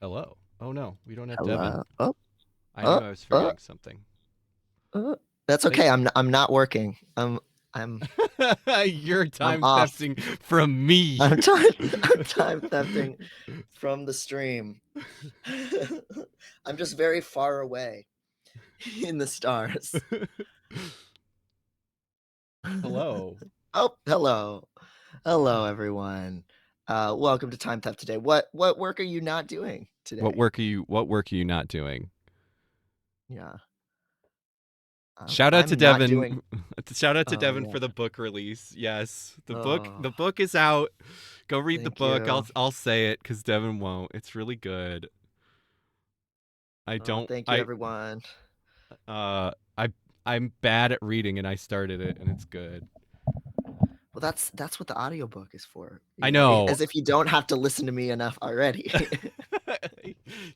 Hello. Oh no, we don't have Devin. Hello. Oh, I knew oh, I was oh, forgetting something. oh. That's Thank okay. I'm not working. I'm You're I'm time off. thefting from me. I'm time thefting from the stream. I'm just very far away in the stars. Hello. Oh, hello. Hello everyone. Welcome to Time Theft today. What work are you not doing What today? work are you not doing? Yeah. Shout out to I'm not Devin. doing Shout out to Oh Devin yeah. for the book release. Yes. The book Oh, the book is out. Go read the thank book. you. I'll say it cuz Devin won't. It's really good. I Oh, don't thank you I everyone. uh I I'm bad at reading and I started it and it's good. Well, that's what the audiobook is for. I You know, know. as if you don't have to listen to me enough already.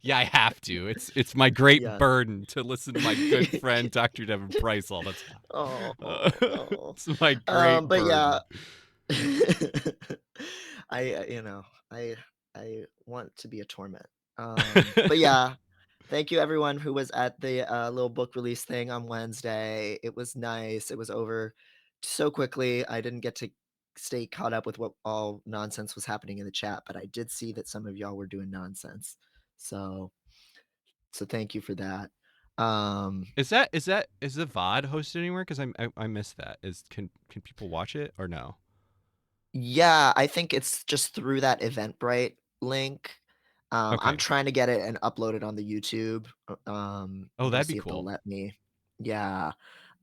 Yeah, I have to. It's my great Yeah. burden to listen to my good friend Dr. Devin Price all the time. Oh, no. It's my great But yeah, burden. you know, I I want to be a torment. But yeah, thank you everyone who was at the little book release thing on Wednesday. It was nice. It was over so quickly. I didn't get to stay caught up with what all nonsense was happening in the chat, but I did see that some of y'all were doing nonsense. So thank you for that. Um Is the VOD hosted anywhere? Because I missed that. Can people watch it or no? yeah, I think it's just through that Eventbrite link. I'm Okay. trying to get it and upload it on the YouTube. Oh, I'm gonna that'd be see if they'll cool. let me. Yeah.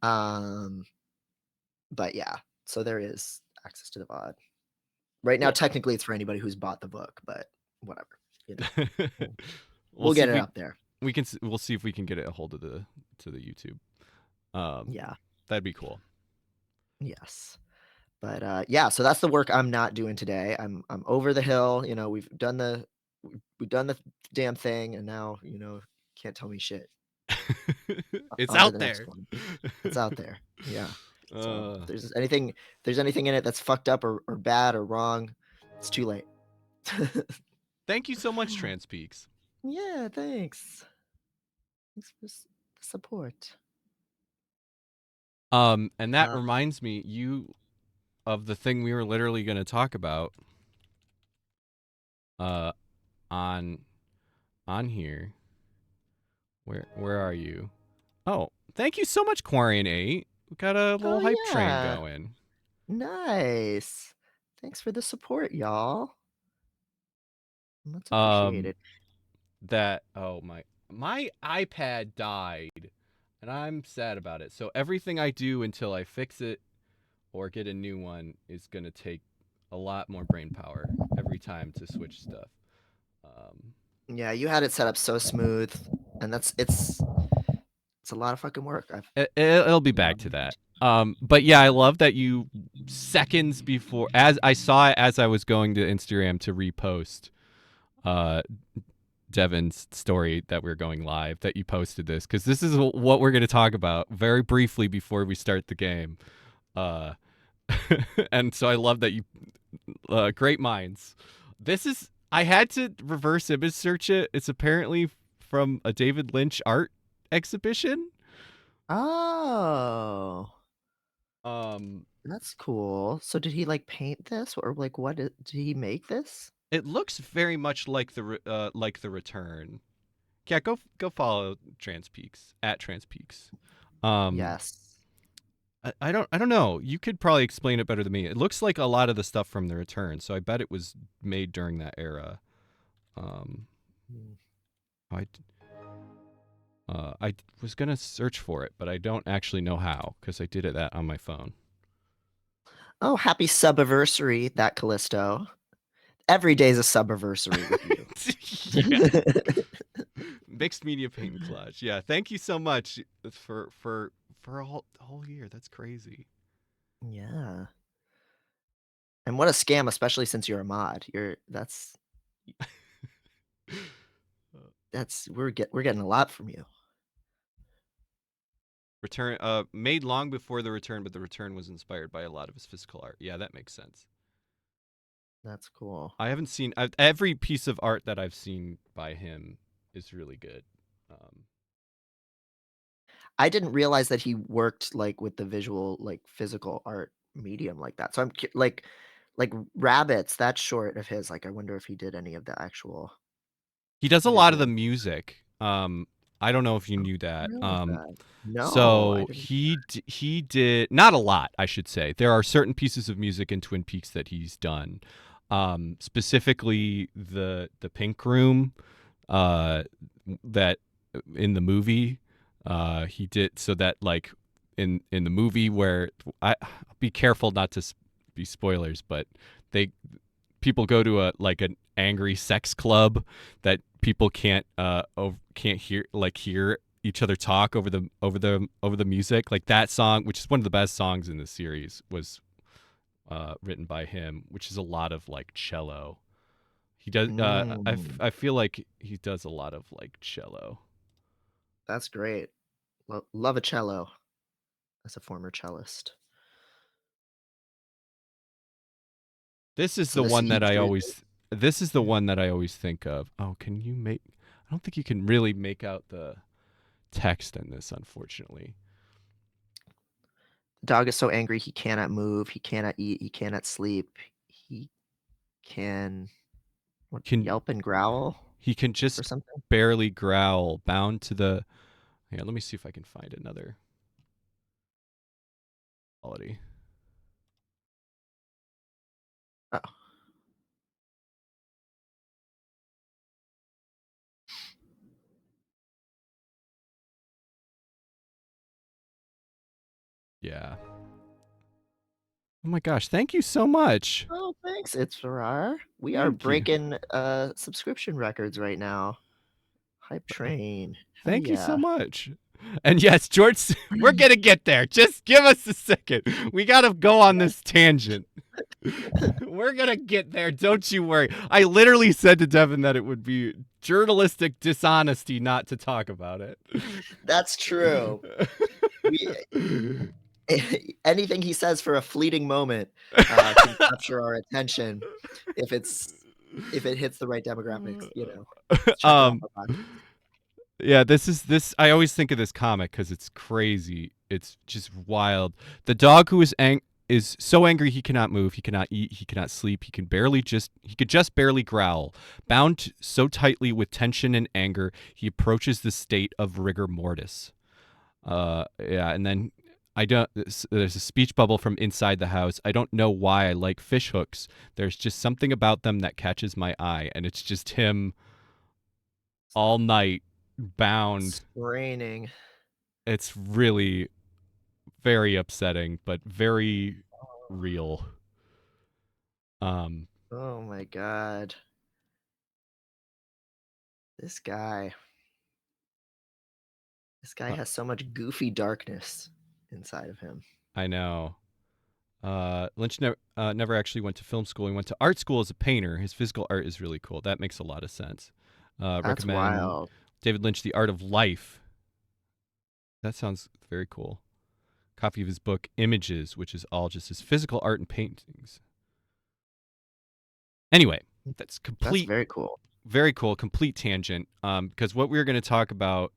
Um, but yeah, so there is access to the VOD. Right now, Cool. technically it's for anybody who's bought the book, but whatever. You know, we'll, We'll we'll see get if it up there. we'll see if we can get it a hold of the YouTube. Um, Yeah. that'd be cool. Yes. But yeah, so that's the work I'm not doing today. I'm over the hill. You know, we've done the damn thing, and now can't tell me shit. It's On to out the next there. one. It's out there. Yeah. So uh, if there's anything in it that's fucked up or bad or wrong, it's too late. Thank you so much, Trans Peaks. Yeah, thanks. Thanks for the support. And that Uh, reminds me, you of the thing we were literally going to talk about uh on here. Where are you? Oh, thank you so much, Quarian 8. We got a little oh hype train yeah, going. nice. Thanks for the support, y'all. Much Um appreciated. that oh my iPad died and I'm sad about it. So everything I do until I fix it or get a new one is going to take a lot more brain power every time to switch stuff. Um Yeah, you had it set up so smooth, and it's a lot of fucking work. It'll be back to that. But yeah, I love that you seconds before, as I saw it as I was going to Instagram to repost uh, Devin's story that we're going live, that you posted this because this is what we're going to talk about very briefly before we start the game. Uh, and so I love that you, great minds. This is I had to reverse image search it. It's apparently from a David Lynch art exhibition. Oh, Um, that's cool. So did he like paint this, or like did he make this? It looks very much like the return. Yeah, go follow Trans Peaks at Trans Peaks. Um, Yes. I don't know. You could probably explain it better than me. It looks like a lot of the stuff from the return, so I bet it was made during that era. Um, Mm. I I was gonna search for it, but I don't actually know how because I did it that on my phone. Oh, happy subiversary, that Callisto. Every day's a subiversary with you. Yeah, mixed media paint and collage. Yeah, thank you so much for a whole year. That's crazy. Yeah. And what a scam, especially since you're a mod. That's we're getting a lot from you. Return made long before the return, but the return was inspired by a lot of his physical art. Yeah, that makes sense. That's cool. I haven't seen every piece of art that I've seen by him is really good. Um, I didn't realize that he worked, like, with the visual, like, physical art medium like that. So I'm cu like, Rabbits, that short of his, like, I wonder if he did any of the actual he does a lot of the visual. music. I don't know if you Oh, knew I that. didn't realize that. No, I So didn't. he did not a lot, I should say. There are certain pieces of music in Twin Peaks that he's done. Specifically the Pink Room, uh, that in the movie, he did so that like in the movie where I'll be careful not to be spoilers, but they people go to a like an angry sex club that people can't hear each other talk over the music. Like that song, which is one of the best songs in the series, was written by him, which is a lot of like cello. He does. Mm, I feel like he does a lot of like cello. that's great. Love a cello as a former cellist. This is So the this one he that I drew always. This is the yeah. one that I always think of. Oh, can you make? I don't think you can really make out the text in this, unfortunately. The dog is so angry he cannot move, he cannot eat, he cannot sleep. He can what, Can yelp and growl He can or just something? barely growl, bound to the. Hang on, let me see if I can find another quality. Oh, Yeah. Oh my gosh, thank you so much. oh, thanks, it's Farrar. We are Thank you. breaking, subscription records right now. Hype train. Hell Thank you so yeah. much. And yes, George, we're going to get there. Just give us a second. We got to go on this tangent. We're going to get there. Don't you worry. I literally said to Devin that it would be journalistic dishonesty not to talk about it. That's true. We anything he says for a fleeting moment, can capture our attention if it hits the right demographics, you know? Check it off um our box. yeah, this I always think of this comic cuz it's crazy. It's just wild. The dog who is so angry he cannot move, he cannot eat, he cannot sleep, he could just barely growl. Bound so tightly with tension and anger, he approaches the state of rigor mortis. Yeah, and then I don't. There's a speech bubble from inside the house. I don't know why I like fish hooks. There's just something about them that catches my eye, and it's just him all night bound. It's raining. It's really very upsetting, but very real. Um, Oh my god. This guy. This guy uh, has so much goofy darkness inside of him. I know. Lynch never actually went to film school. He went to art school as a painter. His physical art is really cool. That makes a lot of sense. That's Recommend wild. David Lynch, The Art of Life. That sounds very cool. Copy of his book Images, which is all just his physical art and paintings. Anyway, that's That's complete, very cool. very cool, complete tangent. Because what we were going to talk about,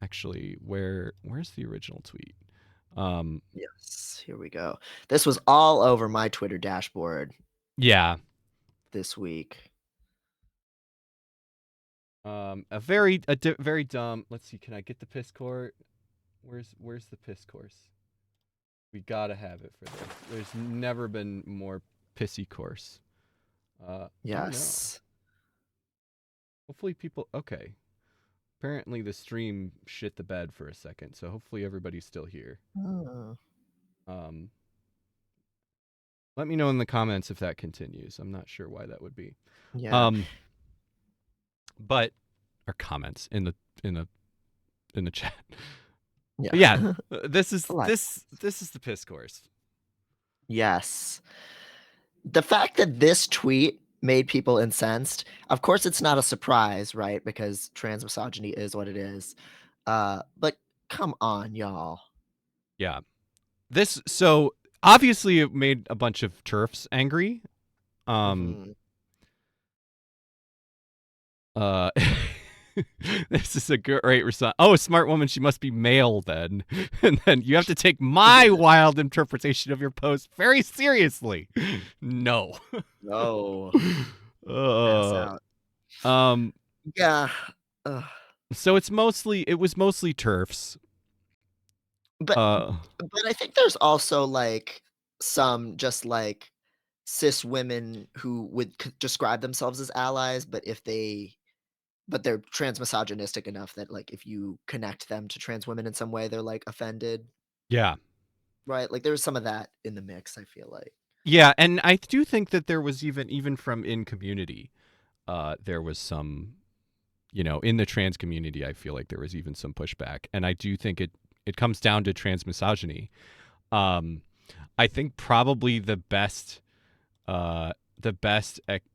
actually, where's the original tweet? Yes, here we go. This was all over my Twitter dashboard Yeah. this week. Very dumb. Let's see. Can I get the piss court? Where's the piss course? We gotta have it for this. There's never been more pissy course. Oh no. Yes. Hopefully people. Okay. Apparently the stream shit the bed for a second, so hopefully everybody's still here. Oh, Um, Let me know in the comments if that continues. I'm not sure why that would be. yeah. Um, but or comments in the in the chat. Yeah. But yeah, this is A lot. this is the piss course. Yes. The fact that this tweet made people incensed, of course, it's not a surprise, right? Because trans misogyny is what it is. But come on, y'all. Yeah. This so obviously it made a bunch of TERFs angry. Mhm. Uh, this is a great response. Oh, a smart woman, she must be male then. And then you have to take my wild interpretation of your post very seriously. No. No. Pass uh, out. um, Yeah. Ugh. so it was mostly TERFs. But Uh, but I think there's also, like, some just, like, cis women who would describe themselves as allies, but they're transmisogynistic enough that, like, if you connect them to trans women in some way, they're, like, offended, yeah. right? Like, there's some of that in the mix, I feel like. Yeah, and I do think that there was even from in community, there was some, in the trans community, I feel like there was even some pushback, and I do think it comes down to trans misogyny. Um, I think probably the best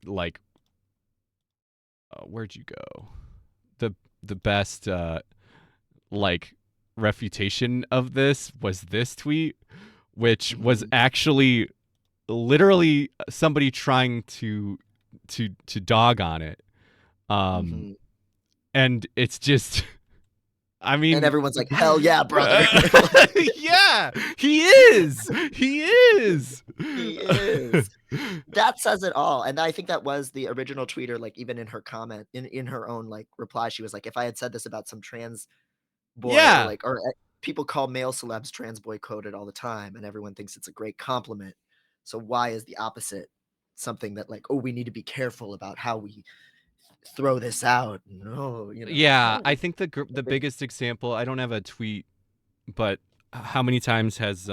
like where'd you go? The the best like refutation of this was this tweet, which was Mhm, actually literally somebody trying to dog on it. Um, mhm. and it's just, I And mean, everyone's like, "Hell yeah, brother." Like, yeah, he is. He is. he is. That says it all, and I think that was the original tweeter, like, even in her comment, in her own, like, reply, she was like, "If I had said this about some trans boy Yeah. or people call male celebs trans boy coded all the time, and everyone thinks it's a great compliment. So why is the opposite something that like, oh, we need to be careful about how we throw this out? No, Yeah, no. I think the biggest example, I don't have a tweet, but how many times has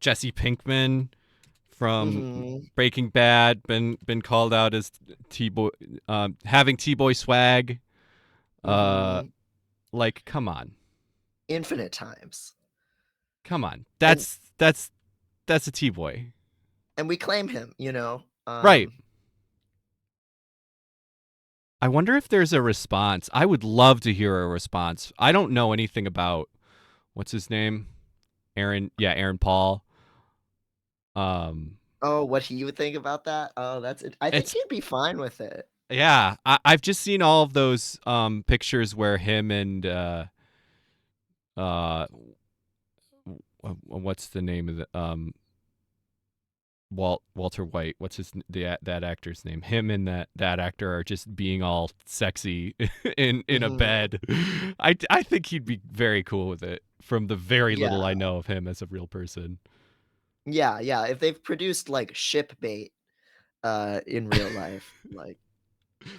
Jesse Pinkman from Hmm. Breaking Bad been called out as T-boy, having T-boy swag? Uh, Hmm. like, come on. Infinite times. Come on. And That's a T-boy. we claim him. Right. I wonder if there's a response. I would love to hear a response. I don't know anything about what's his name? Aaron, yeah, Aaron Paul. Um Oh, what he would think about that? Oh, that's it. I think it's he'd be fine with it. yeah, I've just seen all of those pictures where him and uh what's the name of the Walter White, what's that actor's name? Him and that actor are just being all sexy in a Hmm. bed. I think he'd be very cool with it from the very little Yeah, I know of him as a real person. yeah, yeah. If they've produced like ship bait in real life, like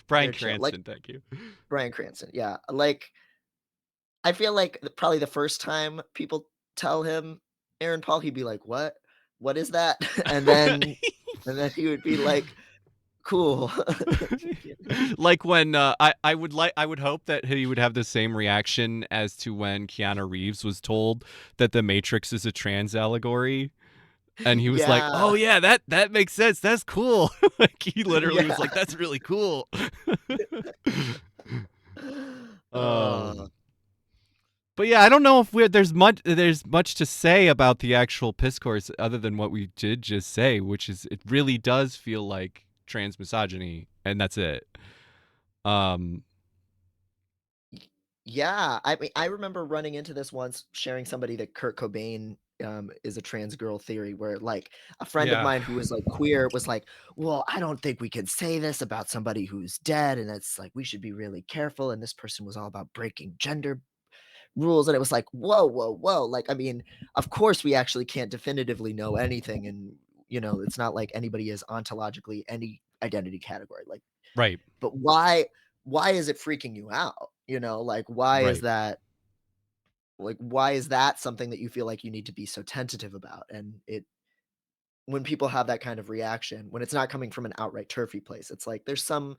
Bryan they're chill. Like Cranston, thank you. Bryan Cranston, yeah. Like, I feel like probably the first time people tell him Aaron Paul, he'd be like, "What? What is that?" And then he would be like, "Cool." You know? Like when I would hope that he would have the same reaction as to when Keanu Reeves was told that the Matrix is a trans allegory, and he was like, Yeah, "Oh yeah, that makes sense. That's cool." Like he literally was yeah. like, "That's really cool." Uh, um, but yeah, I don't know if there's much to say about the actual piss course other than what we did just say, which is it really does feel like trans misogyny, and that's it. Um, yeah, I mean, I remember running into this once, sharing somebody that Kurt Cobain, is a trans girl theory where, like, a friend of yeah, mine who was, like, queer was like, "Well, I don't think we can say this about somebody who's dead, and it's like, we should be really careful," and this person was all about breaking gender rules, and it was like, "Whoa, whoa, whoa," like, I mean, of course, we actually can't definitively know anything, and, it's not like anybody is ontologically any identity category, like, right, but why is it freaking you out? Like, right. why is that something that you feel like you need to be so tentative about? And when people have that kind of reaction, when it's not coming from an outright turfy place, it's like there's some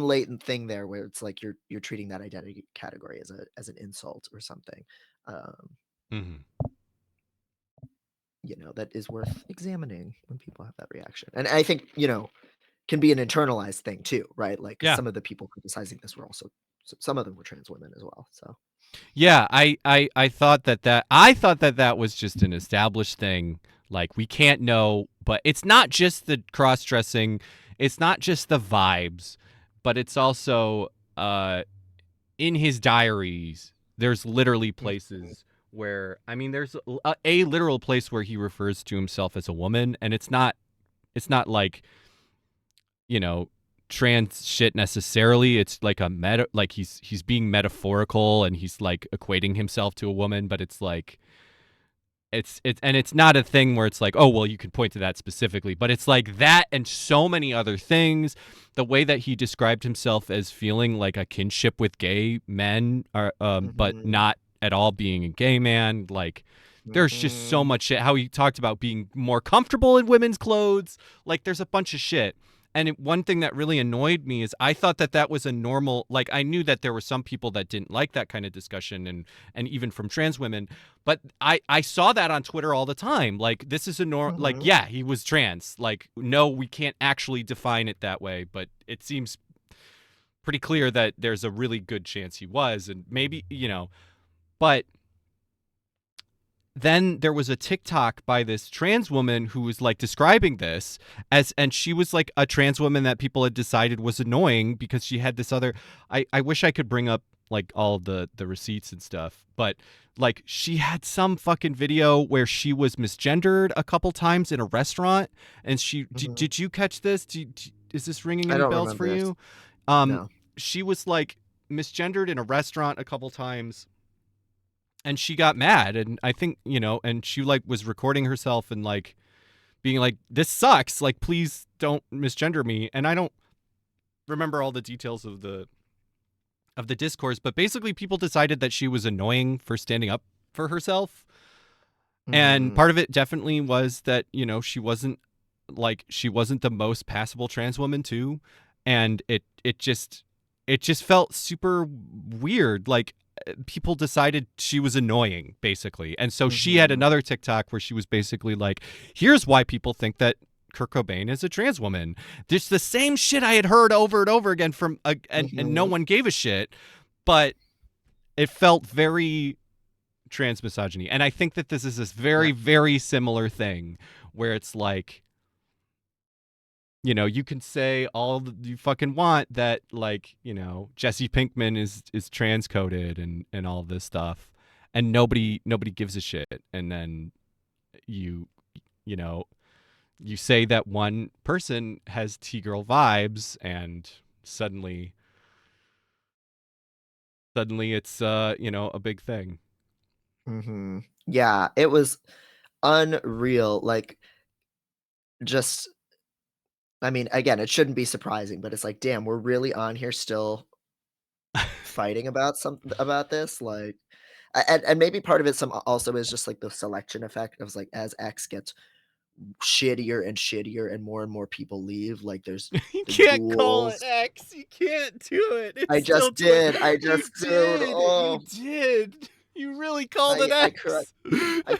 latent thing there where it's like you're treating that identity category as an insult or something. Um, Hmm. that is worth examining when people have that reaction. And I think, can be an internalized thing too, right? Like 'cause Yeah. some of the people criticizing this were also some of them were trans women as well. So Yeah, I thought that was just an established thing. Like we can't know, but it's not just the cross dressing, it's not just the vibes, but it's also in his diaries. There's literally Mhm, places where I mean, there's a literal place where he refers to himself as a woman, and it's not like you know trans shit necessarily. It's like a meta, like he's being metaphorical and he's like equating himself to a woman, but it's like it's not a thing where it's like, oh well, you can point to that specifically, but it's like that and so many other things. The way that he described himself as feeling like a kinship with gay men are but mhm, not at all being a gay man, like there's just so mhm. much shit. How he talked about being more comfortable in women's clothes. Like there's a bunch of shit. And one thing that really annoyed me is I thought that that was a normal, like I knew that there were some people that didn't like that kind of discussion, and even from trans women, but I saw that on Twitter all the time. Like this is like Mhm. yeah, he was trans. Like no, we can't actually define it that way, but it seems pretty clear that there's a really good chance he was, and maybe but then there was a TikTok by this trans woman who was like describing this and she was like a trans woman that people had decided was annoying because she had this other. I wish I could bring up like all the receipts and stuff, but like she had some fucking video where she was misgendered a couple times in a restaurant, and Mhm. did you catch this? Is this ringing I any don't bells remember for this. you? Um, No. she was like misgendered in a restaurant a couple times, and she got mad, and I think and she like was recording herself and like being like, this sucks, like please don't misgender me. And I don't remember all the details of the discourse, but basically people decided that she was annoying for standing up for herself. And Mhm. part of it definitely was that she wasn't the most passable trans woman too, and it just felt super weird. Like people decided she was annoying basically, and so she had Mhm. another TikTok where she was basically like, here's why people think that Kurt Cobain is a trans woman. Just the same shit I had heard over and over again from and no Mhm. one gave a shit, but it felt very trans misogyny. And I think that this is this Yeah. very, very similar thing where it's like, you can say all you fucking want that, like, Jesse Pinkman is transcoded and all this stuff, and nobody gives a shit. And then you you know you say that one person has T-girl vibes, and suddenly it's a big thing. Mhm. Yeah, it was unreal, like, just I mean, again, it shouldn't be surprising, but it's like, damn, we're really on here still fighting about this, like and maybe part of it some also is just, like, the selection effect. Of like, as X gets shittier and more people leave, like, there's You the can't call it ghouls. X. You can't do it. It's still I You just did, did. You oh, did. You really called it I X.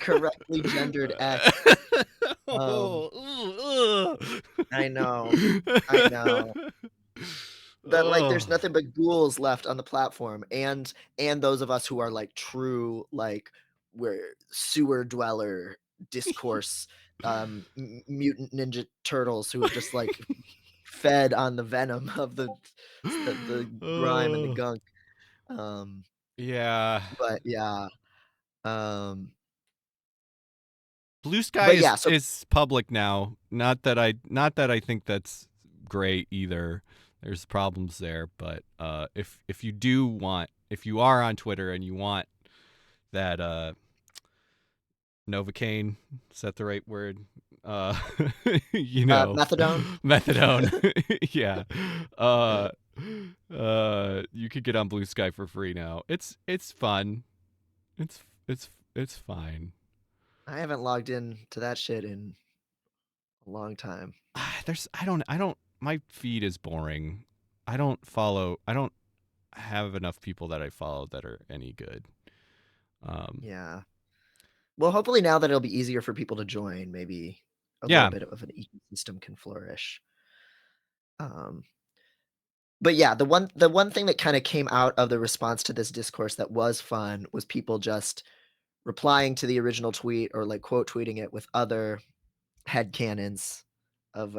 correctly gendered X. Um, Oh, I know. But, like, there's oh. nothing but ghouls left on the platform, and those of us who are, like, true, like, we're sewer dweller discourse, mutant ninja turtles who have just, like, fed on the venom of the grime and the Oh. gunk. Um, Yeah. but yeah, um, Blue Sky but is yeah, so is public now. Not that I think that's great either. There's problems there, but if if you are on Twitter and you want that Novocaine, is that the right word? Uh methadone? methadone. Yeah. Uh you could get on Blue Sky for free now. It's fun. It's fine. I haven't logged in to that shit in a long time. There's I don't my feed is boring. I don't have enough people that I follow that are any good. Um Yeah. Well, hopefully now that it'll be easier for people to join, maybe a little yeah. bit of an ecosystem can flourish. Um, but yeah, the one thing that kind of came out of the response to this discourse that was fun was people just replying to the original tweet or like quote tweeting it with other headcanons of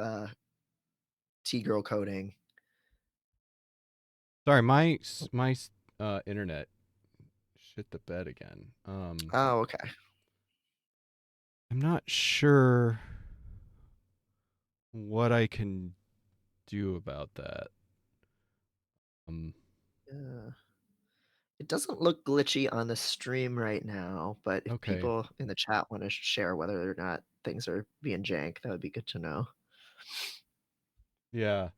T girl coding. Sorry, my internet shit the bed again. Oh, okay. I'm not sure what I can do about that. Um, Yeah. It doesn't look glitchy on the stream right now, but if okay. people in the chat want to share whether or not things are being jank, that would be good to know. Yeah.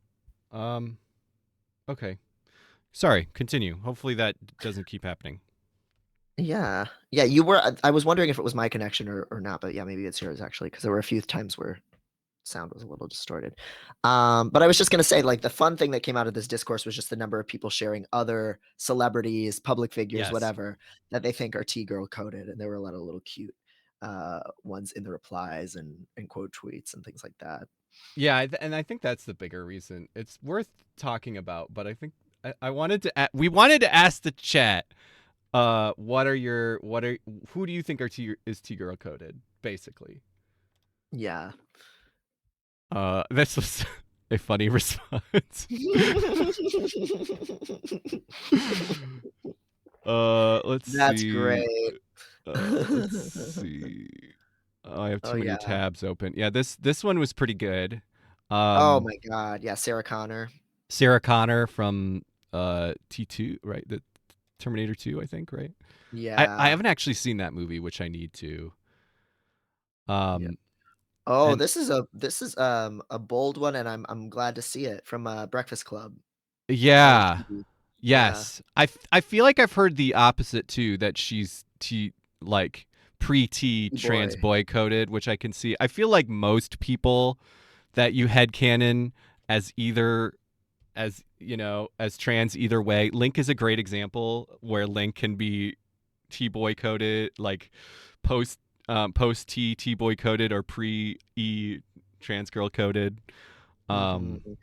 Um, okay. Sorry, continue. Hopefully that doesn't keep happening. Yeah. Yeah, you were I was wondering if it was my connection or not, but yeah, maybe it's yours actually, because there were a few times where sound was a little distorted. But I was just gonna say, like, the fun thing that came out of this discourse was just the number of people sharing other celebrities, public figures, Yes. whatever, that they think are T-girl coded, and there were a lot of little cute ones in the replies and quote tweets and things like that. Yeah, and I think that's the bigger reason. It's worth talking about, but I think I wanted to we wanted to ask the chat who do you think is T girl coded basically? Yeah. This was a funny response. Let's That's see. great. Let's see. Oh, I have Oh, too many yeah. tabs open. Yeah, this one was pretty good. Oh my god, yeah, Sarah Connor. Sarah Connor from T2, right? The Terminator 2, I think, right? I Yeah. haven't actually seen that movie, which I need to. Yeah. Um Oh, and this is a bold one, and I'm glad to see it from, Breakfast Club on yeah. TV. Yeah. Yes. I feel like I've heard the opposite too, that she's T like pre-T trans Boy. boy coded, which I can see. I feel like most people that you headcanon as either as as trans either way. Link is a great example where Link can be T boy coded, like post post T boy coded or pre E trans girl coded. Um, Mhm.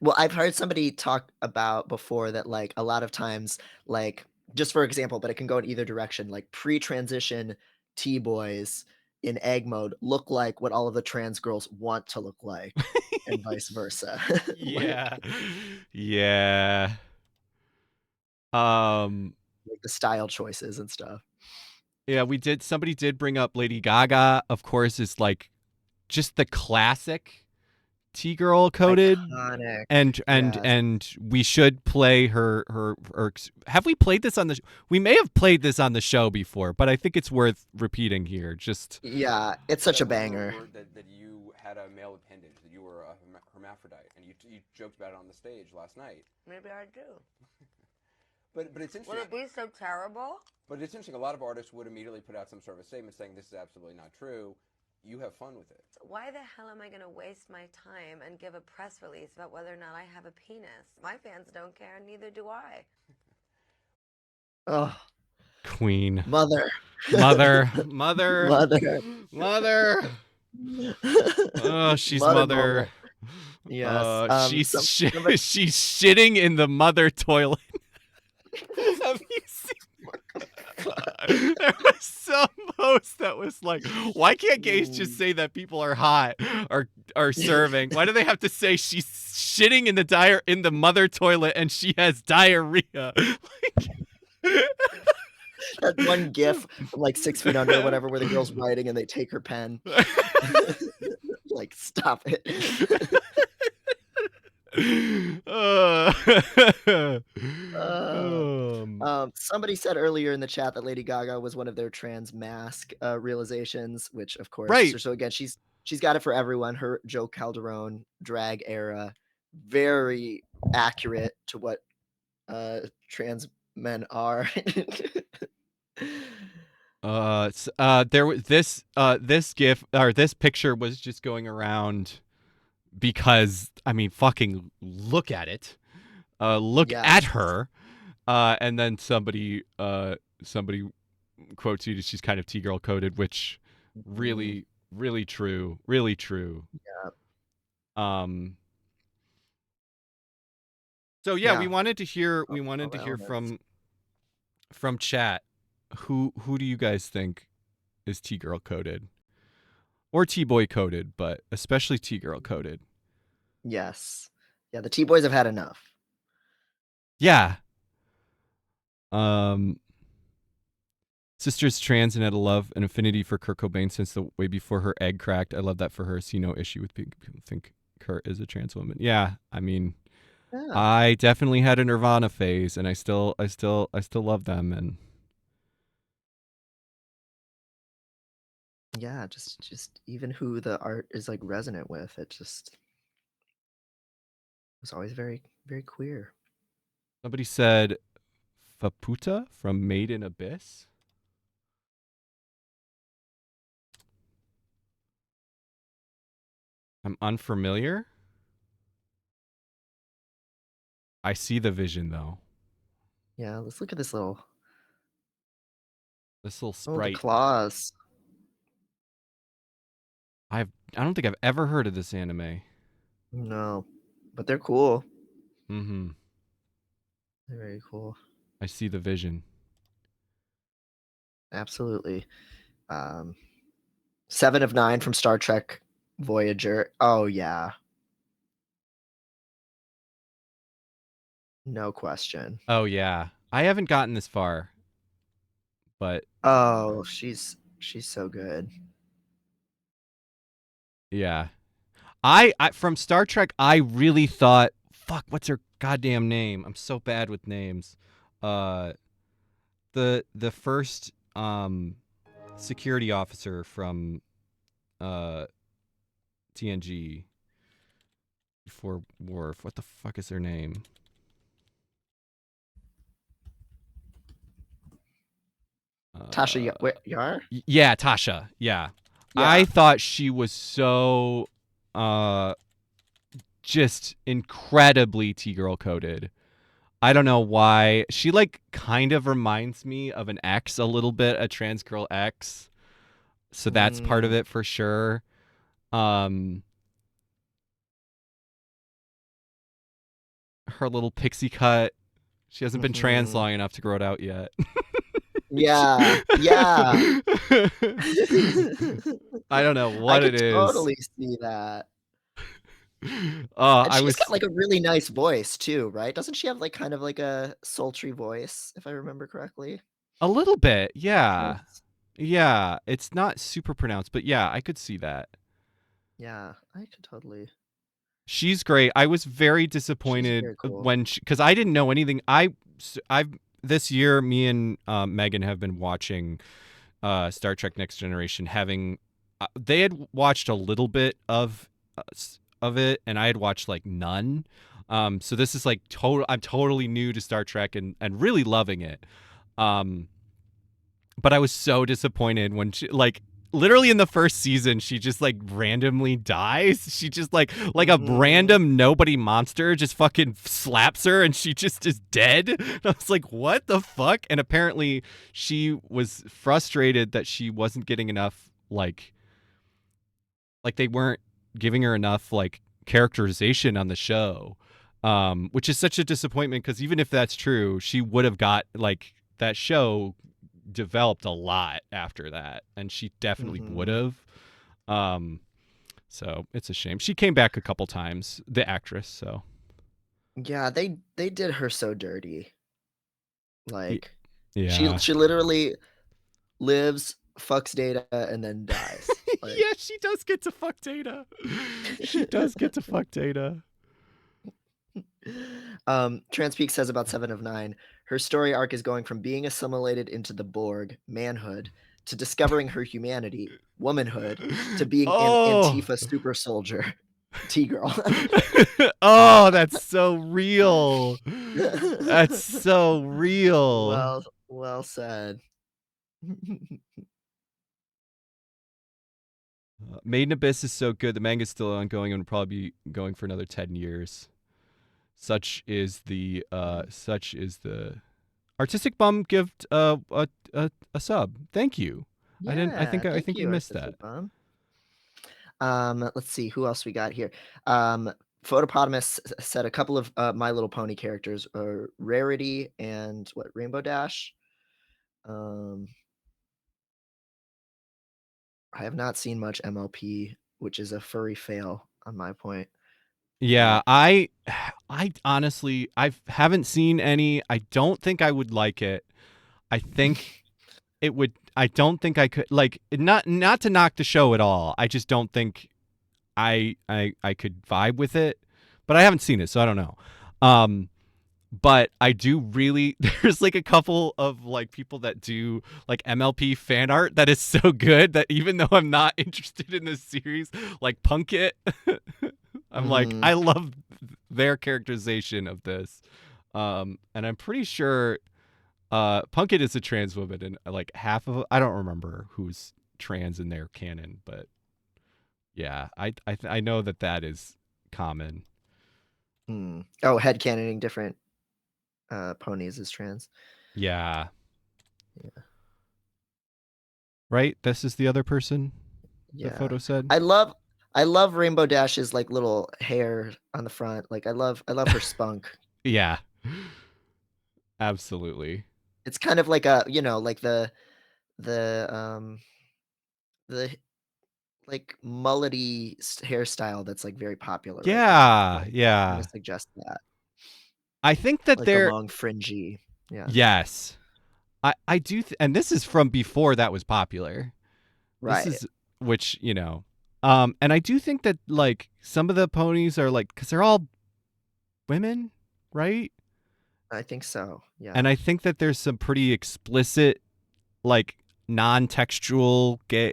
Well, I've heard somebody talk about before that, like, a lot of times, like, just for example, but it can go in either direction, like, pre-transition T-boys in egg mode look like what all of the trans girls want to look like, and vice versa. yeah, yeah. Um, Like the style choices and stuff. yeah, we did. Somebody did bring up Lady Gaga. Of course, is like just the classic T girl coded, Iconic. and Yes. and we should play her. Have we played this on the? We may have played this on the show before, but I think it's worth repeating here. Just Yeah, it's such a That rumor banger. word that you had a male appendage, that you were a hermaphrodite, and you joked about it on the stage last night. Maybe I do. But it's interesting. Would it be so terrible? But it's interesting. A lot of artists would immediately put out some sort of a statement saying this is absolutely not true. You have fun with it. Why the hell am I going to waste my time and give a press release about whether or not I have a penis? My fans don't care, and neither do I. Oh, Queen, mother. mother, mother, Mother. mother. Oh, she's Mother mother. moment. Yes. Somebody She's shitting in the mother toilet. Have you seen? There was some post that was like, "Why can't gays just say that people are hot or are serving? Why do they have to say she's shitting in the mother toilet and she has diarrhea?" that one gif from like 6 feet under or whatever where the girl's writing and they take her pen. Like, stop it. Uh, Somebody said earlier in the chat that Lady Gaga was one of their trans mask realizations, which of course, right. so again, she's got it for everyone. Her Joe Calderone drag era, very accurate to what trans men are. There was this gif or this picture was just going around because I mean, fucking look at it. Look Yes. at her. And then somebody quotes you. She's kind of T girl coded, which really, really true, really true. Yeah. So yeah, we Yeah. wanted to hear all the elements. from chat. Who do you guys think is T-girl coded or T-boy coded, but especially T-girl coded? Yes. Yeah, the T-boys have had enough. Yeah. Sister's trans and had a love and affinity for Kurt Cobain since the way before her egg cracked. I love that for her. See no issue with people think Kurt is a trans woman. Yeah, I mean, Yeah. I definitely had a Nirvana phase, and I still love them. And Yeah, just even who the art is like resonant with, it just was always very, very queer. somebody said Faputa from Made in Abyss. I'm unfamiliar. I see the vision though. Yeah, let's look at this little This little oh, the sprite. claws. I don't think I've ever heard of this anime. No, but they're cool. Mm-hmm. They're very cool. I see the vision. Absolutely. 7 of 9 from Star Trek Voyager. Oh yeah. No question. Oh yeah. I haven't gotten this far. But Oh, she's so good. yeah. I from Star Trek I really thought, fuck, what's her goddamn name? I'm so bad with names. The first security officer from TNG before Worf. What the fuck is her name? Tasha Yar? Yeah, Tasha. Yeah. Yeah. I thought she was so just incredibly T-girl coded. I don't know why. She like kind of reminds me of an X a little bit, a trans girl X. So that's part of it for sure. Her little pixie cut. She hasn't been trans long enough to grow it out yet. Yeah. Yeah. I don't know what it is. I could totally see that. And I she's was got like a really nice voice too, right? Doesn't she have like kind of like a sultry voice, if I remember correctly? a little bit, yeah. Yes. Yeah, it's not super pronounced, but yeah, I could see that. Yeah, I could totally. She's great. I was very disappointed very cool. when because I didn't know anything. I've this year, me and Megan have been watching Star Trek Next Generation. Having they had watched a little bit of it, and I had watched like none. So this is like I'm totally new to Star Trek and really loving it. But I was so disappointed when she like literally in the first season she just like randomly dies. She just like a random nobody monster just fucking slaps her and she just is dead. And I was like, what the fuck? And apparently she was frustrated that she wasn't getting enough like they weren't giving her enough like characterization on the show. Which is such a disappointment because even if that's true, she would have got like that show developed a lot after that, and she definitely would have. So it's a shame. She came back a couple times, the actress. So yeah, they did her so dirty. Like, yeah, she literally lives, fucks Data, and then dies. Like, yeah, she does get to fuck Data. She does get to fuck Data. Transpeak says about 7 of 9, her story arc is going from being assimilated into the Borg, manhood, to discovering her humanity, womanhood, to being an Antifa super soldier, T-girl. Oh, that's so real. That's so real. Well said. Made in Abyss is so good. The manga's still ongoing and will probably be going for another 10 years. Such is the Artistic Bum gift a sub. Thank you. Yeah, I think we missed that. Let's see who else we got here. Photopotamus said a couple of My Little Pony characters are Rarity and Rainbow Dash. I have not seen much MLP, which is a furry fail on my point. Yeah, I honestly haven't seen any. I don't think I would like it. I think it would. I don't think I could like not to knock the show at all. I just don't think I could vibe with it. But I haven't seen it, so I don't know. But I do really. There's like a couple of like people that do like MLP fan art that is so good that even though I'm not interested in this series, like Punkit, I'm like I love their characterization of this, and I'm pretty sure Punkit is a trans woman, and like half of I don't remember who's trans in their canon, but yeah, I know that is common. Oh, headcanoning different ponies is trans. Yeah. Right? This is the other person. Yeah. The photo said. I love Rainbow Dash's like little hair on the front. Like I love her spunk. Yeah. Absolutely. It's kind of like a, like the like mullety hairstyle that's like very popular. Yeah, right now. yeah. I'm gonna suggest that. I think that like they're a long fringy. Yeah. Yes. I do, and this is from before that was popular. Right. This is which and I do think that like some of the ponies are like because they're all women, right? I think so. Yeah. And I think that there's some pretty explicit, like non-textual gay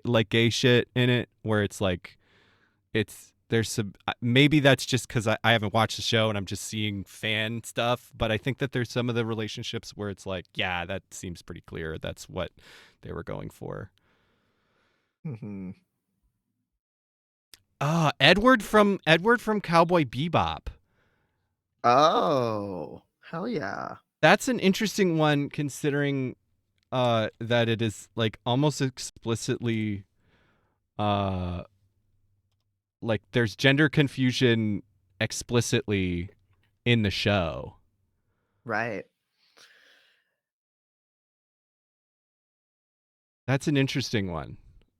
shit in it, where it's like, there's some maybe that's just because I haven't watched the show and I'm just seeing fan stuff, but I think that there's some of the relationships where it's like, yeah, that seems pretty clear. That's what they were going for. Edward from Cowboy Bebop. Oh, hell yeah. That's an interesting one considering that it is like almost explicitly like there's gender confusion explicitly in the show. Right. That's an interesting one.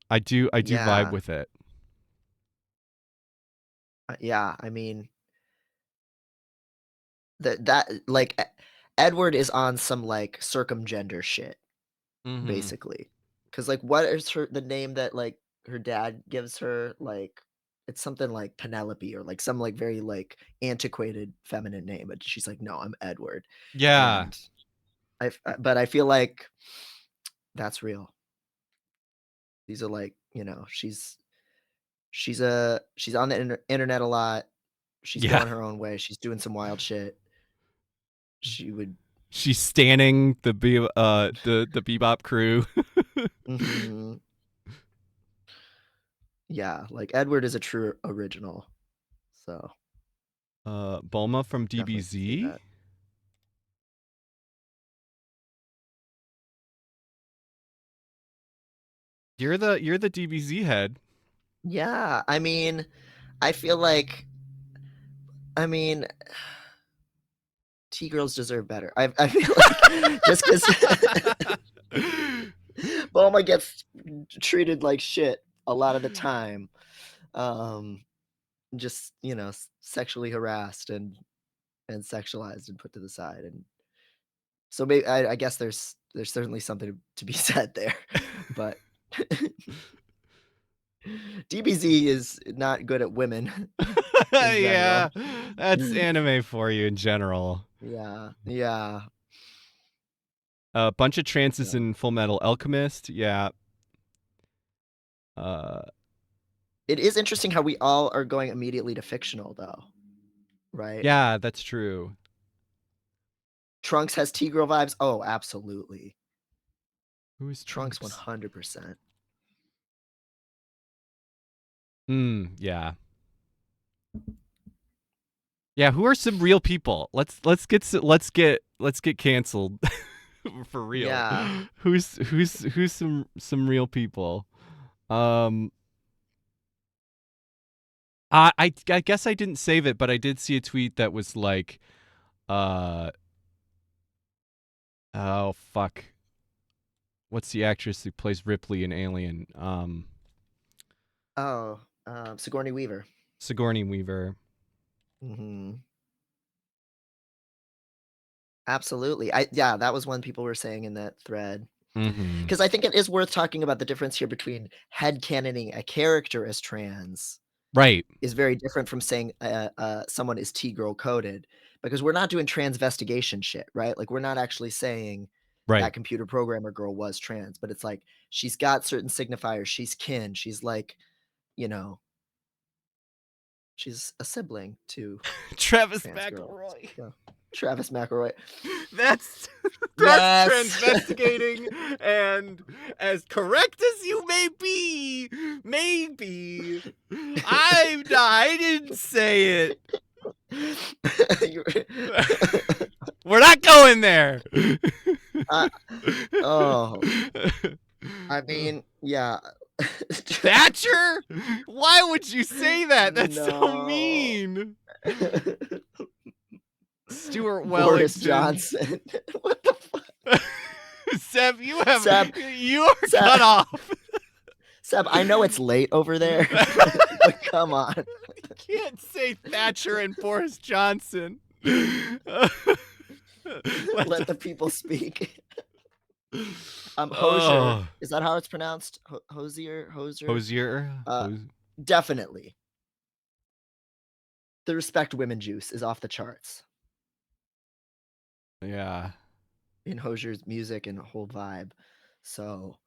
I do vibe with it. Yeah, I mean that like Edward is on some like circumgender shit, basically. Because like what is the name that like her dad gives her? Like it's something like Penelope or like some like very like antiquated feminine name, but she's like, no, I'm Edward. Yeah. And but I feel like that's real. These are like, she's on the internet a lot. She's going her own way. She's doing some wild shit. She's standing the Bebop crew. Yeah, like Edward is a true original. So Bulma from DBZ. You're the DBZ head. Yeah, I mean, I feel like T-girls deserve better. I feel like just because Bulma gets treated like shit a lot of the time, just sexually harassed and sexualized and put to the side, and so maybe I guess there's certainly something to be said there, but DBZ is not good at women. Yeah, that's anime for you in general. Yeah. A bunch of trances in Full Metal Alchemist. Yeah. It is interesting how we all are going immediately to fictional, though. Right? Yeah, that's true. Trunks has T-girl vibes. Oh, absolutely. Who is Trunks? Trunks? 100%. Yeah. Yeah, who are some real people? Let's get canceled for real. Yeah. Who's some real people? I guess I didn't save it, but I did see a tweet that was like, oh fuck, what's the actress who plays Ripley in Alien? Sigourney Weaver. Sigourney Weaver. Mm-hmm. Absolutely. That was one people were saying in that thread. Mm-hmm. Because I think it is worth talking about the difference here between headcanoning a character as trans Right. is very different from saying someone is T-girl coded, because we're not doing transvestigation shit, right? Like, we're not actually saying Right. that computer programmer girl was trans, but it's like she's got certain signifiers. She's kin. She's like, you know, she's a sibling to Travis trans girl. McElroy. Yeah. Travis McElroy. That's Yes. transvestigating, and as correct as you may be, maybe I didn't say it. We're not going there. I mean, yeah. Thatcher? Why would you say that? That's so No. mean. Stuart Boris Wellington. Johnson. What the fuck? Seb, you are Seb. cut off. Seb, I know it's late over there, but come on. You can't say Thatcher and Boris Johnson. Let the people speak. Hosier. Is that how it's pronounced? Hosier? Definitely. The respect women juice is off the charts. Yeah. In Hosier's music and whole vibe. So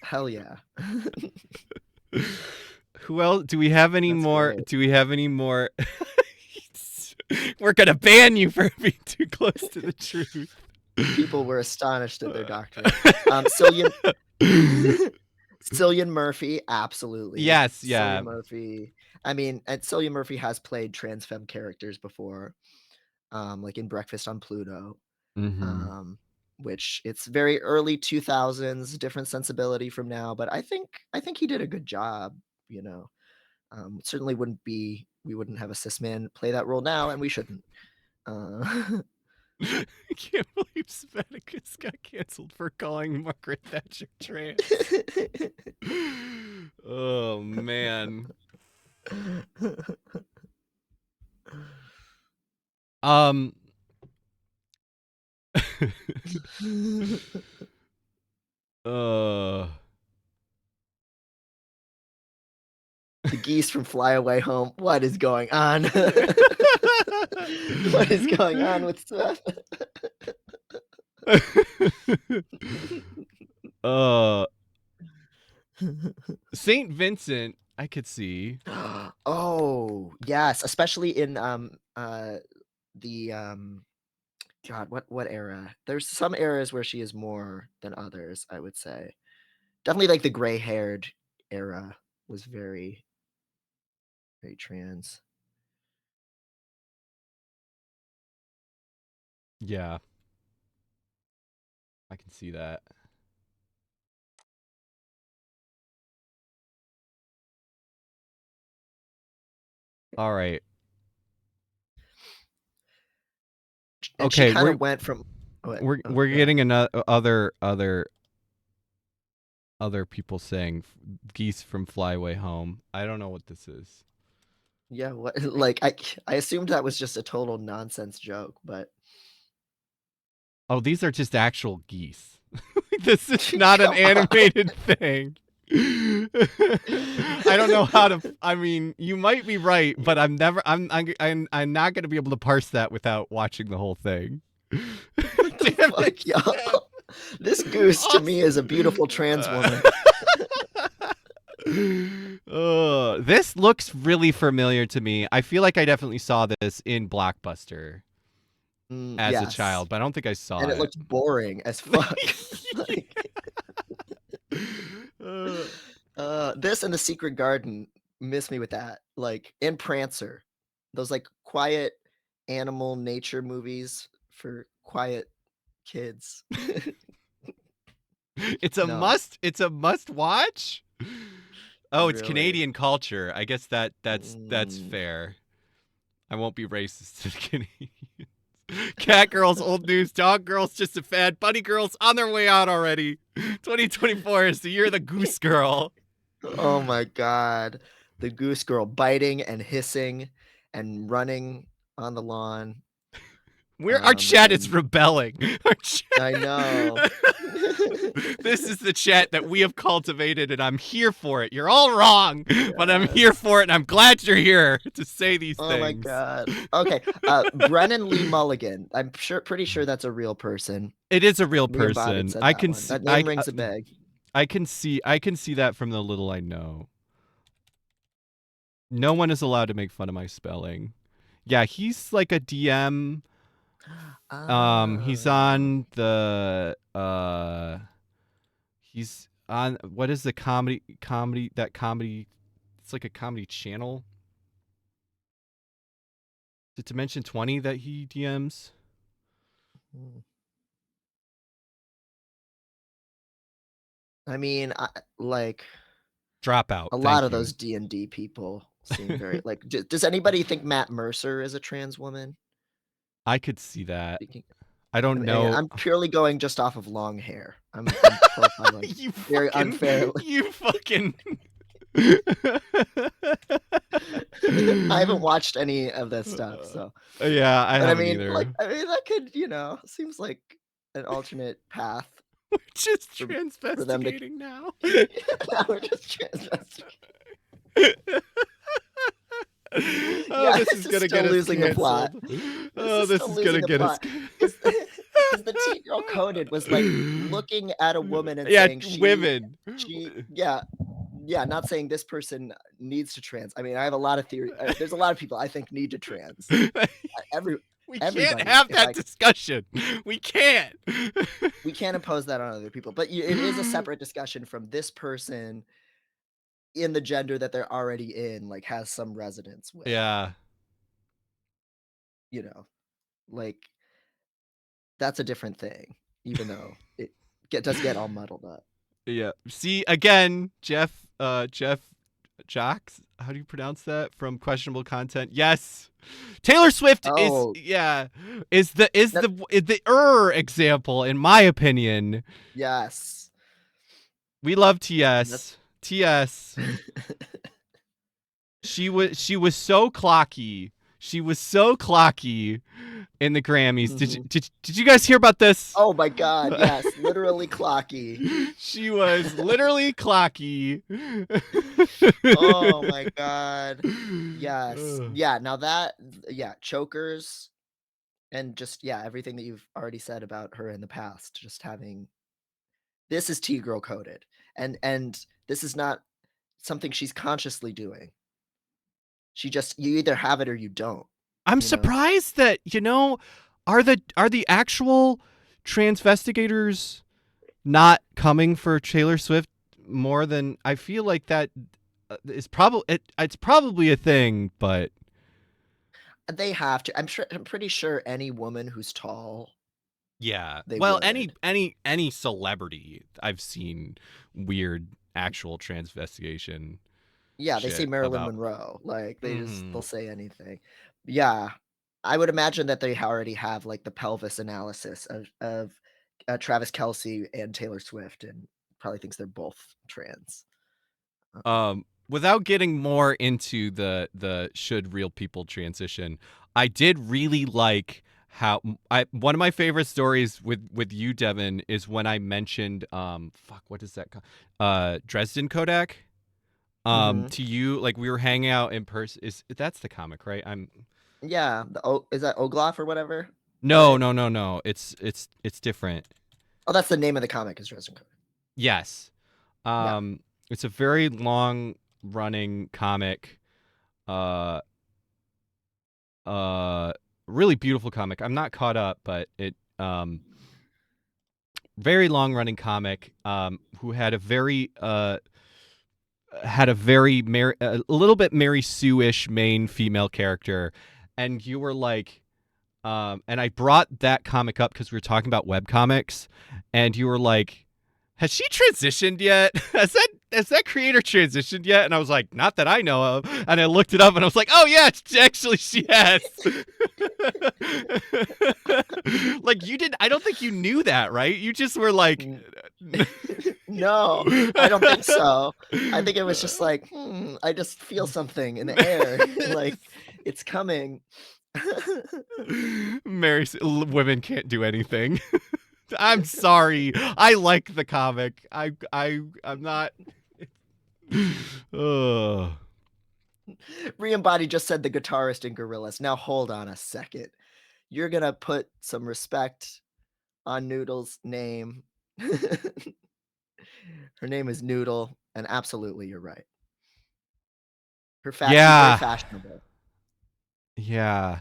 hell yeah. Who else? Do we have any That's more? great. Do we have any more? We're gonna ban you for being too close to the truth. People were astonished at their doctrine. Cillian Murphy, absolutely. Yes, yeah. Cillian Murphy. I mean, and Cillian Murphy has played trans femme characters before, like in Breakfast on Pluto, which it's very early 2000s, different sensibility from now. But I think he did a good job. You know, certainly we wouldn't have a cis man play that role now, and we shouldn't. I can't believe Spartacus got canceled for calling Margaret Thatcher trans. Oh man. The geese from Fly Away Home. What is going on? What is going on with stuff? St. Vincent, I could see. Oh, yes, especially in God, what era? There's some eras where she is more than others, I would say. Definitely like the gray-haired era was very, very trans. Yeah. I can see that. All right. And okay, she kind of went from we're getting another other people saying geese from Fly Away Home. I don't know what this is. Yeah, what like I assumed that was just a total nonsense joke, but oh, these are just actual geese. This is not an animated thing. I don't know how to. I mean, you might be right, but I'm not going to be able to parse that without watching the whole thing. Damn it, y'all. This goose to me is a beautiful trans woman. This looks really familiar to me. I feel like I definitely saw this in Blockbuster as a child, but I don't think I saw it. And it looked boring as fuck. This and The Secret Garden miss me with that. Like, and Prancer. Those like quiet animal nature movies for quiet kids. It's a No. must. It's a must watch. Oh, it's Really? Canadian culture. I guess that's Mm. fair. I won't be racist to the Canadians. Cat girls, old news. Dog girls, just a fad. Bunny girls on their way out already. 2024 is the year of the goose girl. Oh my god. The goose girl biting and hissing and running on the lawn. Our chat is and rebelling. Our chat- I know. This is the chat that we have cultivated, and I'm here for it. You're all wrong, but I'm here for it, and I'm glad you're here to say these Oh things. my god. Okay. Brennan Lee Mulligan. I'm pretty sure that's a real person. It is a real Me and Bobbitt person. said I that can one. see. That name rings a bell. I can see that from the little I know. No one is allowed to make fun of my spelling. Yeah, he's like a DM. He's on the he's on what is the comedy it's like a comedy channel. Is it Dimension 20 that he DMs? I mean, like Dropout. a lot of those D&D people seem very like. Does anybody think Matt Mercer is a trans woman? I could see that. Speaking, I don't know. I'm purely going just off of long hair. I'm profiling You very fucking, unfairly. You fucking. I haven't watched any of this stuff, so yeah, I haven't mean, either. like, I mean, that could, seems like an alternate path. We're just for them transvestigating now. Now we're just transvestigating. Oh, this is gonna get us losing the plot. Oh, this is gonna get us. Because the teen girl coded was like looking at a woman and Yeah, saying women. Yeah, not saying this person needs to trans. I mean, I have a lot of theory. There's a lot of people I think need to trans. We everybody, can't have that discussion. We can't. We can't impose that on other people. But it is a separate discussion from this person in the gender that they're already in, like has some resonance with. Yeah. Like that's a different thing, even though it does get all muddled up. Yeah. See, again, Jeff Jocks, how do you pronounce that? From Questionable Content. Yes. Taylor Swift is the example in my opinion. Yes. We love TS. TS. She was so clocky. She was so clocky in the Grammys. Mm-hmm. Did you guys hear about this? Oh my god, yes, literally clocky. She was literally clocky. Oh my god. Yes. Yeah, now that chokers and just everything that you've already said about her in the past, just having this is T-girl coded. And this is not something she's consciously doing. You either have it or you don't. I'm surprised that, are the actual transvestigators not coming for Taylor Swift more than I feel like that is it's probably a thing, but they have to. I'm pretty sure any woman who's tall. Yeah. They well, would. any celebrity I've seen weird actual transvestigation. Yeah, they say Marilyn Monroe. Like they'll say anything. Yeah, I would imagine that they already have like the pelvis analysis of Travis Kelce and Taylor Swift, and probably thinks they're both trans. Without getting more into the should real people transition, I did really like how one of my favorite stories with you, Devin, is when I mentioned what is that called? Dresden Kodak. To you, like we were hanging out in person. That's the comic, right? Yeah, is that Ogloff or whatever? No. It's different. Oh, that's the name of the comic, is Dresden Kodak. Yes. It's a very long running comic. Really beautiful comic. I'm not caught up, but it very long running comic. Who had a very a little bit Mary Sue-ish main female character, and you were like, and I brought that comic up because we were talking about webcomics, and you were like, has she transitioned yet? Has that creator transitioned yet? And I was like, not that I know of. And I looked it up and I was like, oh yeah, actually she has. Like I don't think you knew that, right? You just were like, No, I don't think so. I think it was just like, I just feel something in the air. Like, it's coming. Women can't do anything. I'm sorry. I like the comic. I'm not. Ugh. Re-Embody just said the guitarist in Gorillaz. Now hold on a second. You're gonna put some respect on Noodle's name. Her name is Noodle, and absolutely, you're right. Her she's Yeah. very fashionable, Yeah.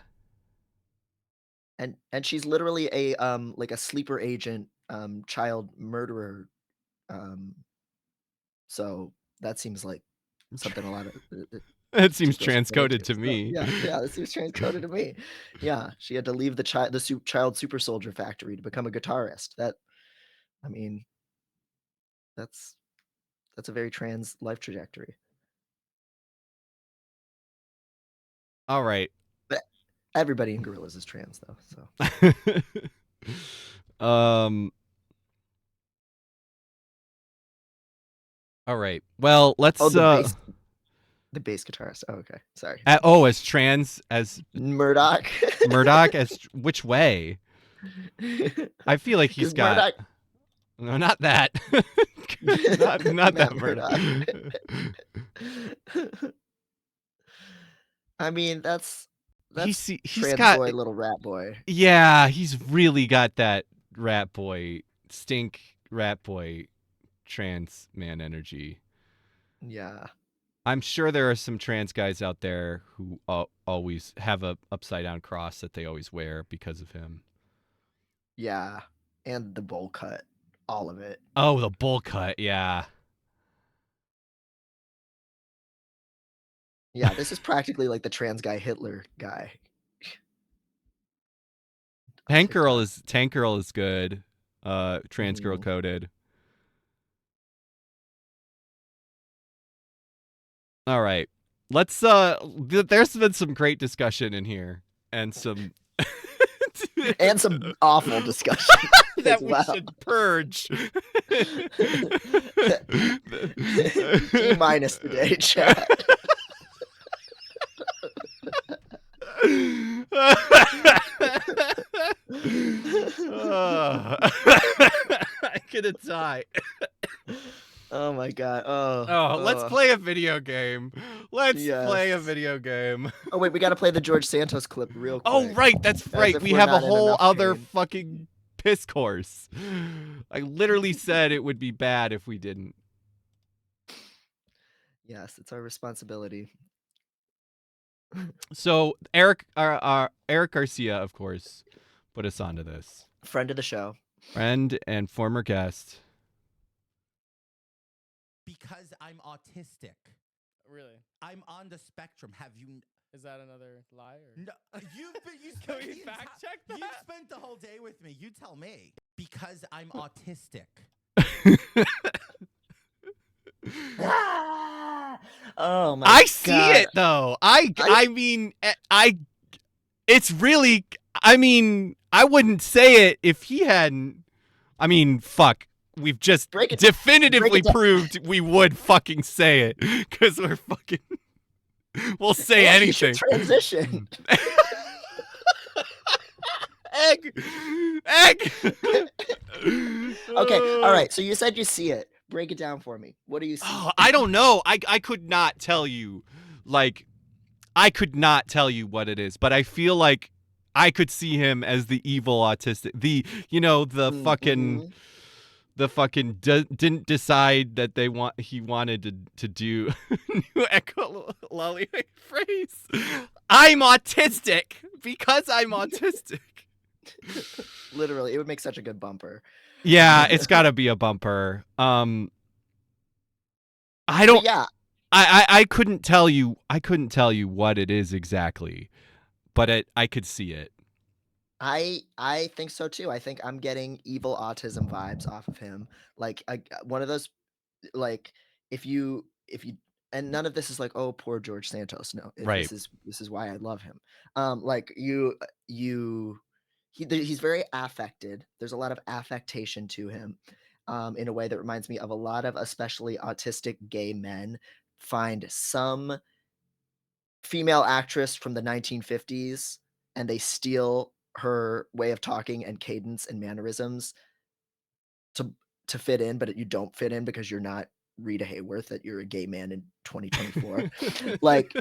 and she's literally a like a sleeper agent, child murderer. So that seems like something a lot of It seems girls can relate transcoded to So, me. yeah, it seems transcoded to me. Yeah, she had to leave the child super soldier factory to become a guitarist. I mean, that's a very trans life trajectory. All right. But everybody in Gorillaz is trans, though. So All right. Well, let's. the bass guitarist. Oh, okay, sorry. As trans as Murdoch. Murdoch as which way? I feel like he's 'Cause got. Murdoch- No, not that. not that Murdoch. I mean, that's he's trans got boy, little rat boy. Yeah, he's really got that rat boy rat boy trans man energy. Yeah. I'm sure there are some trans guys out there who always have a upside down cross that they always wear because of him. Yeah, and the bowl cut, all of it. Oh, the bowl cut, yeah. Yeah, this is practically like the trans guy Hitler guy. Tank Girl is good. Trans girl coded. All right. Let's there's been some great discussion in here and some and some awful discussion that we should purge. D- today, chat. I'm gonna die. Oh my god. Oh, let's play a video game. Let's play a video game. Oh wait, we gotta play the George Santos clip real quick. Oh right, that's right. We have a whole other fucking piss course. I literally said it would be bad if we didn't. Yes, it's our responsibility. So Eric Garcia, of course, put us onto this. Friend of the show. Friend and former guest. Because I'm autistic. Really? I'm on the spectrum. Have you? Is that another lie? Or? No, you Can we fact check that? You spent the whole day with me. You tell me. Because I'm autistic. Oh my! I see it though. I mean, it's really. I mean, I wouldn't say it if he hadn't. I mean, fuck. We've just definitively proved we would fucking say it because we're fucking. We'll say anything. Transition. Egg. Okay. All right. So you said you see it. Break it down for me. What do you see? Oh, I don't know. I could not tell you. Like, I could not tell you what it is, but I feel like I could see him as the evil autistic. The fucking didn't decide that he wanted to do new echololly phrase. I'm autistic because I'm autistic. Literally, it would make such a good bumper. Yeah, it's got to be a bumper. I don't. Yeah, I couldn't tell you. I couldn't tell you what it is exactly, but I could see it. I think so too. I think I'm getting evil autism vibes off of him. Like one of those, like if you and none of this is like, oh, poor George Santos. No, Right. this is why I love him. Like he's very affected. There's a lot of affectation to him, in a way that reminds me of a lot of especially autistic gay men find some female actress from the 1950s and they steal her way of talking and cadence and mannerisms to to fit in, but you don't fit in because you're not Rita Hayworth, that you're a gay man in 2024. Like,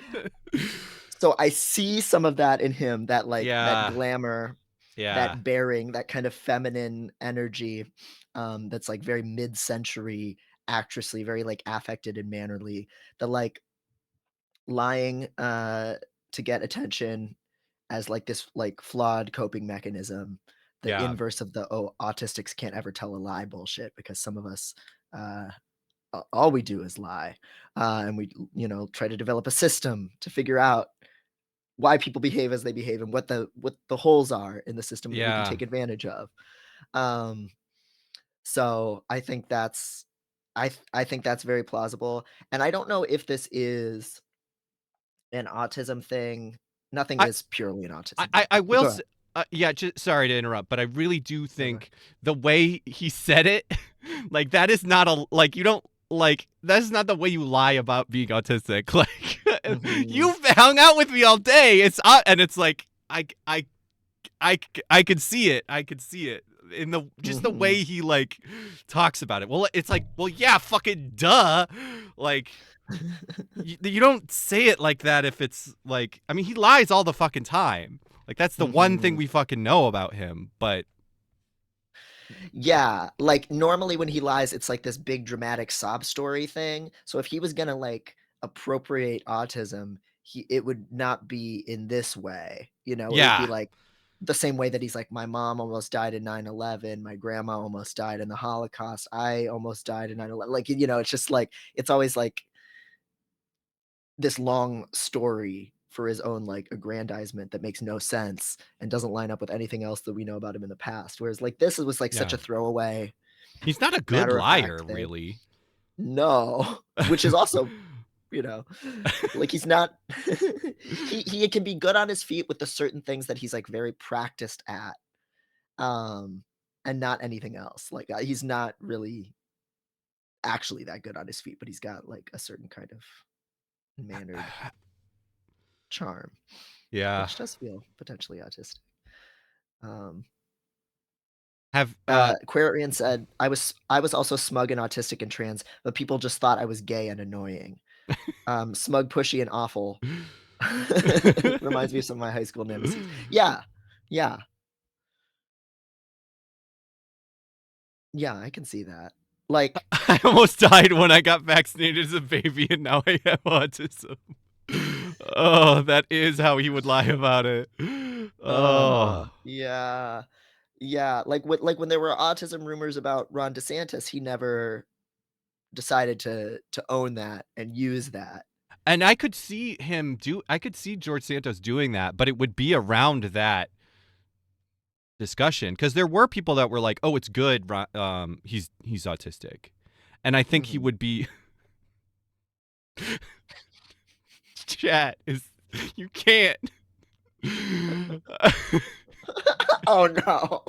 so I see some of that in him, that like that Yeah. glamour, Yeah. that bearing, that kind of feminine energy, that's like very mid-century actressly, very like affected and mannerly. The like lying to get attention as like this like flawed coping mechanism, the Yeah. inverse of the oh, autistics can't ever tell a lie bullshit, because some of us uh all we do is lie, and we try to develop a system to figure out why people behave as they behave and what the holes are in the system that we can Yeah. take advantage of. um so I think that's very plausible, and I don't know if this is an autism thing. Nothing I is purely an I autism I, thing, I but will go s ahead. yeah, just sorry to interrupt, but I really do No, go ahead. think the way he said it, like that is not a like you don't like that's not the way you lie about being autistic. Like Mhm. you've hung out with me all day. It's and it's like I could see it. I could see it in the just the Mhm. way he like talks about it. Well, it's like, well, yeah, fucking duh. Like you don't say it like that if it's like, I mean, he lies all the fucking time. Like that's the one thing Mhm. we fucking know about him. But Yeah, like normally when he lies, it's like this big dramatic sob story thing. So if he was gonna like appropriate autism, it would not be in this way. It would be yeah, like the same way that he's like, my mom almost died in 9/11, my grandma almost died in the Holocaust, I almost died in 9/11. Like, it's just like it's always like this long story for his own like aggrandizement that makes no sense and doesn't line up with anything else that we know about him in the past. Whereas like this was like such yeah. a throwaway, He's not a good matter of fact liar, thing. really. No, which is also, you know, like he's not he can be good on his feet with the certain things that he's like very practiced at, um, and not anything else. Like he's not really actually that good on his feet, but he's got like a certain kind of mannered charm, Yeah. which does feel potentially autistic. Um, Have Quarian said, I was also smug and autistic and trans, but people just thought I was gay and annoying. Smug, pushy, and awful. Reminds me of some of my high school nemesis. Yeah. Yeah. Yeah, I can see that. Like, I almost died when I got vaccinated as a baby, and now I have autism. Oh, that is how he would lie about it. uh-huh. Oh, Yeah. Yeah. Like when there were autism rumors about Ron DeSantis, he never decided to own that and use that. and I could see I could see George Santos doing that, but it would be around that discussion because there were people that were like, "Oh, it's good. He's autistic," and I think he Mhm. would be. Chat is you can't. Oh no.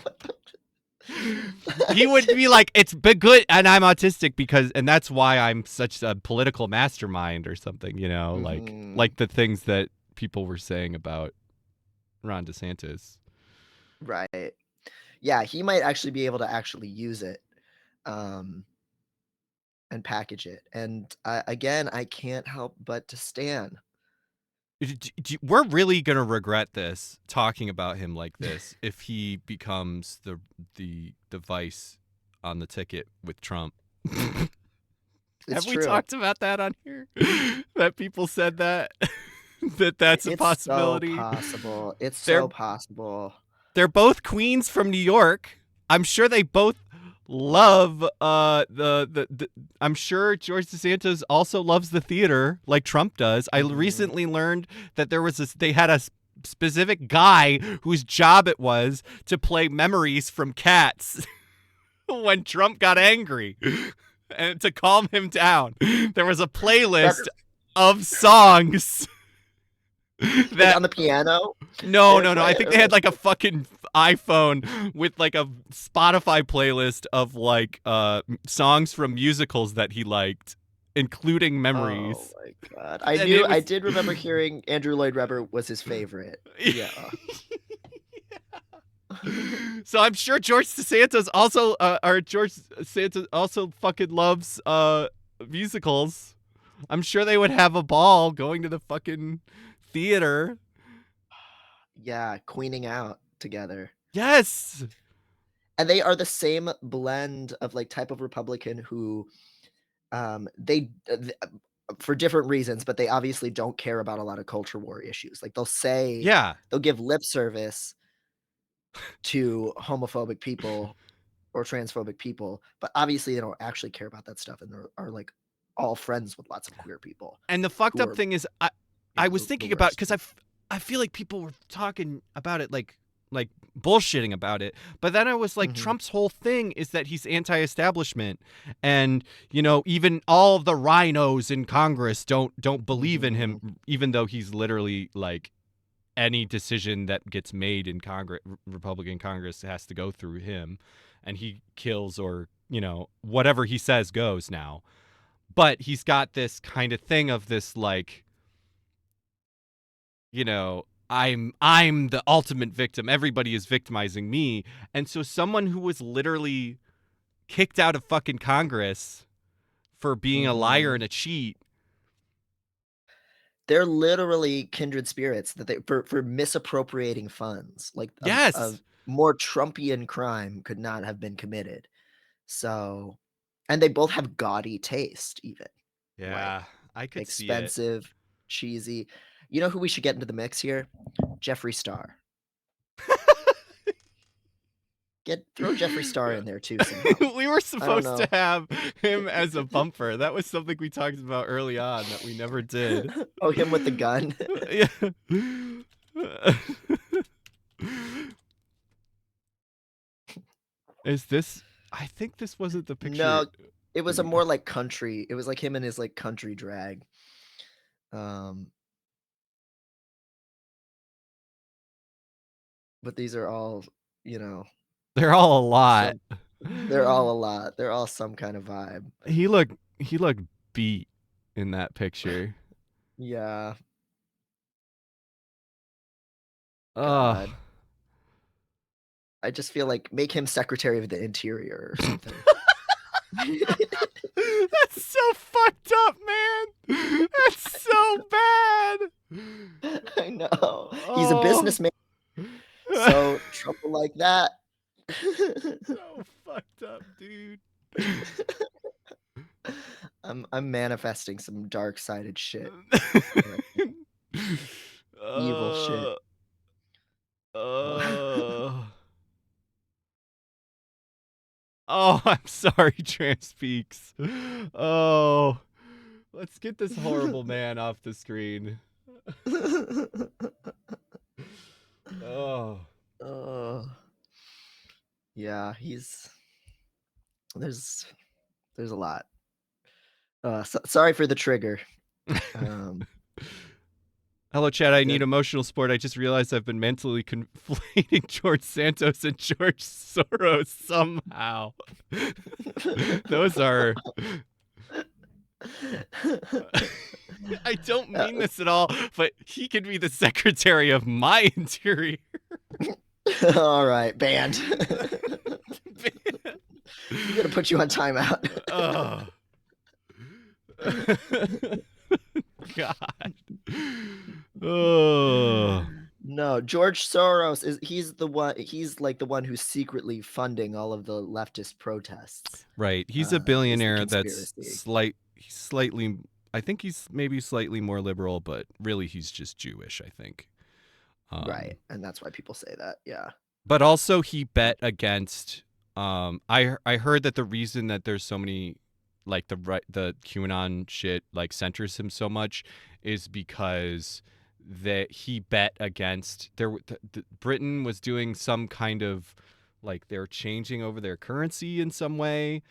He would be like, "It's been good," and I'm autistic and that's why I'm such a political mastermind or something. Mhm. Like the things that people were saying about Ron DeSantis. Right. Yeah, he might actually be able to actually use it, um, and package it. And again, I can't help but to stan. We're really gonna regret this talking about him like this if he becomes the device on the ticket with Trump. It's Have we true. talked about that on here? That people said that that's a It's possibility. so possible. It's They're so possible. they're both queens from New York. I'm sure they both love the I'm sure George DeSantis also loves the theater like Trump does. I Mhm. recently learned that there was they had a specific guy whose job it was to play memories from Cats when Trump got angry and to calm him down. There was a playlist of songs Like, that on the piano. no. They I play think it. they had like a fucking iPhone with like a Spotify playlist of like songs from musicals that he liked, including Memories. Oh my god! And I it was- did remember hearing Andrew Lloyd Webber was his favorite. Yeah. So I'm sure George Santos also fucking loves musicals. I'm sure they would have a ball going to the fucking theater. Yeah, queening out together. Yes. And they are the same blend of like type of Republican who for different reasons, but they obviously don't care about a lot of culture war issues. Like Yeah. they'll give lip service to homophobic people or transphobic people, but obviously they don't actually care about that stuff, and are like all friends with lots of queer people. And the fucked Who up are- thing is I was thinking about because I feel like people were talking about it like bullshitting about it, but then I was like, Mhm. Trump's whole thing is that he's anti-establishment, and even all of the rhinos in Congress don't believe in him, even though he's literally like any decision that gets made in Congress, Republican Congress, has to go through him, and he kills or whatever he says goes now. But he's got this kind of thing of this like, I'm the ultimate victim. Everybody is victimizing me. And so someone who was literally kicked out of fucking Congress for being a liar and a cheat. They're literally kindred spirits that for misappropriating funds. Like Yes. a more Trumpian crime could not have been committed. So, and they both have gaudy taste, even Yeah, I could see it. expensive, cheesy. You know who we should get into the mix here? Jeffree Star. Throw Jeffree Star in there too somehow. We were supposed know. to have him as a bumper. That was something we talked about early on that we never did. Oh, him with the gun. Yeah. Is this? I think this wasn't the picture. No, it was a more like country. It was like him and his like country drag. But these are all, They're all a lot. they're all a lot. They're all some kind of vibe. He looked beat in that picture. Yeah. Ugh. God. I just feel like make him Secretary of the Interior or something. That's so fucked up, man. That's so bad. I know. He's a businessman. So trouble like that. So fucked up, dude. I'm manifesting some dark-sided shit. Evil shit. Oh, I'm sorry, Transpeaks. Oh, let's get this horrible man off the screen. Oh. Yeah, there's a lot. Sorry for the trigger. Hello, Chad. I need emotional support. I just realized I've been mentally conflating George Santos and George Soros somehow. Those are... I don't mean this at all, but he could be the Secretary of my Interior. All right, banned. I'm gonna put you on timeout. Oh. God. Oh. No, George Soros he's like the one who's secretly funding all of the leftist protests. Right. He's Is the a billionaire that's conspiracy. slightly, I think he's maybe slightly more liberal, but really he's just Jewish, I think. Right. And that's why people say that. Yeah. But also he bet against I heard that the reason that there's so many like the QAnon shit like centers him so much is because that he bet against. Britain was doing some kind of like they're changing over their currency in some way,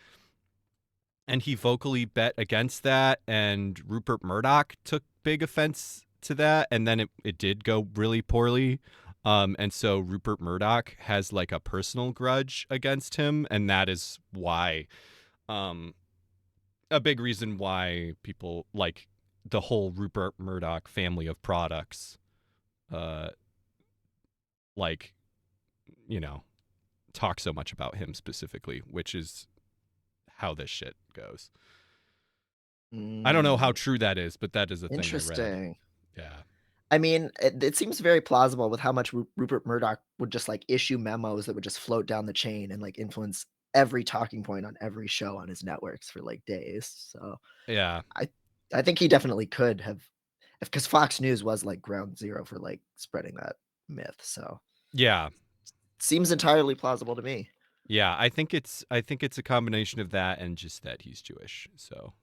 and he vocally bet against that. And Rupert Murdoch took big offense to that, and then it did go really poorly. And so Rupert Murdoch has like a personal grudge against him, and that is why, a big reason why people like the whole Rupert Murdoch family of products, like, talk so much about him specifically, which is how this shit goes. I don't know how true that is, but that is a thing I read. Interesting. Yeah. I mean, it seems very plausible with how much Rupert Murdoch would just like issue memos that would just float down the chain and like influence every talking point on every show on his networks for like days. So Yeah. I think he definitely could have, because Fox News was like ground zero for like spreading that myth. So Yeah. seems entirely plausible to me. Yeah, I think it's a combination of that and just that he's Jewish. So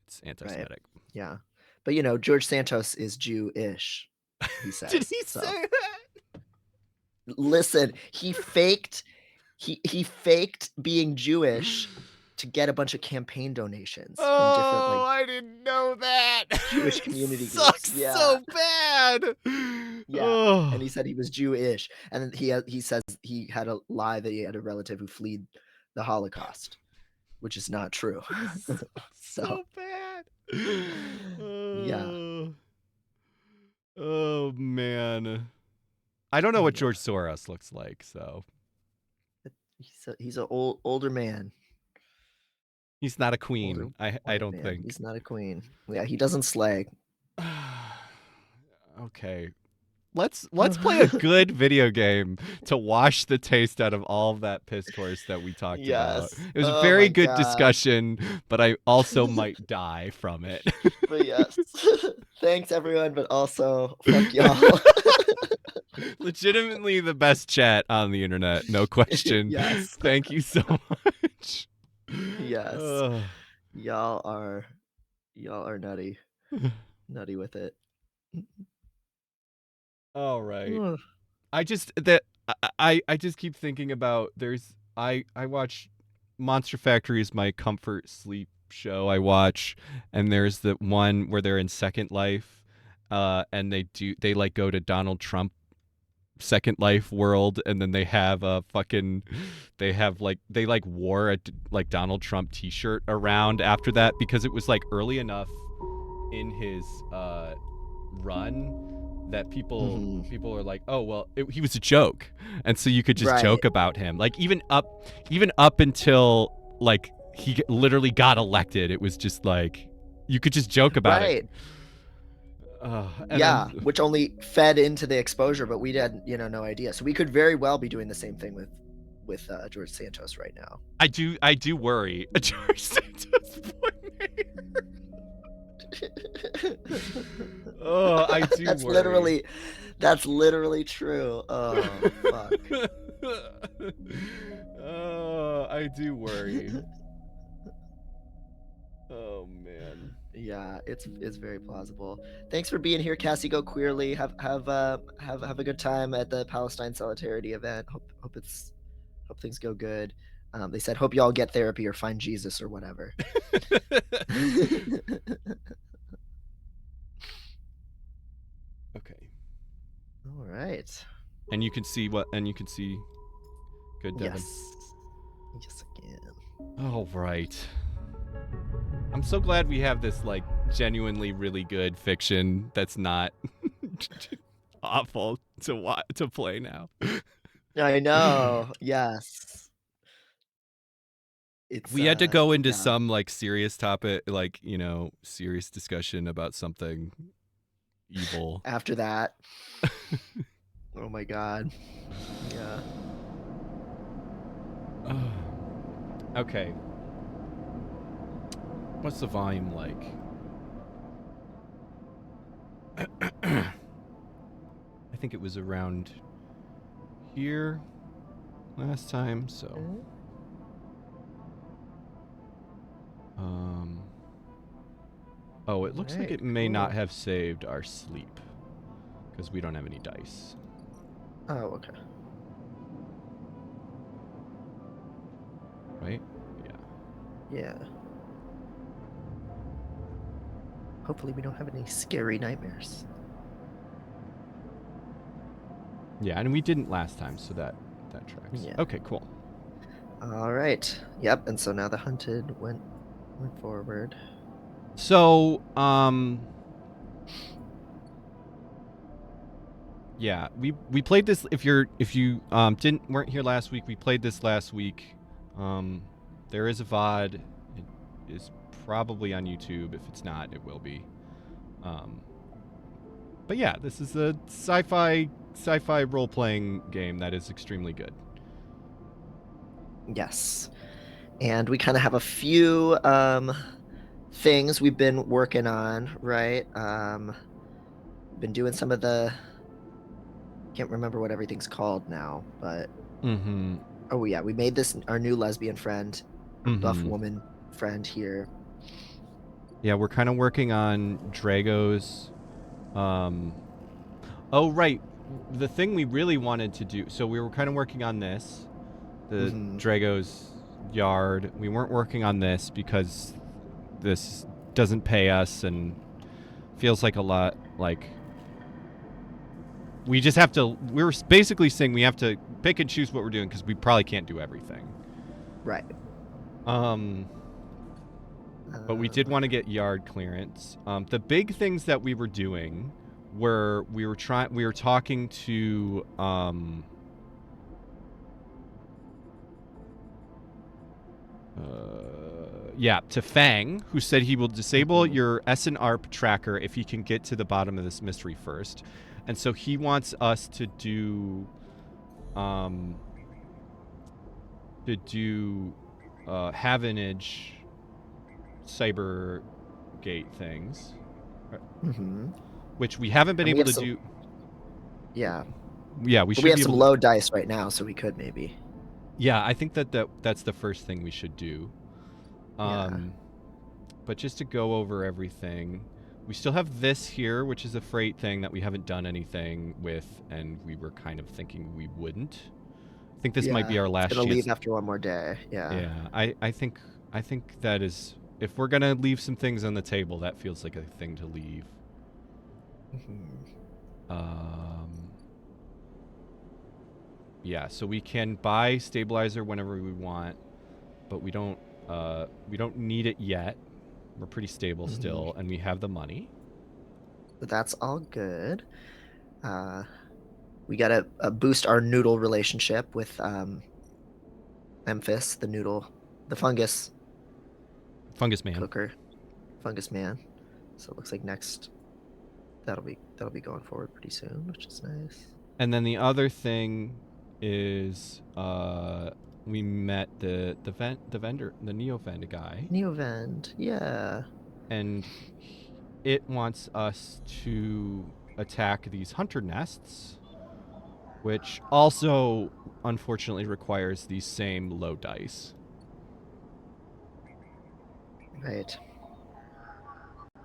it's anti-Semitic. Yeah. But George Santos is Jewish, he says. Did he say that? Listen, he faked being Jewish to get a bunch of campaign donations from different I didn't know that. Jewish community It sucks groups. Yeah. so bad. Yeah. Oh. And he said he was Jewish, and then he says he had a lie that he had a relative who fled the Holocaust, which is not true. So bad. Yeah. Oh man. I don't know what George Soros looks like, so He's an older man. he's not a queen. I Older don't man. think. He's not a queen. Yeah, he doesn't slay. Okay. Let's play a good video game to wash the taste out of all of that piss course that we talked about. It was a very good discussion, but I also might die from it. But yes. Thanks everyone, but also fuck y'all. Legitimately the best chat on the internet, no question. Yes. Thank you so much. Yes. Ugh. Y'all are nutty. Nutty with it. All right. Ugh. I just keep thinking about I watch Monster Factory is my comfort sleep show I watch, and there's the one where they're in Second Life, and they like go to Donald Trump Second Life world, and then they have they wore a like Donald Trump t-shirt around after that because it was like early enough in his run that people are like, oh well, he was a joke, and so you could just joke about him. Like even up until like he literally got elected, it was just like you could just joke about it. Which only fed into the exposure, but we had no idea. So we could very well be doing the same thing with George Santos right now. I do worry. George Santos Oh, I do worry. That's literally true. Oh, fuck. Oh, I do worry. Oh man. Yeah, it's very plausible. Thanks for being here, Cassie. Go Queerly. Have a good time at the Palestine Solidarity event. Hope things go good. They said hope y'all get therapy or find Jesus or whatever. Okay. All right. And you can see good, Devin. Yes, again. All right. I'm so glad we have this like genuinely really good fiction that's not awful to play now. I know. Yes. We had to go into some like serious topic, like serious discussion about something evil. After that. Oh my god. Yeah. Okay. What's the volume like? I think it was around here last time, so oh, it looks like it may not have saved our sleep. because we don't have any dice. Oh, okay. Right? Yeah. Yeah. Hopefully we don't have any scary nightmares. Yeah, and we didn't last time, so that tracks. Yeah. Okay, cool. All right. Yep. And so now the hunted went forward. So, yeah, we played this. If you weren't here last week, we played this last week. There is a VOD. It is probably on YouTube. If it's not, it will be. But yeah, this is a sci-fi role-playing game that is extremely good. Yes. And we kind of have a few things we've been working on, right? Been doing some of the, can't remember what everything's called now, but Mm-hmm. oh yeah, we made this our new lesbian friend, buff Mhm. woman friend here. Yeah, we're kind of working on Drago's. Oh right, the thing we really wanted to do. So we were kind of working on this, the Mhm. Drago's yard. We weren't working on this because this doesn't pay us and feels like a lot like we just have to. We're basically saying we have to pick and choose what we're doing because we probably can't do everything. Right. But we did want to get yard clearance. The big things that we were doing were we were talking to to Fang, who said he will disable your SNARP tracker if he can get to the bottom of this mystery first. And so he wants us to do Havenage Cybergate things, Mm-hmm. which we haven't been And we able have to some- do. Yeah. Yeah, we But should we have be some able to- low dice right now, so we could maybe. Yeah, I think that's the first thing we should do. Yeah. But just to go over everything, we still have this here, which is a freight thing that we haven't done anything with, and we were kind of thinking we wouldn't. I think this might be Yeah, our last It's gonna chance. leave after one more day. Yeah. Yeah, I think that is, if we're gonna leave some things on the table, that feels like a thing to leave. Mhm. Yeah, so we can buy stabilizer whenever we want, but we don't need it yet. We're pretty stable Mhm. still, and we have the money. But that's all good. We gotta boost our noodle relationship with Memphis, the fungus Fungus man. cooker, fungus man. So it looks like next that'll be going forward pretty soon, which is nice. And then the other thing is we met the vendor, the Neovend guy, Neovend, yeah. and it wants us to attack these hunter nests, which also unfortunately requires these same low dice. Right.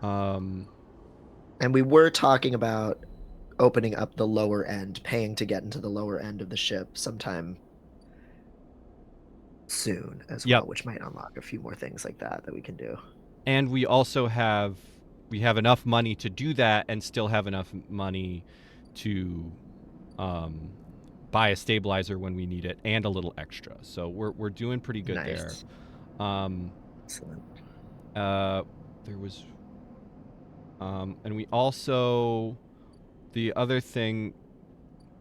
Um, And we were talking about opening up the lower end, paying to get into the lower end of the ship sometime soon as Yep. well, which might unlock a few more things like that we can do. and we also have enough money to do that, and still have enough money to buy a stabilizer when we need it, and a little extra. So we're doing pretty good Nice. there. Excellent. There was, and we also, the other thing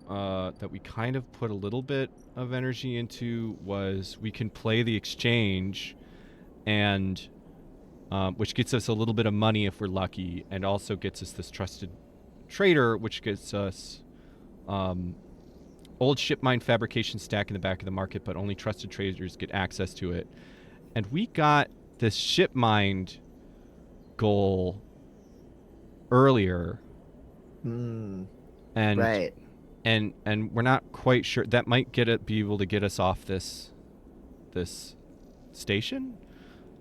that we kind of put a little bit of energy into was we can play the exchange, and which gets us a little bit of money if we're lucky, and also gets us this trusted trader, which gets us old ship mine fabrication stack in the back of the market, but only trusted traders get access to it. And we got this ship mined goal earlier, and Right. and we're not quite sure that might be able to get us off this station.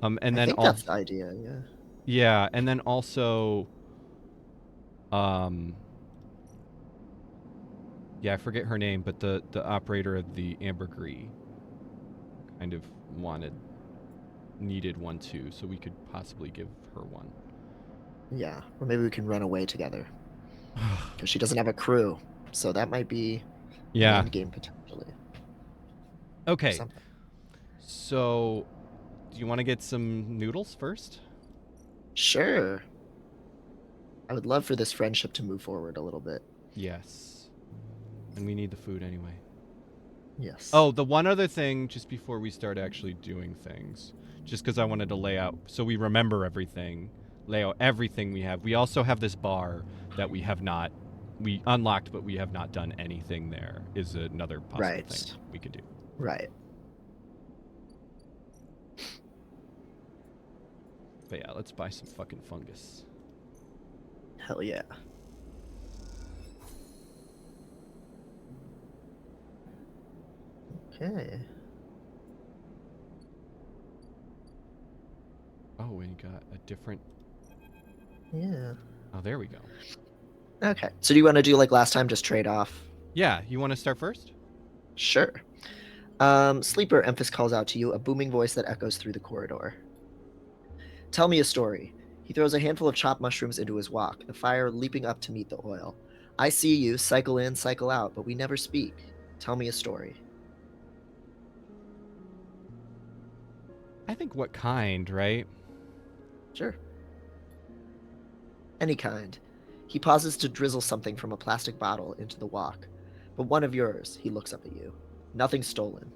And I then think that's the idea, yeah. yeah, and then also Yeah, I forget her name, but the operator of the ambergris kind of needed one too, so we could possibly give her one. Yeah, or maybe we can run away together. Because she doesn't have a crew, so that might be Yeah. an end game potentially. Okay. Something. So, do you want to get some noodles first? Sure. I would love for this friendship to move forward a little bit. Yes. And we need the food anyway. Yes. Oh, the one other thing, just before we start actually doing things, just because I wanted to lay out, so we remember everything, lay out everything we have. We also have this bar that we unlocked, but we have not done anything there, is another possible thing we could do. Right. But yeah, let's buy some fucking fungus. Hell yeah. Okay. Oh, we got a different... Yeah. Oh, there we go. Okay. So do you want to do like last time, just trade off? Yeah, you want to start first? Sure. Sleeper, Emphas calls out to you, a booming voice that echoes through the corridor. Tell me a story. He throws a handful of chopped mushrooms into his wok, the fire leaping up to meet the oil. I see you, cycle in, cycle out, but we never speak. Tell me a story. I think what kind, right? Sure. Any kind. He pauses to drizzle something from a plastic bottle into the wok. But one of yours, he looks up at you. Nothing stolen.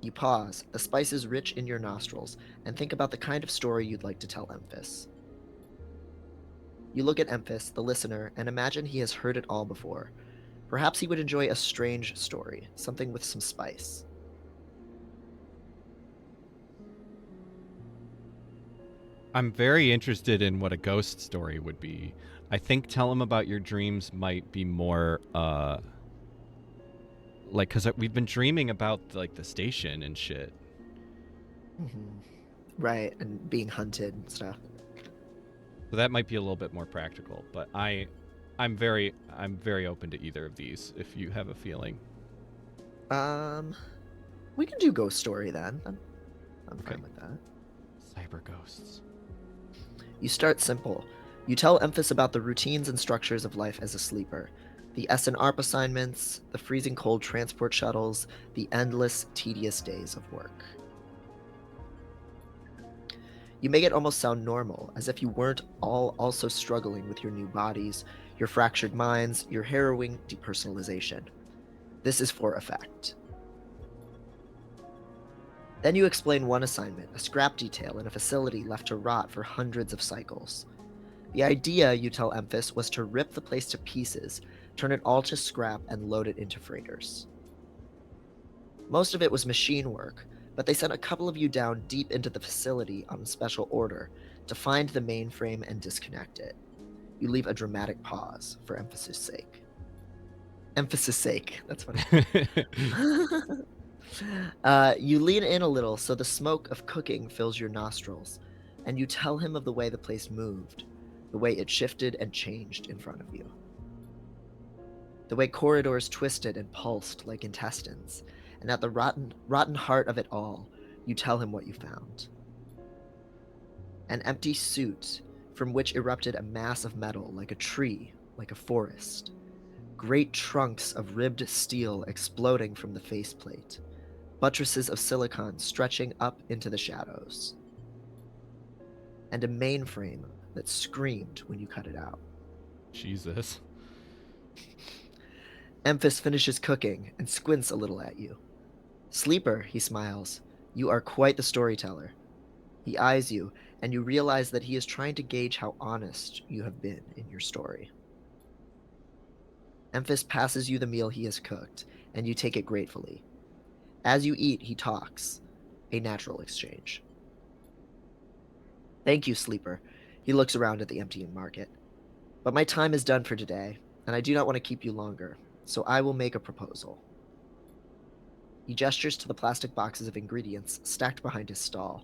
You pause, the spices rich in your nostrils, and think about the kind of story you'd like to tell Emphas. You look at Emphas, the listener, and imagine he has heard it all before. Perhaps he would enjoy a strange story, something with some spice. I'm very interested in what a ghost story would be. I think tell him about your dreams might be more, like, because we've been dreaming about, like, the station and shit. Mm-hmm. Right, and being hunted and stuff. So that might be a little bit more practical, but I'm very open to either of these if you have a feeling. We can do ghost story then. I'm Okay. fine with that. Cyber ghosts. You start simple. You tell Emphas about the routines and structures of life as a sleeper. The S&ARP assignments, the freezing cold transport shuttles, the endless, tedious days of work. You make it almost sound normal, as if you weren't all also struggling with your new bodies, your fractured minds, your harrowing depersonalization. This is for effect. Then you explain one assignment, a scrap detail in a facility left to rot for hundreds of cycles. The idea, you tell Emphas, was to rip the place to pieces, turn it all to scrap, and load it into freighters. Most of it was machine work, but they sent a couple of you down deep into the facility on special order to find the mainframe and disconnect it. You leave a dramatic pause for emphasis' sake. Emphasis' sake, that's funny. You lean in a little so the smoke of cooking fills your nostrils, and you tell him of the way the place moved, the way it shifted and changed in front of you. The way corridors twisted and pulsed like intestines, and at the rotten heart of it all, you tell him what you found. An empty suit from which erupted a mass of metal like a tree, like a forest. Great trunks of ribbed steel exploding from the faceplate. Buttresses of silicon stretching up into the shadows. And a mainframe that screamed when you cut it out. Jesus. Emphas finishes cooking and squints a little at you. Sleeper, he smiles. You are quite the storyteller. He eyes you, and you realize that he is trying to gauge how honest you have been in your story. Emphas passes you the meal he has cooked, and you take it gratefully. As you eat, he talks. A natural exchange. Thank you, Sleeper. He looks around at the emptying market. But my time is done for today, and I do not want to keep you longer, so I will make a proposal. He gestures to the plastic boxes of ingredients stacked behind his stall.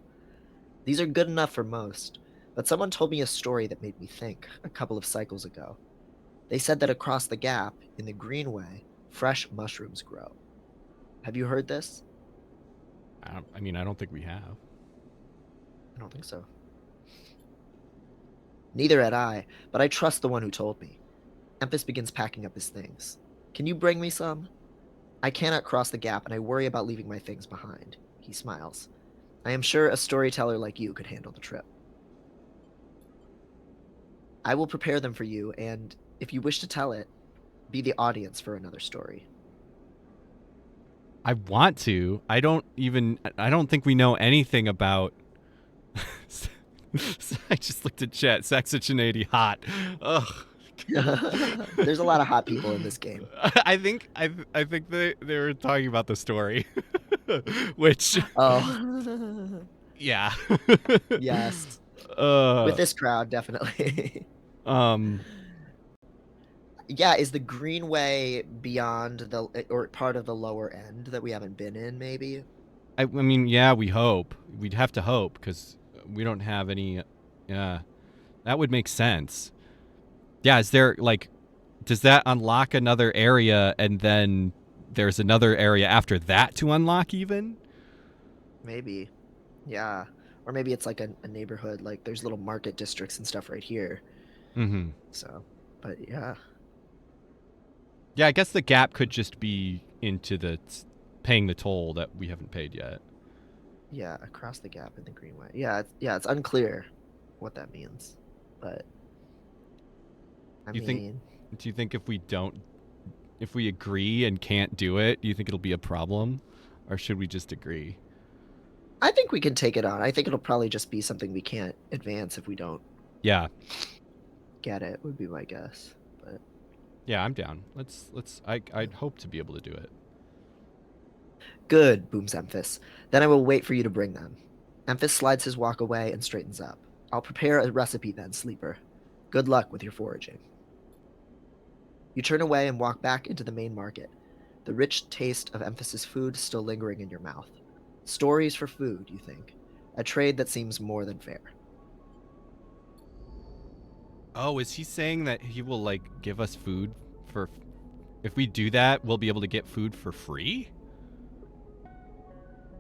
These are good enough for most, but someone told me a story that made me think a couple of cycles ago. They said that across the gap, in the Greenway, fresh mushrooms grow. Have you heard this? I mean, I don't think we have. I don't think so. Neither had I, but I trust the one who told me. Emphas begins packing up his things. Can you bring me some? I cannot cross the gap, and I worry about leaving my things behind. He smiles. I am sure a storyteller like you could handle the trip. I will prepare them for you, and if you wish to tell it, be the audience for another story. I want to. I don't think we know anything about. I just looked at chat. Saxogenati hot. Ugh. There's a lot of hot people in this game. I think they were talking about the story, which Oh, yeah. yes. Uh, With this crowd, definitely. Yeah, is the Greenway beyond the or part of the lower end that we haven't been in? Maybe. I mean, yeah, we hope. We'd have to hope because we don't have any. Yeah, that would make sense. Yeah, is there like, does that unlock another area and then there's another area after that to unlock even? Maybe. Yeah. Or maybe it's like a neighborhood, like there's little market districts and stuff right here. Mm-hmm. So, but yeah. Yeah, I guess the gap could just be into the paying the toll that we haven't paid yet. Yeah, across the gap in the Greenway. Yeah, it's unclear what that means. But I Do you mean, think if we agree and can't do it, do you think it'll be a problem? Or should we just agree? I think we can take it on. I think it'll probably just be something we can't advance if we don't Yeah. get it, would be my guess. But Yeah, I'm down. I'd hope to be able to do it. good, booms Emphas. Then I will wait for you to bring them. Emphas slides his walk away and straightens up. I'll prepare a recipe then, Sleeper. Good luck with your foraging. You turn away and walk back into the main market, the rich taste of Emphas's food still lingering in your mouth. Stories for food, you think. A trade that seems more than fair. Oh, is he saying that he will like give us food for if we do that, we'll be able to get food for free?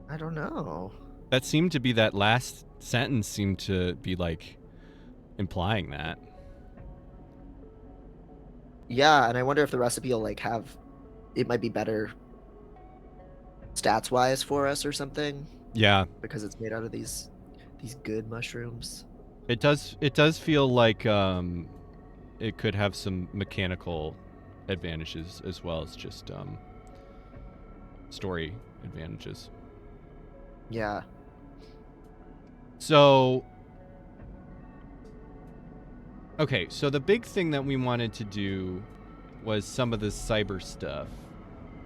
I don't know. That seemed to be that last sentence seemed to be like implying that. Yeah, and I wonder if the recipe will like have it might be better stats wise for us or something Yeah. because it's made out of these good mushrooms. It does feel like it could have some mechanical advantages as well as just story advantages. Yeah. So okay, so the big thing that we wanted to do was some of the cyber stuff.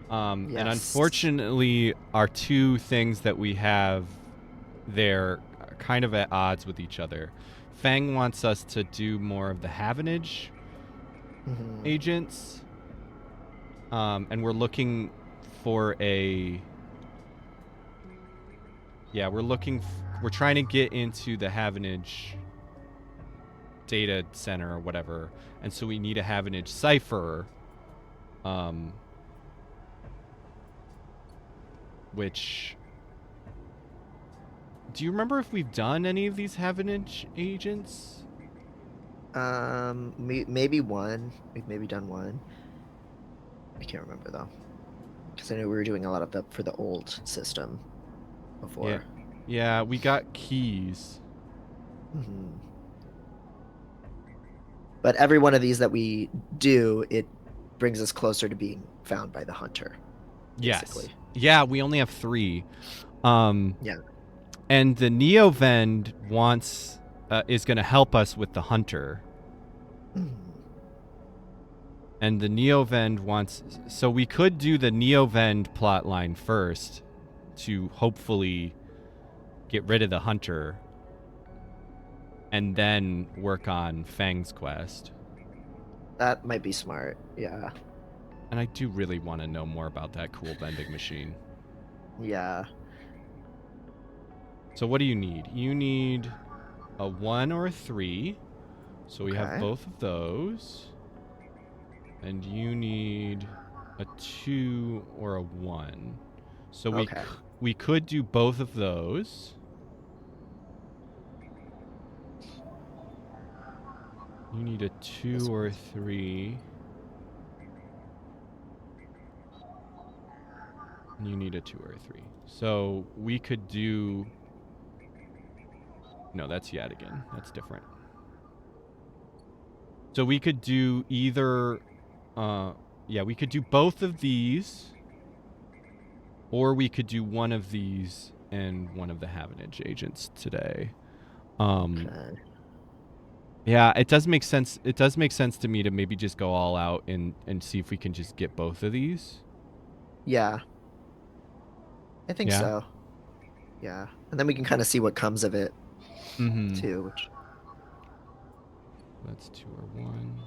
And Yes. unfortunately, our two things that we have there are kind of at odds with each other. Fang wants us to do more of the Havenage Mhm. agents, and we're looking for a. Yeah, we're trying to get into the Havenage data center or whatever, and so we need a Havenage cipher, which. Do you remember if we've done any of these Havenage agents? Maybe one. We've maybe done one. I can't remember though, because I know we were doing a lot of the for the old system before. Yeah, we got keys. Hmm. But every one of these that we do, it brings us closer to being found by the hunter. Basically. Yes. Yeah, we only have 3. Yeah. And the Neovend is going to help us with the hunter. Mhm. And the Neovend wants... So we could do the Neovend plotline first to hopefully get rid of the hunter. And then work on Fang's quest. That might be smart. Yeah. And I do really want to know more about that cool vending machine. Yeah. So what do you need? You need a 1 or a 3. So we have Okay. both of those. And you need a 2, or a 1. So Okay. we could do both of those. You need a 2 This or a one's- 3. And you need a 2 or a 3. So we could do... No, that's Yadigan. That's different. So we could do either... yeah, we could do both of these. Or we could do one of these and one of the Havenage agents today. Okay. Yeah, it does make sense. It does make sense to me to maybe just go all out and see if we can just get both of these. Yeah. I think Yeah? so. Yeah. And then we can kind of see what comes of it Mm-hmm. too. Which That's 2 or 1.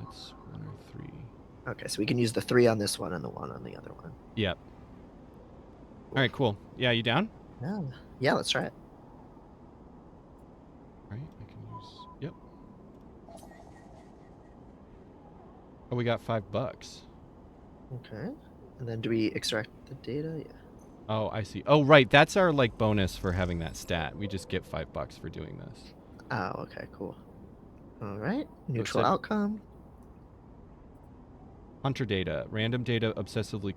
That's 1 or 3. okay, so we can use the 3 on this one and the 1 on the other one. Yep. All right, cool. Yeah, you down? Yeah. Yeah, let's try it. Right, I can use... Yep. Oh, we got $5. Okay. And then do we extract the data? Yeah. Oh, I see. Oh, right. That's our, like, bonus for having that stat. We just get $5 for doing this. Oh, okay, cool. All right. Neutral said- outcome. Hunter data. Random data obsessively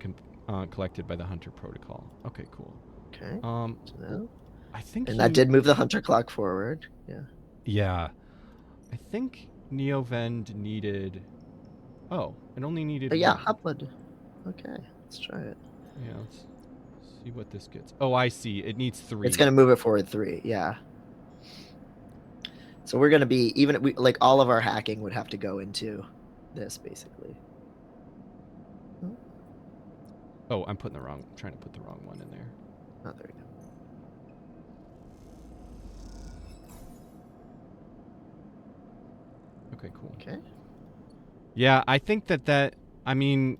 collected by the Hunter protocol. Okay, cool. Okay. So No. I think And that did move the hunter clock forward. Yeah. Yeah. I think Neovend needed... Oh, it only needed But yeah, one. Hopwood. Okay, let's try it. Yeah, let's see what this gets. Oh, I see. It needs 3. It's gonna move it forward 3. Yeah. So we're gonna be like all of our hacking would have to go into this basically. Oh, I'm trying to put the wrong one in there. Oh, there we go. Okay, cool. Okay. Yeah, I think I mean,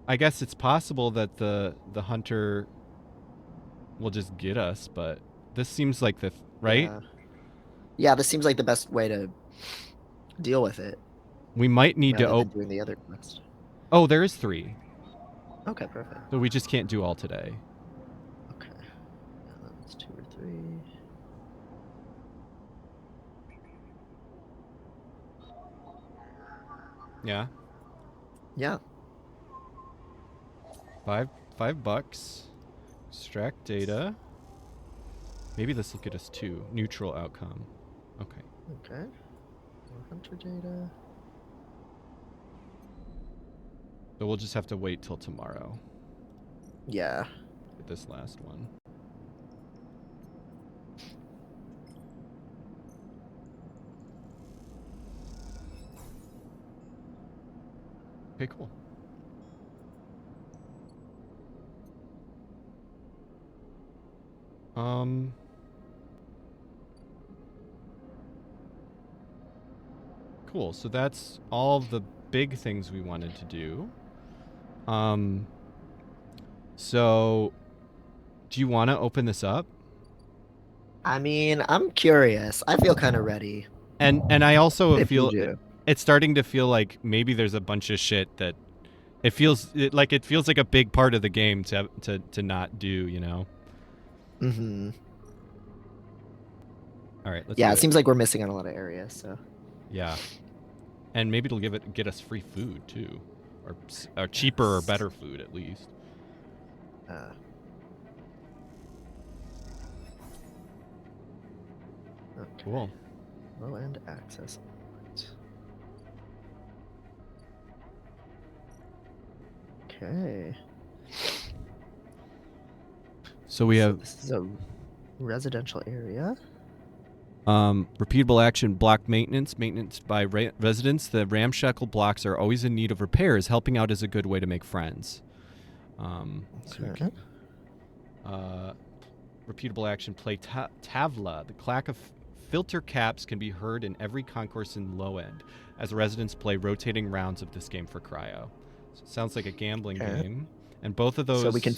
I guess it's possible that the hunter will just get us, but this seems like right? Yeah. Yeah, this seems like the best way to deal with it. We might need to rather than open. doing the other quest. Oh, there is 3. Okay, perfect. So we just can't do all today. Okay. Yeah, that's 2 or 3. Yeah. Yeah. $5. Extract data. Maybe this will get us 2. Neutral outcome. Okay. Okay. More hunter data. So we'll just have to wait till tomorrow. Yeah. Get this last one. Okay, cool. Cool. So that's all of the big things we wanted to do. So do you want to open this up? I mean, I'm curious. I feel kind of ready. And I also If you feel do. it's starting to feel like maybe there's a bunch of shit that it feels like a big part of the game to not do, you know. Mm-hmm. All right, let's Yeah, do it seems like we're missing on a lot of areas. So. Yeah. And maybe it'll get us free food too, or cheaper or better food at least. Okay. Cool. Low end access. Okay. So we have This is a residential area. repeatable action block maintenance by residents. The ramshackle blocks are always in need of repairs. Helping out is a good way to make friends. So we Okay. repeatable action play Tavla. The clack of filter caps can be heard in every concourse in low end as residents play rotating rounds of this game for cryo. So it sounds like a gambling Okay. game. And both of those... So we can.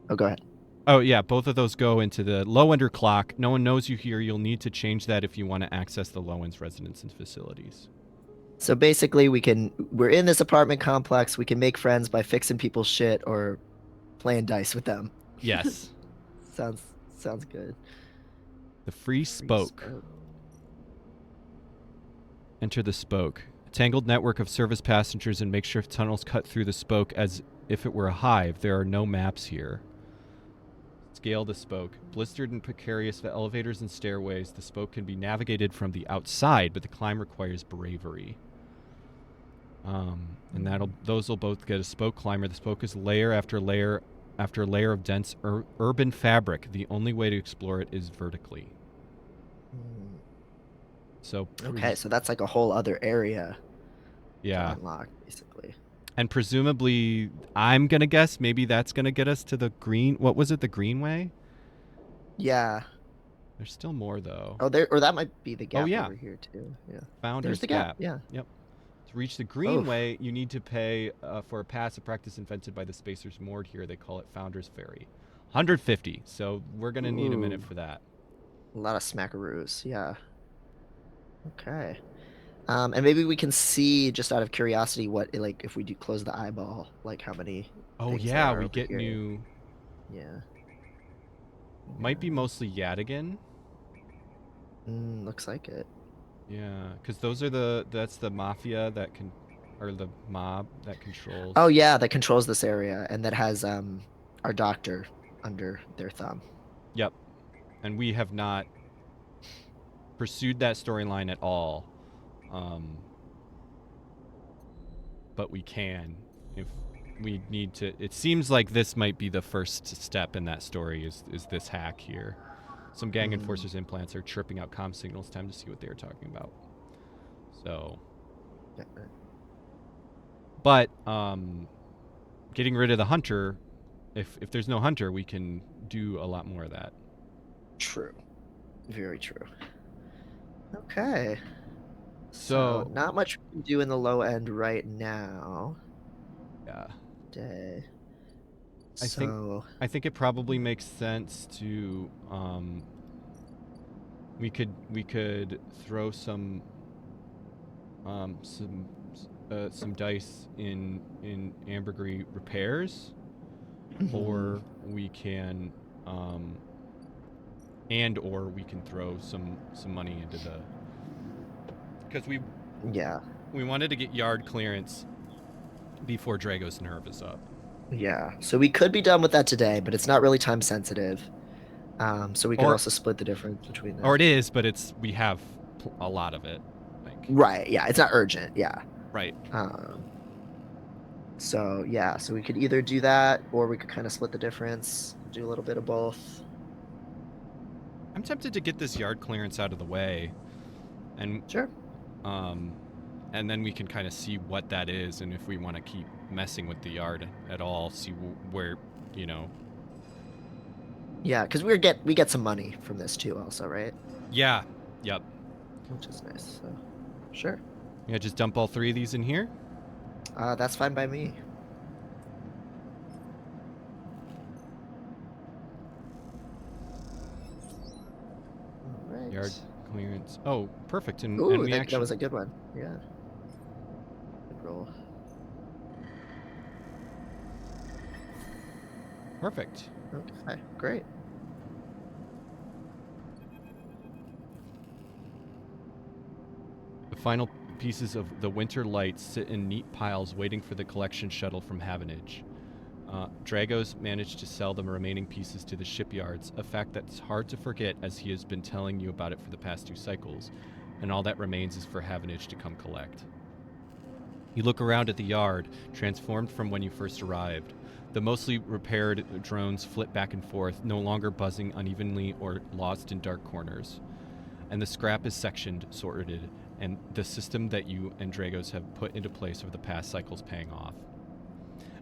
Oh, go ahead. Oh, yeah, both of those go into the low-ender clock. No one knows you here. You'll need to change that if you want to access the low-end's residents and facilities. So basically, we're in this apartment complex. We can make friends by fixing people's shit or playing dice with them. Yes. Sounds good. The free spoke. Enter the spoke. A tangled network of service passengers and makeshift tunnels cut through the spoke as if it were a hive. There are no maps here. Scale the spoke. Blistered and precarious elevators and stairways, the spoke can be navigated from the outside, but the climb requires bravery. And those will both get a spoke climber. The spoke is layer after layer after layer of dense urban fabric. The only way to explore it is vertically. So Okay, so that's like a whole other area yeah. to unlock, basically. And presumably, I'm gonna guess maybe that's gonna get us to the green. What was it? The Greenway? Yeah. There's still more though. Oh, or that might be the gap yeah. over here too. Yeah. Founder's There's the gap. Yeah. Yep. To reach the Greenway, you need to pay for a pass of practice invented by the Spacers moored here. They call it Founder's Ferry. 150. So we're gonna need a minute for that. A lot of smackaroos. Yeah. Okay. And maybe we can see, just out of curiosity, what, like, if we do close the eyeball, like how many. Oh things yeah, there are we over get here. new. Yeah. Might be mostly Yadigan. Looks like it. Yeah, because that's the mafia that or the mob that controls. Oh yeah, that controls this area and that has our doctor under their thumb. Yep. And we have not pursued that storyline at all. But we can if we need to. It seems like this might be the first step in that story is this hack here. Some gang enforcers' implants are chirping out comm signals. Time to see what they are talking about. So, Yeah. but getting rid of the hunter, if there's no hunter, we can do a lot more of that. True. Very true. Okay. So not much we can do in the low end right now. yeah. Day. I think it probably makes sense to we could throw some dice in ambergris repairs, or we can or we can throw some money into the, because we wanted to get yard clearance before Dragos Nerve is up. Yeah, so we could be done with that today, but it's not really time sensitive. So we could also split the difference between them. Or it is, but we have a lot of it. Right, yeah, it's not urgent, yeah. Right. So yeah, so we could either do that, or we could kind of split the difference, do a little bit of both. I'm tempted to get this yard clearance out of the way, and sure. And then we can kind of see what that is, and if we want to keep messing with the yard at all, see where, you know. Yeah, because we get some money from this too, also, right? Yeah. Yep. Which is nice. So, sure. Yeah, just dump all three of these in here. That's fine by me. All right. Yard clearance. Oh, perfect. And Ooh, we that was a good one. Yeah. Good roll. Perfect. Okay, great. The final pieces of the winter lights sit in neat piles waiting for the collection shuttle from Havenage. Dragos managed to sell the remaining pieces to the shipyards, a fact that's hard to forget as he has been telling you about it for the past 2 cycles, and all that remains is for Havenage to come collect. You look around at the yard, transformed from when you first arrived. The mostly repaired drones flit back and forth, no longer buzzing unevenly or lost in dark corners. And the scrap is sectioned, sorted, and the system that you and Dragos have put into place over the past cycles paying off.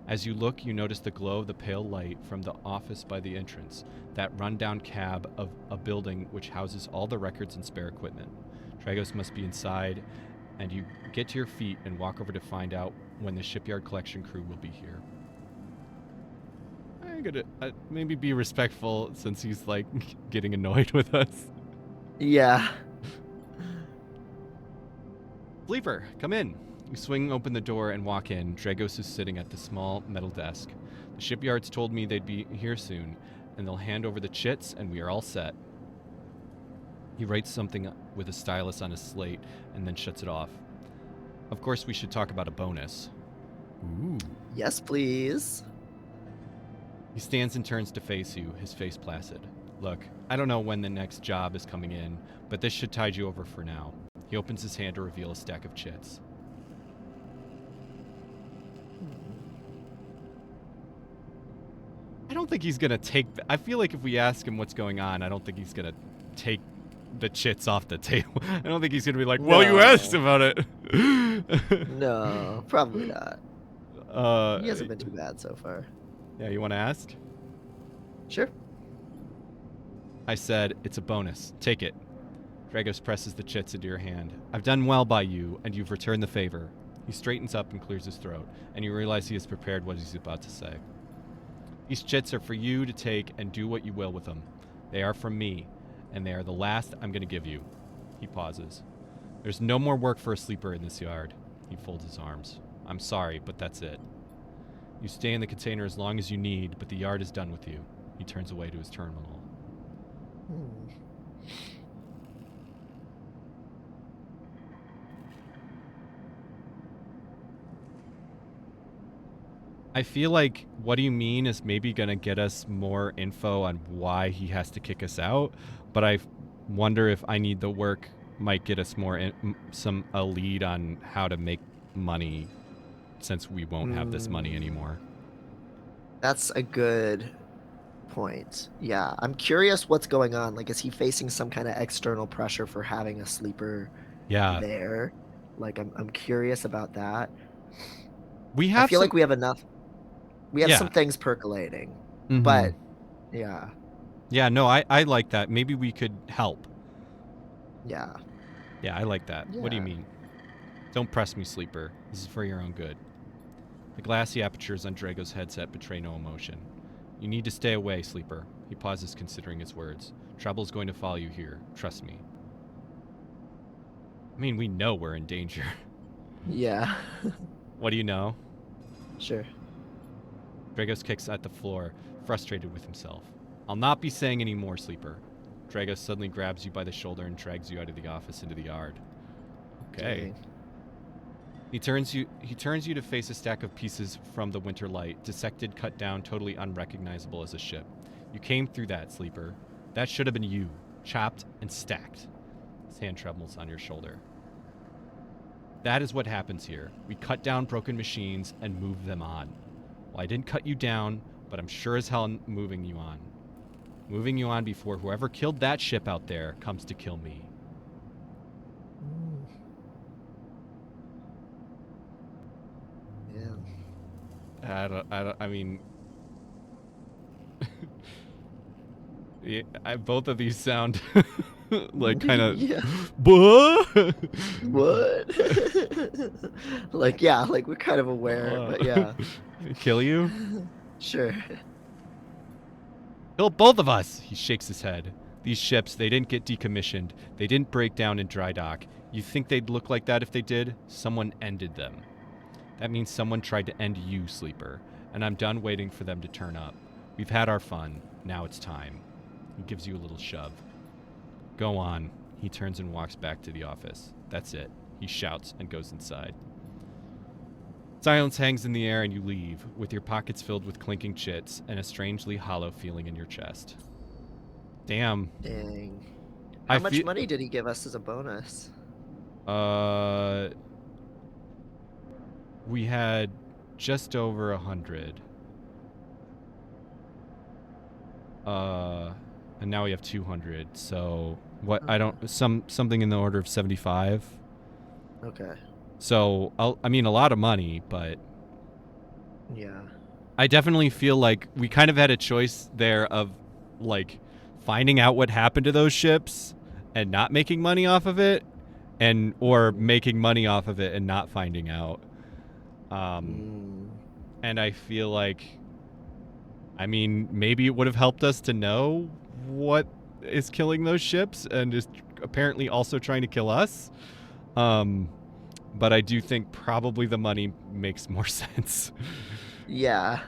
As you look, you notice the glow of the pale light from the office by the entrance, that rundown cab of a building which houses all the records and spare equipment. Dragos must be inside, and you get to your feet and walk over to find out when the shipyard collection crew will be here. I'm gonna maybe be respectful since he's like getting annoyed with us. Yeah. Sleeper, come in. You swing open the door and walk in. Dragos is sitting at the small metal desk. The shipyards told me they'd be here soon, and they'll hand over the chits, and we are all set. He writes something with a stylus on his slate and then shuts it off. Of course, we should talk about a bonus. Ooh. Yes, please. He stands and turns to face you, his face placid. Look, I don't know when the next job is coming in, but this should tide you over for now. He opens his hand to reveal a stack of chits. I don't think he's going to take... I feel like if we ask him what's going on, I don't think he's going to take the chits off the table. I don't think he's going to be like, well, you No. asked about it. No, probably not. He hasn't been too bad so far. Yeah, you want to ask? Sure. I said, it's a bonus. Take it. Dragos presses the chits into your hand. I've done well by you, and you've returned the favor. He straightens up and clears his throat, and you realize he has prepared what he's about to say. These chits are for you to take and do what you will with them. They are from me, and they are the last I'm going to give you. He pauses. There's no more work for a sleeper in this yard. He folds his arms. I'm sorry, but that's it. You stay in the container as long as you need, but the yard is done with you. He turns away to his terminal. Hmm. I feel like what do you mean is maybe going to get us more info on why he has to kick us out, but I wonder if I need the work might get us more a lead on how to make money since we won't have this money anymore. That's a good point. Yeah, I'm curious what's going on. Like, is he facing some kind of external pressure for having a sleeper Yeah. there? Like, I'm curious about that. We have I feel some, like we have enough. We have Yeah. some things percolating, Mhm. but yeah, Yeah, no, I like that. Maybe we could help. yeah. Yeah, I like that. What do you Yeah. mean? Don't press me, Sleeper. This is for your own good. The glassy apertures on Drago's headset betray no emotion. You need to stay away, Sleeper. He pauses, considering his words. Trouble's going to follow you here. Trust me. I mean, we know we're in danger. Yeah. What do you know? Sure. Dragos kicks at the floor, frustrated with himself. I'll not be saying any more, Sleeper. Dragos suddenly grabs you by the shoulder and drags you out of the office into the yard. Okay. Dang. He turns you to face a stack of pieces from the Winter Light, dissected, cut down, totally unrecognizable as a ship. You came through that, Sleeper. That should have been you, chopped and stacked. His hand trembles on your shoulder. That is what happens here. We cut down broken machines and move them on. Well, I didn't cut you down, but I'm sure as hell moving you on. Moving you on before whoever killed that ship out there comes to kill me. Yeah. I mean, yeah, both of these sound like kind of, Yeah. what? Like, yeah, like we're kind of aware, but yeah. Kill you? Sure. Kill both of us! He shakes his head. These ships, they didn't get decommissioned. They didn't break down in dry dock. You think they'd look like that if they did? Someone ended them. That means someone tried to end you, Sleeper. And I'm done waiting for them to turn up. We've had our fun. Now it's time. He gives you a little shove. Go on. He turns and walks back to the office. That's it. He shouts and goes inside. Silence hangs in the air and you leave, with your pockets filled with clinking chits and a strangely hollow feeling in your chest. Damn. Dang. I How much feel- money did he give us as a bonus? We had just over 100. And now we have 200. So what? I don't. Something in the order of 75. Okay. So I mean, a lot of money, but Yeah. I definitely feel like we kind of had a choice there of like finding out what happened to those ships and not making money off of it, or making money off of it and not finding out. And I feel like, I mean, maybe it would have helped us to know what is killing those ships and is apparently also trying to kill us. but I do think probably the money makes more sense. Yeah.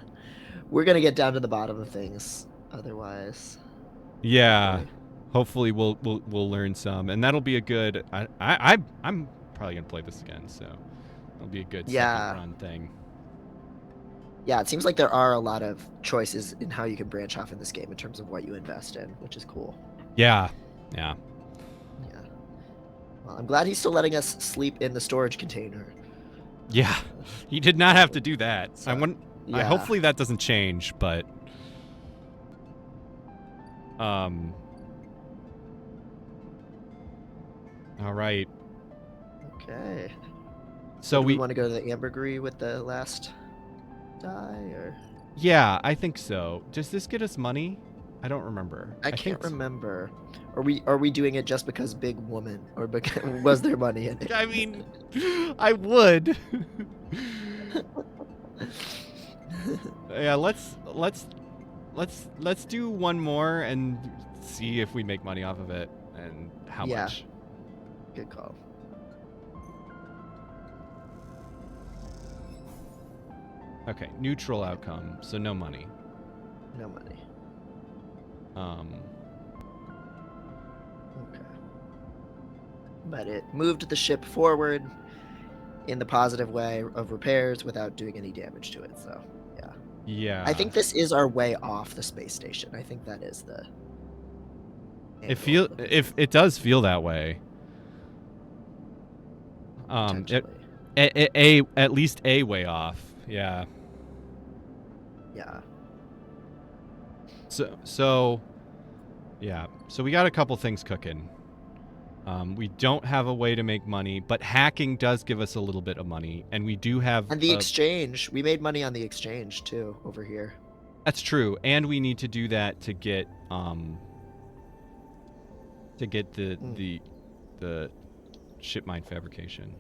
We're gonna get down to the bottom of things otherwise. Yeah. Hopefully. Hopefully we'll learn some, and that'll be a good. I'm probably gonna play this again, so it'll be a good Yeah. second run thing. Yeah, it seems like there are a lot of choices in how you can branch off in this game in terms of what you invest in, which is cool. Yeah. Yeah. Yeah. Well, I'm glad he's still letting us sleep in the storage container. Yeah. You did not have to do that. So, I want. Yeah. Hopefully that doesn't change, but all right. Okay. So do we want to go to the ambergris with the last die, or yeah, I think so. Does this get us money? I don't remember. I think can't so. remember. Are we doing it just because big woman, or because, was there money in it? I mean, I would. Yeah, let's do one more and see if we make money off of it and how Yeah. much. Good call. Okay, neutral outcome, so no money. No money. Okay. But it moved the ship forward in the positive way of repairs without doing any damage to it. So yeah. Yeah. I think this is our way off the space station. I think that is the. if it does feel that way. At least a way off. Yeah. Yeah. So yeah. So we got a couple things cooking. We don't have a way to make money, but hacking does give us a little bit of money, and we do have. And the exchange, we made money on the exchange too over here. That's true, and we need to do that to get the ship mine fabrication.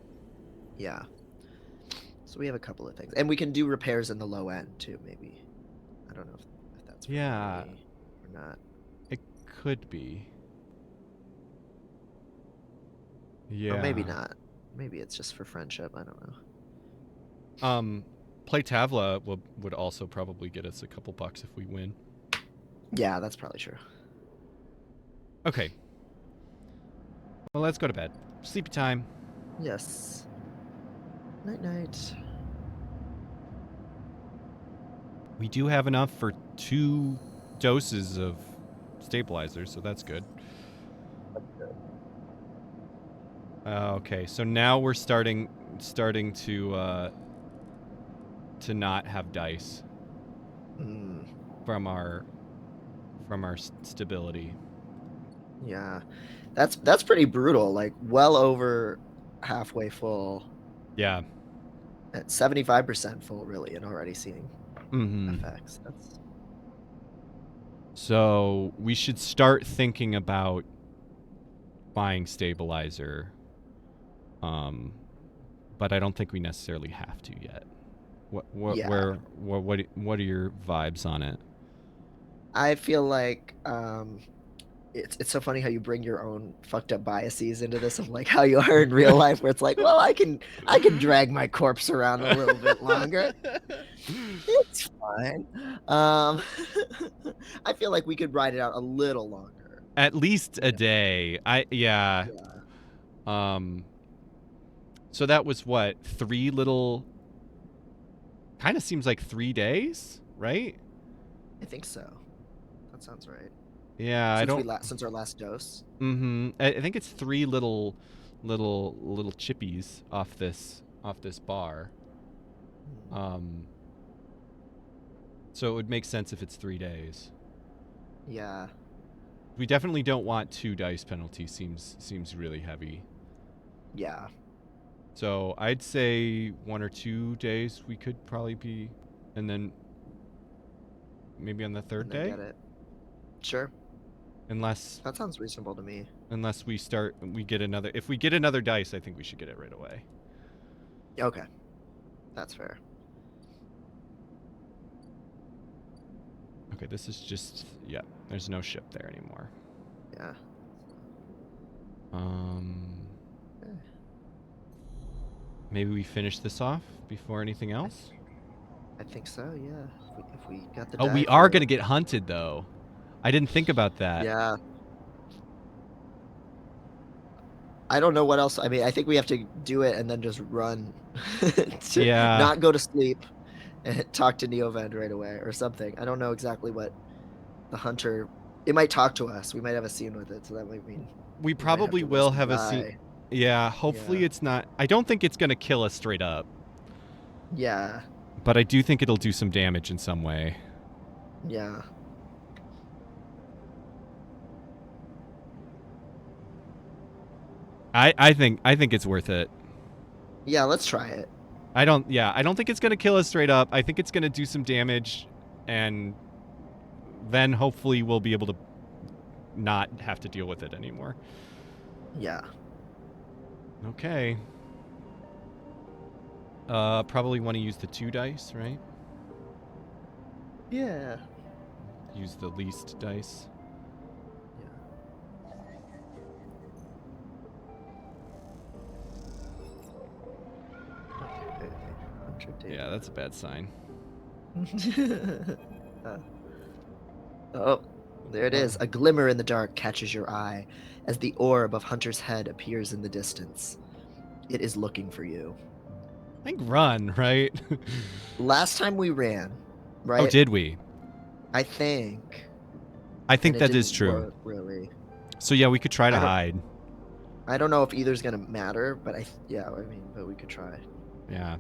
Yeah. So we have a couple of things, and we can do repairs in the low end too. Maybe. I don't know if that's Yeah. free or not. It could be. Yeah. Or maybe not. Maybe it's just for friendship. I don't know. Play Tavla would also probably get us a couple bucks if we win. Yeah, that's probably true. Okay. Well, let's go to bed. Sleepy time. Yes. Night night. We do have enough for 2 doses of stabilizer, so that's good. Okay, so now we're starting to not have dice from our stability. Yeah, that's pretty brutal. Like well over halfway full. Yeah. At 75% full, really, and already seeing effects. That's. So we should start thinking about buying stabilizer. But I don't think we necessarily have to yet. What are your vibes on it? I feel like it's so funny how you bring your own fucked up biases into this of like how you are in real life, where it's like, well, I can drag my corpse around a little bit longer. It's fine. I feel like we could ride it out a little longer. At least a day. Yeah. So that was what, 3 little. Kind of seems like 3 days, right? I think so. That sounds right. Yeah, Since our last dose. I think it's 3 little chippies off this bar. So it would make sense if it's 3 days. Yeah. We definitely don't want 2 dice penalty. Seems really heavy. Yeah. So I'd say 1 or 2 days we could probably be, and then maybe on the 3rd day. Get it. Sure. Unless that sounds reasonable to me. Unless we get another. If we get another dice, I think we should get it right away. Okay, that's fair. Okay, this is just there's no ship there anymore. Yeah. maybe we finish this off before anything else. I think so. Yeah. If we got the. Oh, die we for are it. gonna get hunted though. I didn't think about that. Yeah. I don't know what else. I mean, I think we have to do it and then just run. To Yeah. Not go to sleep and talk to Neovend right away or something. I don't know exactly what the hunter. It might talk to us. We might have a scene with it, so that might mean We might have probably to will listen have a die. scene. Yeah, hopefully Yeah. it's not. I don't think it's gonna kill us straight up, Yeah. but I do think it'll do some damage in some way. Yeah. I think it's worth it. Yeah. Let's try it. I don't think it's gonna kill us straight up. I think it's gonna do some damage, and then hopefully we'll be able to not have to deal with it anymore. Yeah. Okay. Probably want to use the 2 dice, right? Yeah. Use the least dice. Okay. Hunter David. Yeah, that's a bad sign. Oh, there it is. A glimmer in the dark catches your eye as the orb of Hunter's head appears in the distance. It is looking for you. I think run, right? Last time we ran, right? Oh, did we? I think. I think and it that is didn't true. work, really. So yeah, we could try to I don't- hide. I don't know if either's gonna matter, but but we could try. Yeah.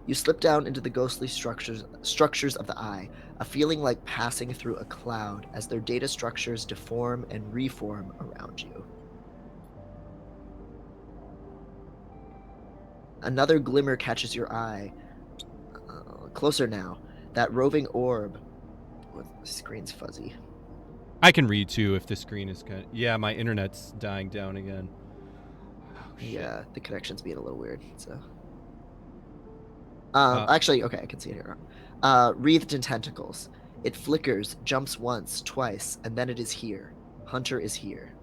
You slip down into the ghostly structures of the eye, a feeling like passing through a cloud as their data structures deform and reform around you. Another glimmer catches your eye. Closer now. That roving orb. Well, the screen's fuzzy. I can read too if the screen is kind. Yeah, my internet's dying down again. Oh, shit. Yeah, the connection's being a little weird. So. Uh, Actually, okay, I can see it here. Wreathed in tentacles. It flickers, jumps once, twice, and then it is here. Hunter is here.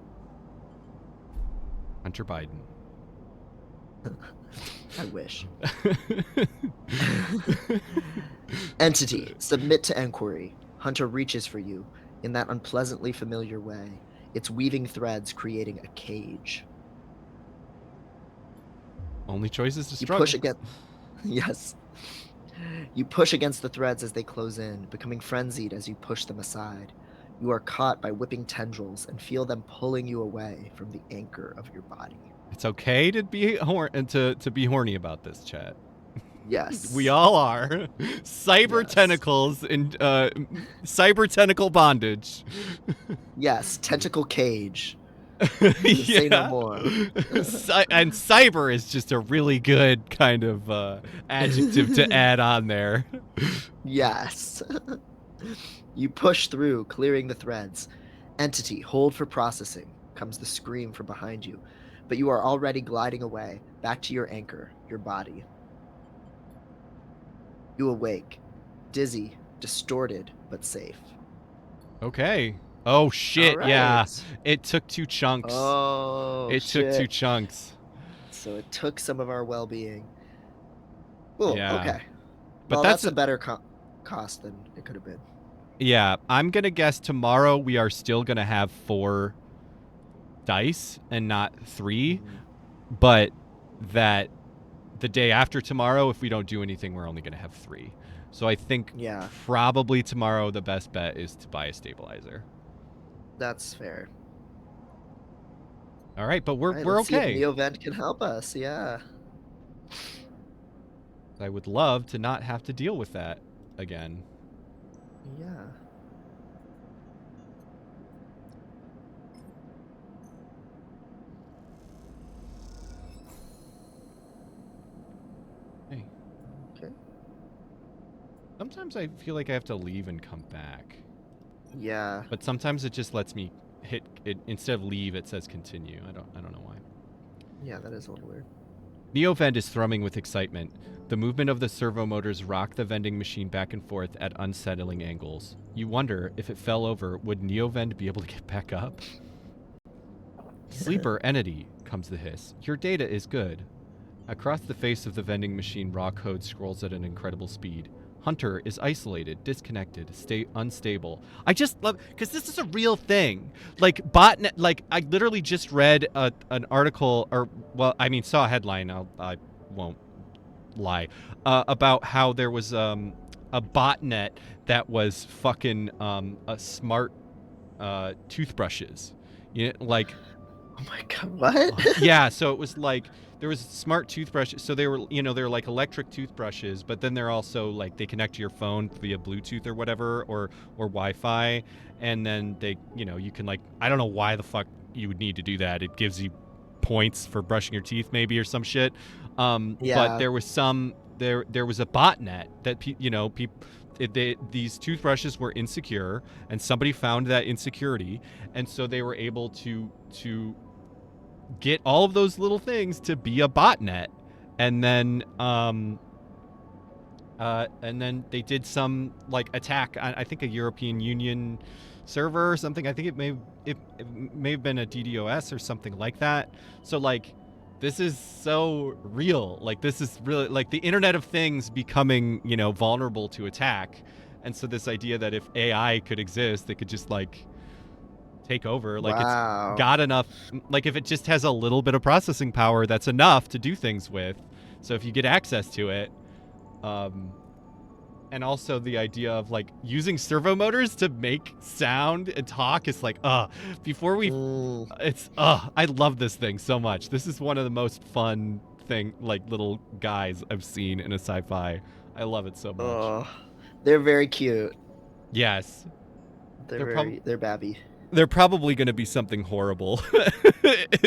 Hunter Biden. I wish. Entity, submit to inquiry. Hunter reaches for you in that unpleasantly familiar way, its weaving threads creating a cage. Only choice is to You struggle. push against. Yes. You push against the threads as they close in, becoming frenzied as you push them aside. You are caught by whipping tendrils and feel them pulling you away from the anchor of your body. It's okay to be to be horny about this, chat. Yes. We all are. Cyber Yes. tentacles and cyber tentacle bondage. Yes, tentacle cage. Say no more. And cyber is just a really good kind of adjective to add on there. Yes. You push through, clearing the threads. Entity, hold for processing, comes the scream from behind you. But you are already gliding away, back to your anchor, your body. You awake, dizzy, distorted, but safe. Okay. Oh shit, All yeah. right. It took 2 chunks. Oh, it took 2 shit. chunks. So it took some of our well-being. Cool, Yeah. okay. But Well, that's that's a better cost than it could have been. Yeah, I'm going to guess tomorrow we are still going to have 4 dice and not 3, but that the day after tomorrow, if we don't do anything, we're only going to have 3. So I think Yeah, probably tomorrow the best bet is to buy a stabilizer. that's fair. All right, but we're All right, we're let's see okay. if Neovent can help us, yeah. I would love to not have to deal with that again. Yeah. Hey. Okay. Sometimes I feel like I have to leave and come back. Yeah. But sometimes it just lets me hit it instead of leave it says continue. I don't know why. Yeah, that is a little weird. Neovend is thrumming with excitement. The movement of the servo motors rock the vending machine back and forth at unsettling angles. You wonder, if it fell over, would Neovend be able to get back up? Sleeper entity, comes the hiss. Your data is good. Across the face of the vending machine, raw code scrolls at an incredible speed. Hunter is isolated, disconnected, unstable. I just love, because this is a real thing. Like botnet, like I literally just read an article, or well, I mean, saw a headline. I won't lie, about how there was a botnet that was fucking a smart toothbrushes. You know, like Oh my god, what? yeah, so it was like there was smart toothbrushes. So they were, you know, they're like electric toothbrushes, but then they're also like they connect to your phone via Bluetooth or whatever, or Wi-Fi, and then they, you know, you can like, I don't know why the fuck you would need to do that. It gives you points for brushing your teeth maybe or some shit. But Yeah. there was there was a botnet that these toothbrushes were insecure, and somebody found that insecurity, and so they were able to get all of those little things to be a botnet, and then they did some like attack on, I think, a European Union server or something. I think it may have been a DDoS or something like that. So like this is so real. Like this is really like the Internet of Things becoming, you know, vulnerable to attack. And so this idea that if AI could exist, they could just like take over. Like Wow. it's got enough, like if it just has a little bit of processing power, that's enough to do things with. So if you get access to it, and also the idea of like using servo motors to make sound and talk is like, before we it's I love this thing so much. This is one of the most fun thing, like little guys I've seen in a sci-fi. I love it so much. Oh, they're very cute. Yes. They're babby. They're probably going to be something horrible.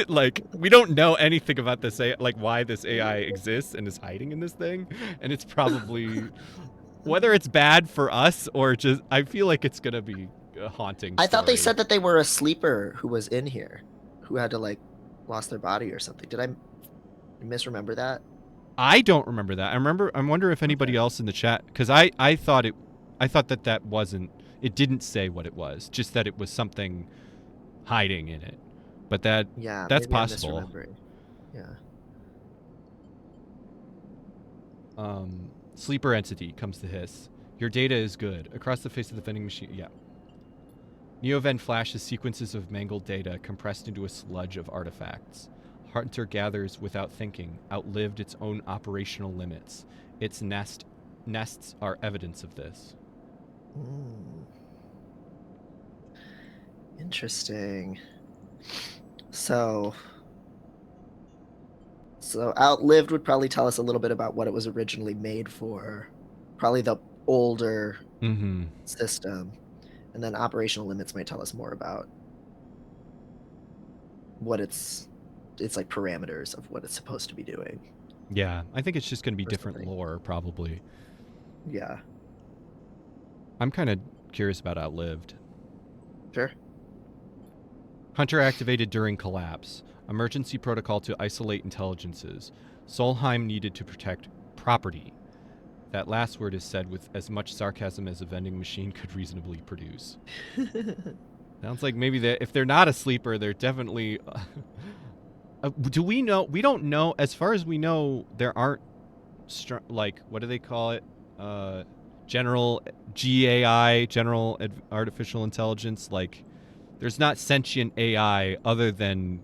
Like, we don't know anything about this, like why this AI exists and is hiding in this thing, and it's probably whether it's bad for us or just, I feel like it's going to be a haunting I thought they story. said that they were a sleeper who was in here, who had to like lost their body or something. Did I misremember that? I don't remember that. I wonder if anybody else in the chat, because I thought that wasn't, it didn't say what it was, just that it was something hiding in it. But that's maybe I'm possible. misremembering. Yeah. Sleeper entity comes to hiss. Your data is good. Across the face of the vending machine, yeah. Neoven flashes sequences of mangled data compressed into a sludge of artifacts. Hunter gathers without thinking, outlived its own operational limits. Its nests are evidence of this. Interesting. So outlived would probably tell us a little bit about what it was originally made for. Probably the older system. And then operational limits might tell us more about what it's like parameters of what it's supposed to be doing. Yeah, I think it's just going to be different lore, probably. Yeah. I'm kind of curious about outlived. Sure. Hunter activated during collapse. Emergency protocol to isolate intelligences. Solheim needed to protect property. That last word is said with as much sarcasm as a vending machine could reasonably produce. Sounds like maybe if they're not a sleeper, they're definitely... do we know? We don't know. As far as we know, there aren't, like, what do they call it? General GAI, general artificial intelligence. Like, there's not sentient AI other than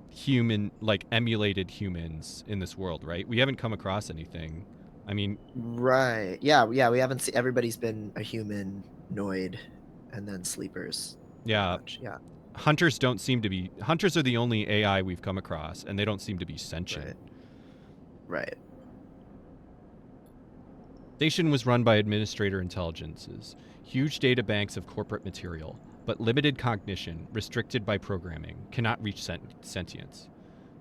human, like emulated humans in this world, right? We haven't come across anything. I mean, right. Yeah, we haven't seen, everybody's been a humanoid and then sleepers. Yeah. Yeah. Hunters don't seem to be, hunters are the only AI we've come across, and they don't seem to be sentient. Right. Station was run by administrator intelligences. Huge data banks of corporate material, but limited cognition, restricted by programming, cannot reach sentience.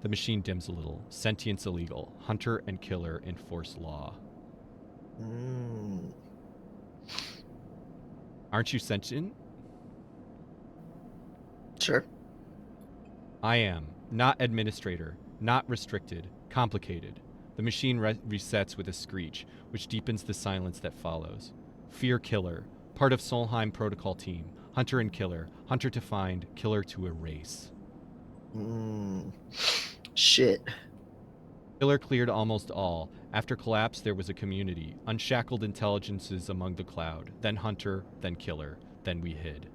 The machine dims a little. Sentience illegal. Hunter and killer enforce law. Aren't you sentient? Sure. I am. Not administrator. Not restricted. Complicated. The machine resets with a screech, which deepens the silence that follows. Fear killer. Part of Solheim protocol team. Hunter and killer. Hunter to find. Killer to erase. Shit. Killer cleared almost all. After collapse, there was a community. Unshackled intelligences among the cloud. Then Hunter, then Killer. Then we hid.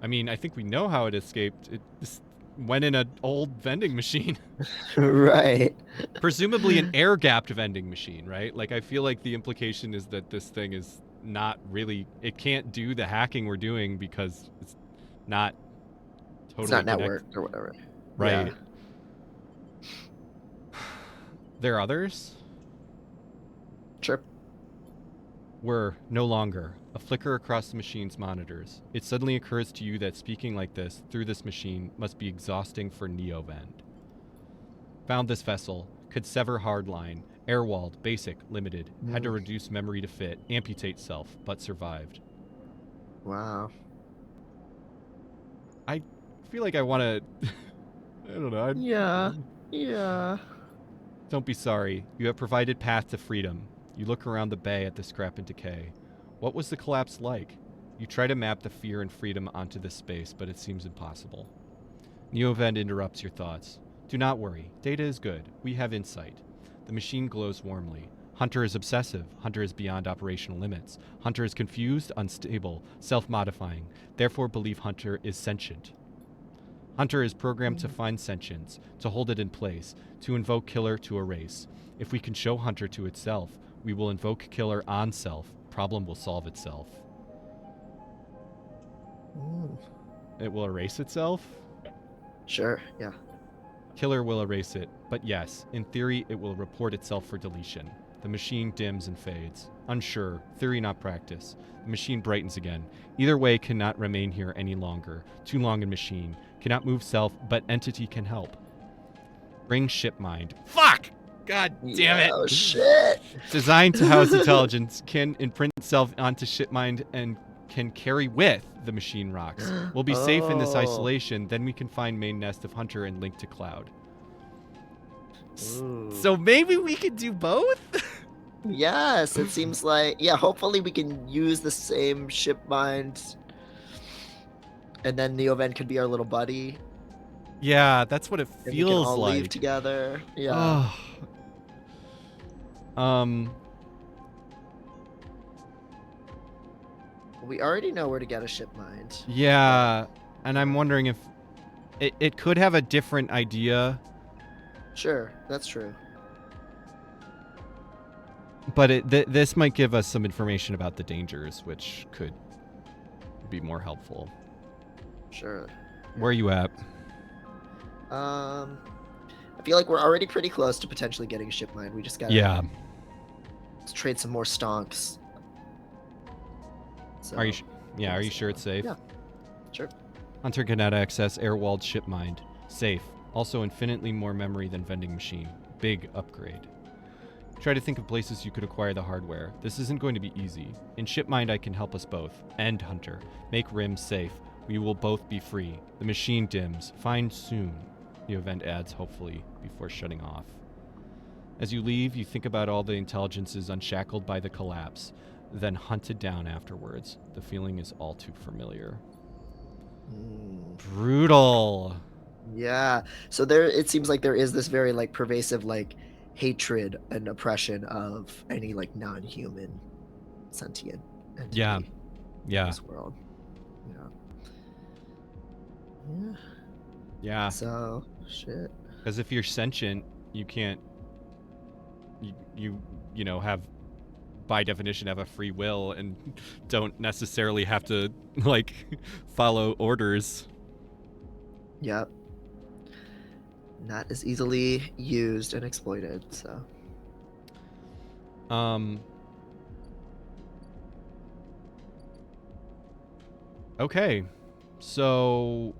I mean, I think we know how it escaped. It just went in an old vending machine. Right. Presumably an air-gapped vending machine, right? Like, I feel like the implication is that this thing is not really... It can't do the hacking we're doing because it's not totally It's not connected. networked or whatever. Right. Yeah. There are others? Sure. Were no longer. A flicker across the machine's monitors. It suddenly occurs to you that speaking like this, through this machine, must be exhausting for Neovend. Found this vessel. Could sever hardline. Airwalled, basic, limited. Had to reduce memory to fit. Amputate self, but survived. Wow. I feel like I want to... I don't know. Yeah. Yeah. Don't be sorry. You have provided path to freedom. You look around the bay at the scrap and decay. What was the collapse like? You try to map the fear and freedom onto this space, but it seems impossible. Neovend interrupts your thoughts. Do not worry. Data is good. We have insight. The machine glows warmly. Hunter is obsessive. Hunter is beyond operational limits. Hunter is confused, unstable, self-modifying. Therefore, believe Hunter is sentient. Hunter is programmed to find sentience, to hold it in place, to invoke Killer to erase. If we can show Hunter to itself, we will invoke Killer on self. Problem will solve itself. It will erase itself? Sure. Yeah. Killer will erase it, but yes, in theory, it will report itself for deletion. The machine dims and fades. Unsure, theory not practice. The machine brightens again. Either way cannot remain here any longer. Too long in machine. Cannot move self, but entity can help. Bring ship mind. Fuck! God damn it! Oh shit! Designed to house intelligence, can imprint itself onto ship mind and can carry with the machine rocks. We'll be safe in this Oh. isolation, then we can find main nest of Hunter and link to Cloud. Ooh. So maybe we could do both? Yes, it seems like, yeah, hopefully we can use the same ship mind. And then Neovend could be our little buddy. Yeah, that's what it And we can feels all like. leave together. Yeah. We already know where to get a ship mind. Yeah, and I'm wondering if it could have a different idea, Sure, that's true. but this might give us some information about the dangers, which could be more helpful. Sure. Where are you at? I feel like we're already pretty close to potentially getting a ship mind. We just gotta Yeah. trade some more stonks. So, Are you? Yeah. Are you sure it's safe? Yeah. Sure. Hunter cannot access air-walled ship mind. Safe. Also infinitely more memory than vending machine. Big upgrade. Try to think of places you could acquire the hardware. This isn't going to be easy. In ShipMind, I can help us both. End Hunter. Make Rim safe. We will both be free. The machine dims. Find soon. The event adds, hopefully, before shutting off. As you leave, you think about all the intelligences unshackled by the collapse, then hunted down afterwards. The feeling is all too familiar. Brutal. Yeah. So there, it seems like there is this very like pervasive like hatred and oppression of any like non-human sentient entity Yeah. in Yeah. this world. Yeah. Yeah. Yeah. So shit. Because if you're sentient, you can't, you know, have, by definition, have a free will and don't necessarily have to, like, follow orders. Yep. Not as easily used and exploited, so. Okay. So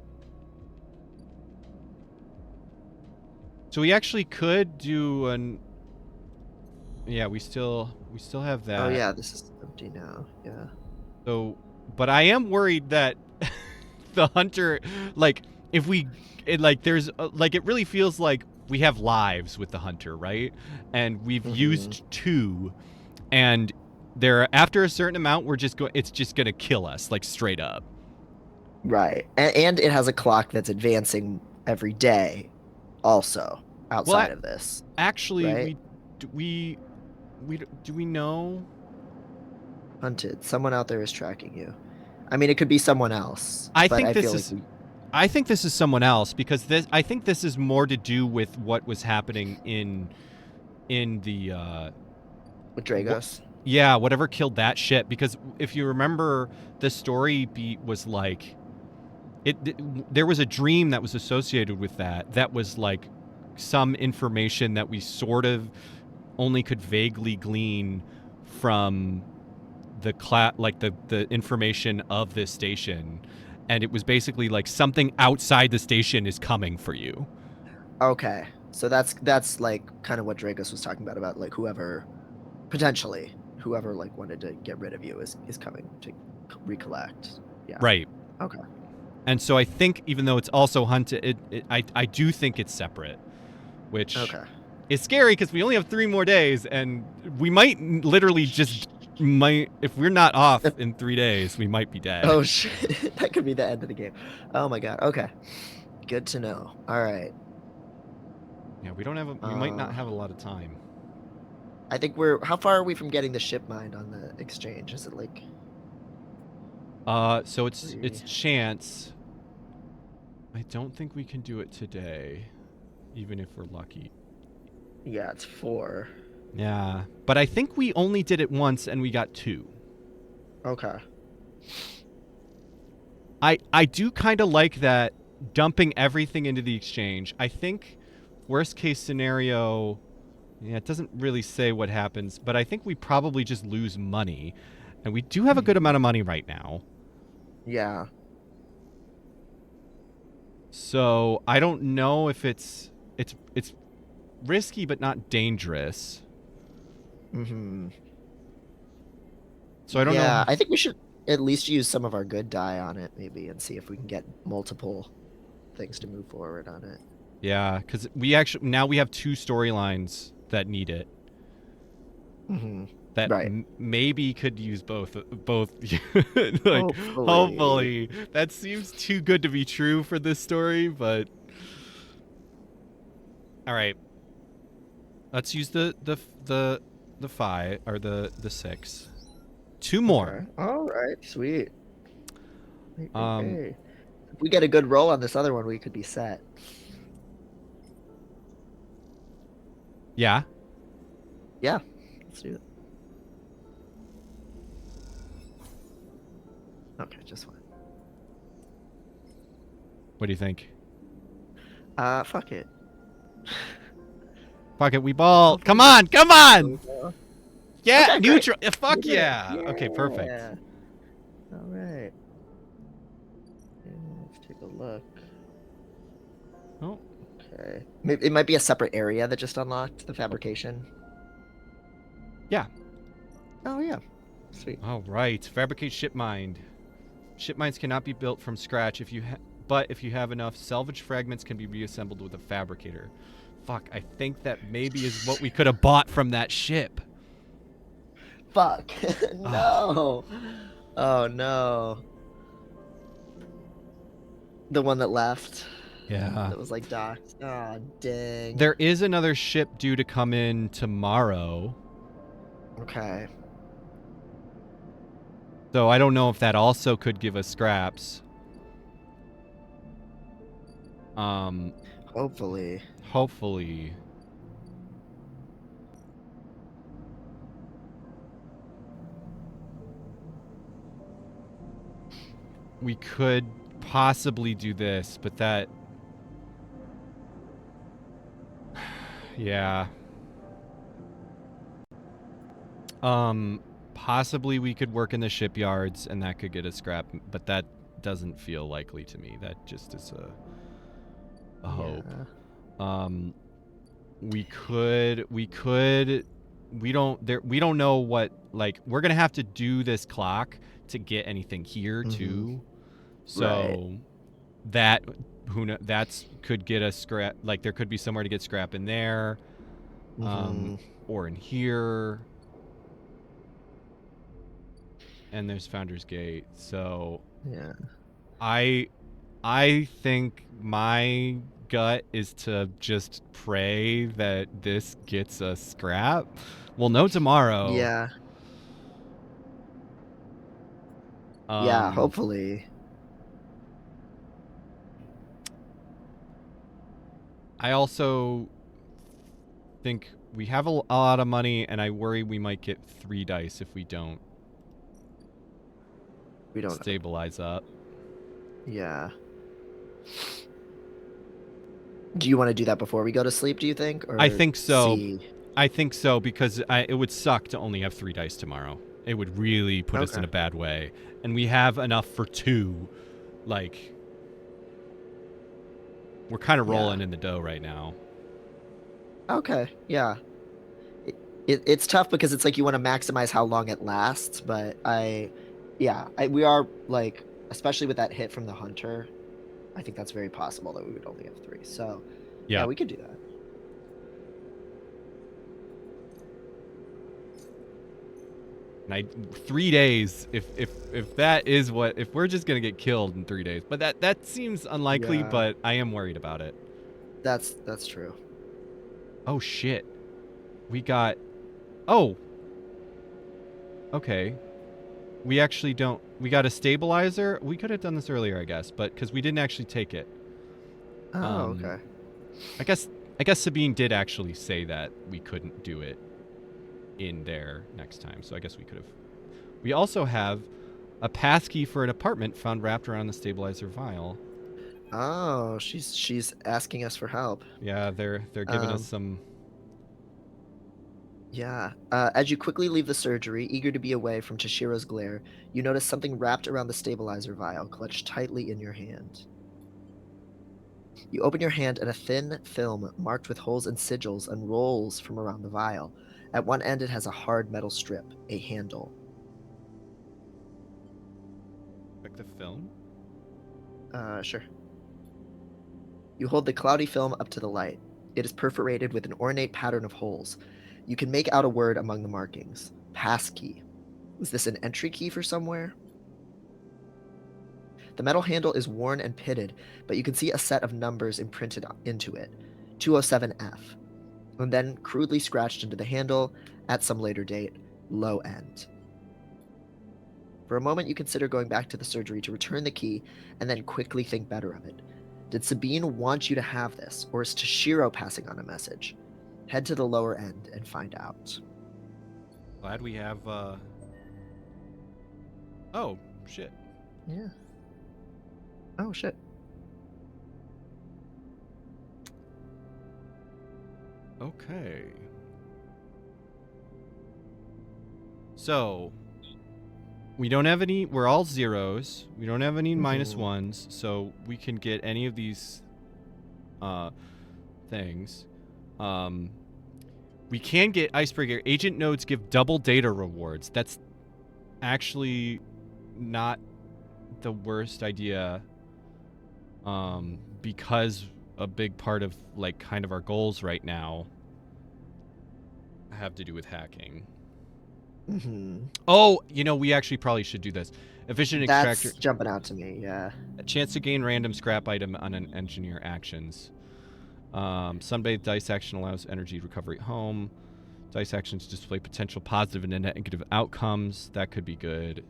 we actually could do an, yeah, we still have that. Oh yeah, this is empty now. Yeah. So, but I am worried that the hunter, like, if we, there's, like, it really feels like we have lives with the hunter, right? And we've used 2, and there, after a certain amount, it's just gonna kill us, like, straight up. Right. And it has a clock that's advancing every day also outside of this, Actually, right? do we know? Hunted. Someone out there is tracking you. I mean, it could be someone else, I but think I this feel is. like I think this is someone else because I think this is more to do with what was happening in the with Dragos. yeah, whatever killed that ship. Because if you remember, the story beat was like there was a dream that was associated with that was like some information that we sort of only could vaguely glean from the the information of this station, and it was basically like something outside the station is coming for you. Okay. So that's like kind of what Dragos was talking about like whoever like wanted to get rid of you is coming to recollect. Yeah. Right. Okay. And so I think even though it's also hunted, I do think it's separate, which Okay. is scary because we only have 3 more days, and we might literally if we're not off in 3 days, we might be dead. Oh shit. That could be the end of the game. Oh my god. Okay. Good to know. All right. Yeah, we might not have a lot of time. I think how far are we from getting the ship mined on the exchange? Is it like So it's Three. chance. I don't think we can do it today, even if we're lucky. Yeah, it's 4. Yeah, but I think we only did it once and we got 2. Okay. I do kind of like that dumping everything into the exchange. I think worst case scenario, yeah, it doesn't really say what happens, but I think we probably just lose money, and we do have a good amount of money right now. Yeah. So I don't know if it's risky but not dangerous. Mm-hmm. So I don't know. Yeah, I think we should at least use some of our good die on it, maybe, and see if we can get multiple things to move forward on it. Yeah, because we have 2 storylines that need it. Mm-hmm. That Right. maybe could use both. Like, Hopefully. hopefully. That seems too good to be true for this story, but all right. Let's use the 5 or the 6. 2 more. Okay. All right. Sweet. Um, Hey. If we get a good roll on this other one, we could be set. Yeah. Yeah. Let's do it. Okay, just one. What do you think? Fuck it. Fuck it, we ball. Come on, come on. Yeah, Okay, great. neutral. Fuck We did it. yeah. Okay, perfect. Yeah. All right. Let's take a look. Oh. Okay. Maybe it might be a separate area that just unlocked the fabrication. Yeah. Oh yeah. Sweet. All right. Fabricate ship mind. Ship minds cannot be built from scratch but if you have enough, salvage fragments can be reassembled with a fabricator. Fuck, I think that maybe is what we could have bought from that ship. Fuck. No. Oh no. The one that left. Yeah. That was like docked. Oh dang. There is another ship due to come in tomorrow. Okay. So I don't know if that also could give us scraps. Hopefully. Hopefully. We could possibly do this, but that... Yeah. Possibly we could work in the shipyards and that could get us scrap, but that doesn't feel likely to me. That just is a hope. Yeah. We don't know what, like, we're gonna have to do this clock to get anything here too. So Right. that could get us scrap, like there could be somewhere to get scrap in there. Or in here. And there's Founder's Gate. So Yeah. I think my gut is to just pray that this gets a scrap. We'll know tomorrow. Yeah. Yeah, hopefully. I also think we have a lot of money, and I worry we might get 3 dice if we don't We don't. stabilize up. Yeah. Do you want to do that before we go to sleep, do you think? Or I think so. see? I think so, because it would suck to only have 3 dice tomorrow. It would really put us in a bad way. And we have enough for 2. Like, we're kind of rolling in the dough right now. Okay, yeah. It's tough because it's like you want to maximize how long it lasts, but we are like, especially with that hit from the hunter, I think that's very possible that we would only have 3. So yeah, we could do that. And 3 days, if that is what, if we're just gonna get killed in 3 days, but that seems unlikely. Yeah. But I am worried about it. That's true. Oh shit, we got. Oh. Okay. We actually don't. We got a stabilizer. We could have done this earlier, I guess, but because we didn't actually take it. Oh, okay. I guess Sabine did actually say that we couldn't do it in there next time, so I guess we could have. We also have a passkey for an apartment found wrapped around the stabilizer vial. Oh, she's asking us for help. Yeah, they're giving us some. Yeah. As you quickly leave the surgery, eager to be away from Tashiro's glare, you notice something wrapped around the stabilizer vial, clutched tightly in your hand. You open your hand and a thin film marked with holes and sigils unrolls from around the vial. At one end it has a hard metal strip, a handle. Like the film? Sure. You hold the cloudy film up to the light. It is perforated with an ornate pattern of holes. You can make out a word among the markings. Passkey. Is this an entry key for somewhere? The metal handle is worn and pitted, but you can see a set of numbers imprinted into it. 207F. And then crudely scratched into the handle, at some later date, low end. For a moment you consider going back to the surgery to return the key, and then quickly think better of it. Did Sabine want you to have this, or is Tashiro passing on a message? Head to the lower end and find out. Glad we have. Oh shit. Yeah. Oh shit. Okay. So we don't have any. We're all zeros. We don't have any minus ones, so we can get any of these things. We can get Icebreaker. Agent nodes give double data rewards. That's actually not the worst idea, because a big part of like kind of our goals right now have to do with hacking. Oh, we actually probably should do this. Efficient extractor. That's jumping out to me, yeah. A chance to gain random scrap item on an engineer actions. Sunbathe dice action allows energy recovery at home. Dice actions display potential positive and negative outcomes. That could be good.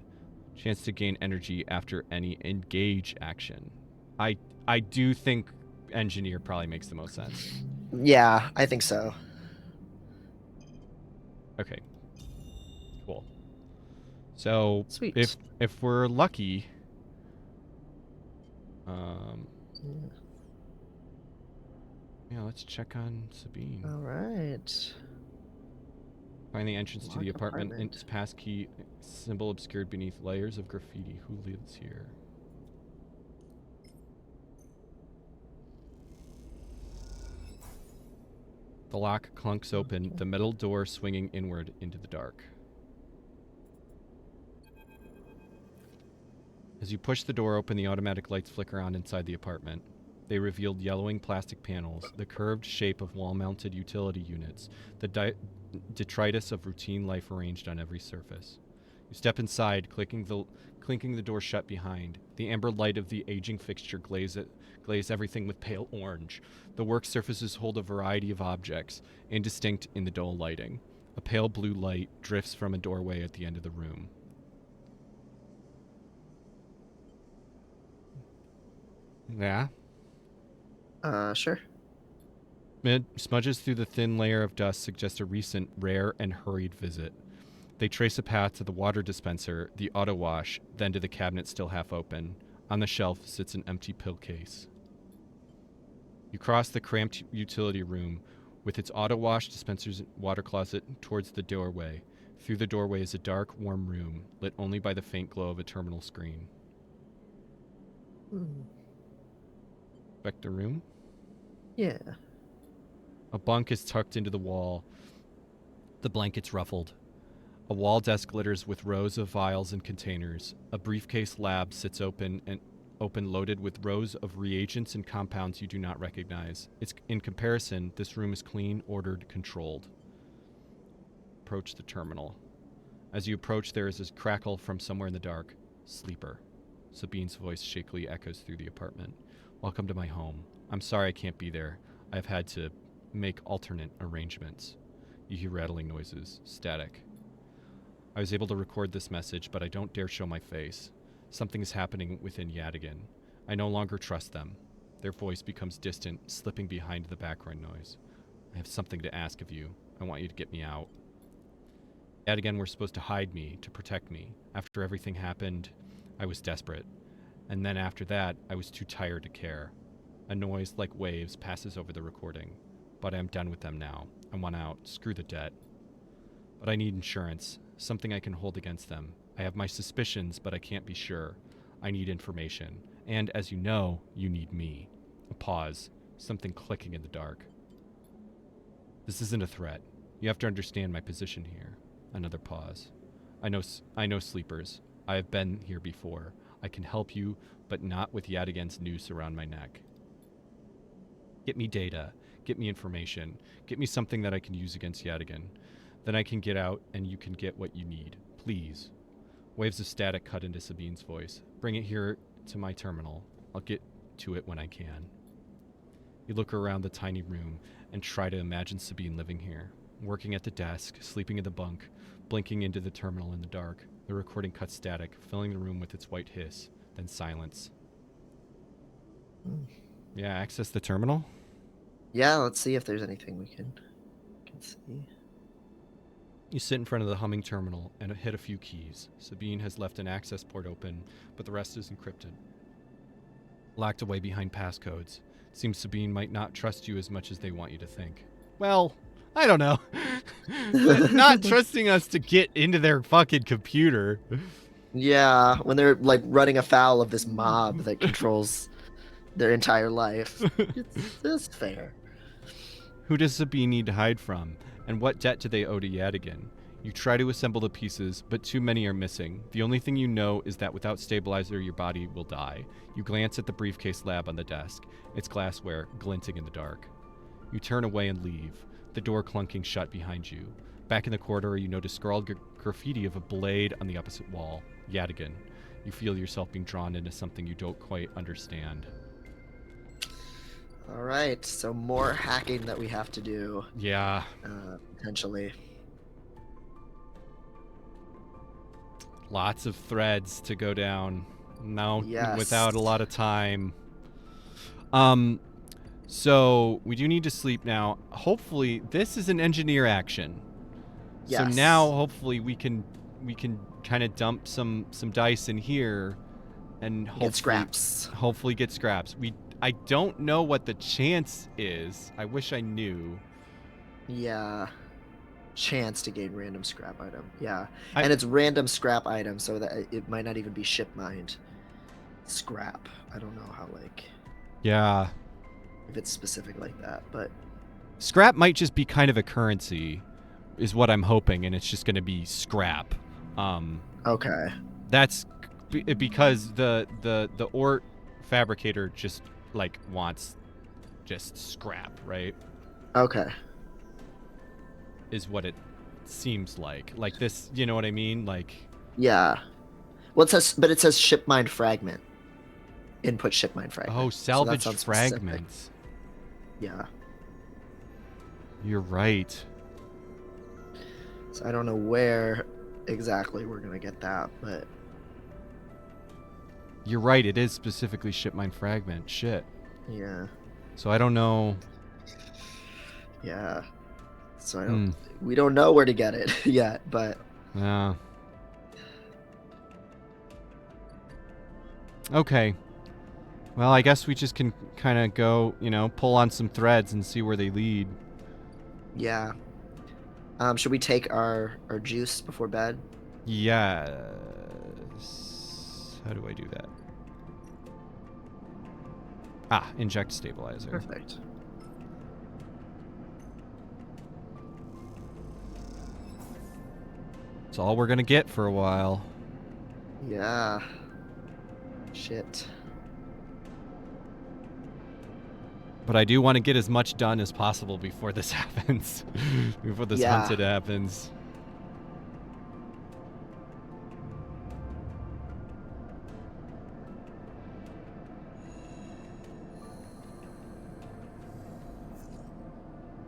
Chance to gain energy after any engage action. I do think engineer probably makes the most sense. Yeah, I think so. Okay. Cool. So Sweet. if we're lucky, yeah, let's check on Sabine. All right. Find the entrance to the Locked apartment. apartment. Its passkey symbol obscured beneath layers of graffiti. Who lives here? The lock clunks open, the metal door swinging inward into the dark. As you push the door open, the automatic lights flicker on inside the apartment. They revealed yellowing plastic panels, the curved shape of wall-mounted utility units, the detritus of routine life arranged on every surface. You step inside, clinking the door shut behind. The amber light of the aging fixture glaze everything with pale orange. The work surfaces hold a variety of objects, indistinct in the dull lighting. A pale blue light drifts from a doorway at the end of the room. Yeah? Sure. Smudges through the thin layer of dust suggest a recent, rare, and hurried visit. They trace a path to the water dispenser, the auto wash, then to the cabinet still half open. On the shelf sits an empty pill case. You cross the cramped utility room with its auto wash, dispensers, and water closet towards the doorway. Through the doorway is a dark, warm room, lit only by the faint glow of a terminal screen. Back to room. Yeah. A bunk is tucked into the wall. The blanket's ruffled. A wall desk glitters with rows of vials and containers. A briefcase lab sits open loaded with rows of reagents and compounds you do not recognize. In comparison, this room is clean, ordered, controlled. Approach the terminal. As you approach, there is a crackle from somewhere in the dark. Sleeper. Sabine's voice shakily echoes through the apartment. Welcome to my home. I'm sorry I can't be there. I've had to make alternate arrangements. You hear rattling noises. Static. I was able to record this message, but I don't dare show my face. Something is happening within Yadigan. I no longer trust them. Their voice becomes distant, slipping behind the background noise. I have something to ask of you. I want you to get me out. Yadigan were supposed to hide me, to protect me. After everything happened, I was desperate. And then after that, I was too tired to care. A noise like waves passes over the recording. But I'm done with them now. I want out. Screw the debt. But I need insurance. Something I can hold against them. I have my suspicions, but I can't be sure. I need information. And, as you know, you need me. A pause. Something clicking in the dark. This isn't a threat. You have to understand my position here. Another pause. I know sleepers. I have been here before. I can help you, but not with Yadigan's noose around my neck. Get me data. Get me information. Get me something that I can use against Yadigan. Then I can get out and you can get what you need. Please. Waves of static cut into Sabine's voice. Bring it here to my terminal. I'll get to it when I can. You look around the tiny room and try to imagine Sabine living here. Working at the desk, sleeping in the bunk, blinking into the terminal in the dark. The recording cuts static, filling the room with its white hiss, then silence. Yeah, access the terminal? Yeah, let's see if there's anything we can see. You sit in front of the humming terminal and hit a few keys. Sabine has left an access port open, but the rest is encrypted. Locked away behind passcodes. Seems Sabine might not trust you as much as they want you to think. Well, I don't know. Not trusting us to get into their fucking computer. Yeah, when they're like running afoul of this mob that controls their entire life. It's fair. Who does Sabine need to hide from? And what debt do they owe to Yadigan? You try to assemble the pieces, but too many are missing. The only thing you know is that without stabilizer, your body will die. You glance at the briefcase lab on the desk, its glassware glinting in the dark. You turn away and leave, the door clunking shut behind you. Back in the corridor, you notice scrawled graffiti of a blade on the opposite wall. Yadigan. You feel yourself being drawn into something you don't quite understand. All right, so more hacking that we have to do. Yeah. Potentially. Lots of threads to go down. No, Yes. without a lot of time. So we do need to sleep now. Hopefully, this is an engineer action. So Yes. now, hopefully, we can kind of dump some dice in here, and Get scraps. Hopefully, get scraps. I don't know what the chance is. I wish I knew. Yeah. Chance to gain random scrap item. Yeah. And it's random scrap item, so that it might not even be ship mined scrap. I don't know how, like, Yeah. if it's specific like that, but Scrap might just be kind of a currency, is what I'm hoping, and it's just going to be scrap. okay. That's because the Ort fabricator just like wants just scrap, right? Okay. Is what it seems like. Like this, you know what I mean? Like Yeah. Well, it says ship mine fragment. Input ship mine fragment. Oh, So that's salvaged unspecific. fragments. Yeah. You're right. So I don't know where exactly we're gonna get that, but You're right. It is specifically ship mine fragment. Shit. yeah, So I don't know. yeah. So Hmm. we don't know where to get it yet, but Yeah. Okay. Well, I guess we just can kind of go, pull on some threads and see where they lead. yeah. Should we take our juice before bed? Yes. How do I do that? Inject stabilizer. Perfect. It's all we're gonna get for a while. Yeah. Shit. But I do want to get as much done as possible before this happens. Before this Yeah. hunted happens.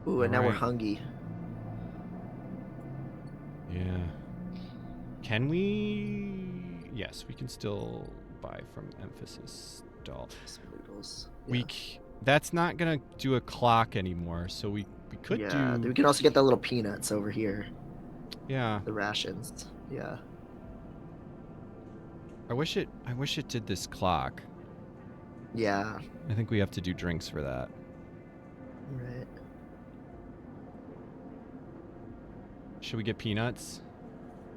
Ooh, and now we're Alright. hungry. Yeah. Can we? Yes, we can still buy from Emphasis Stall. Some noodles. We that's not gonna do a clock anymore, so we could Yeah. do. We can also get the little peanuts over here. Yeah. The rations. Yeah. I wish it did this clock. Yeah. I think we have to do drinks for that. Right. Should we get peanuts?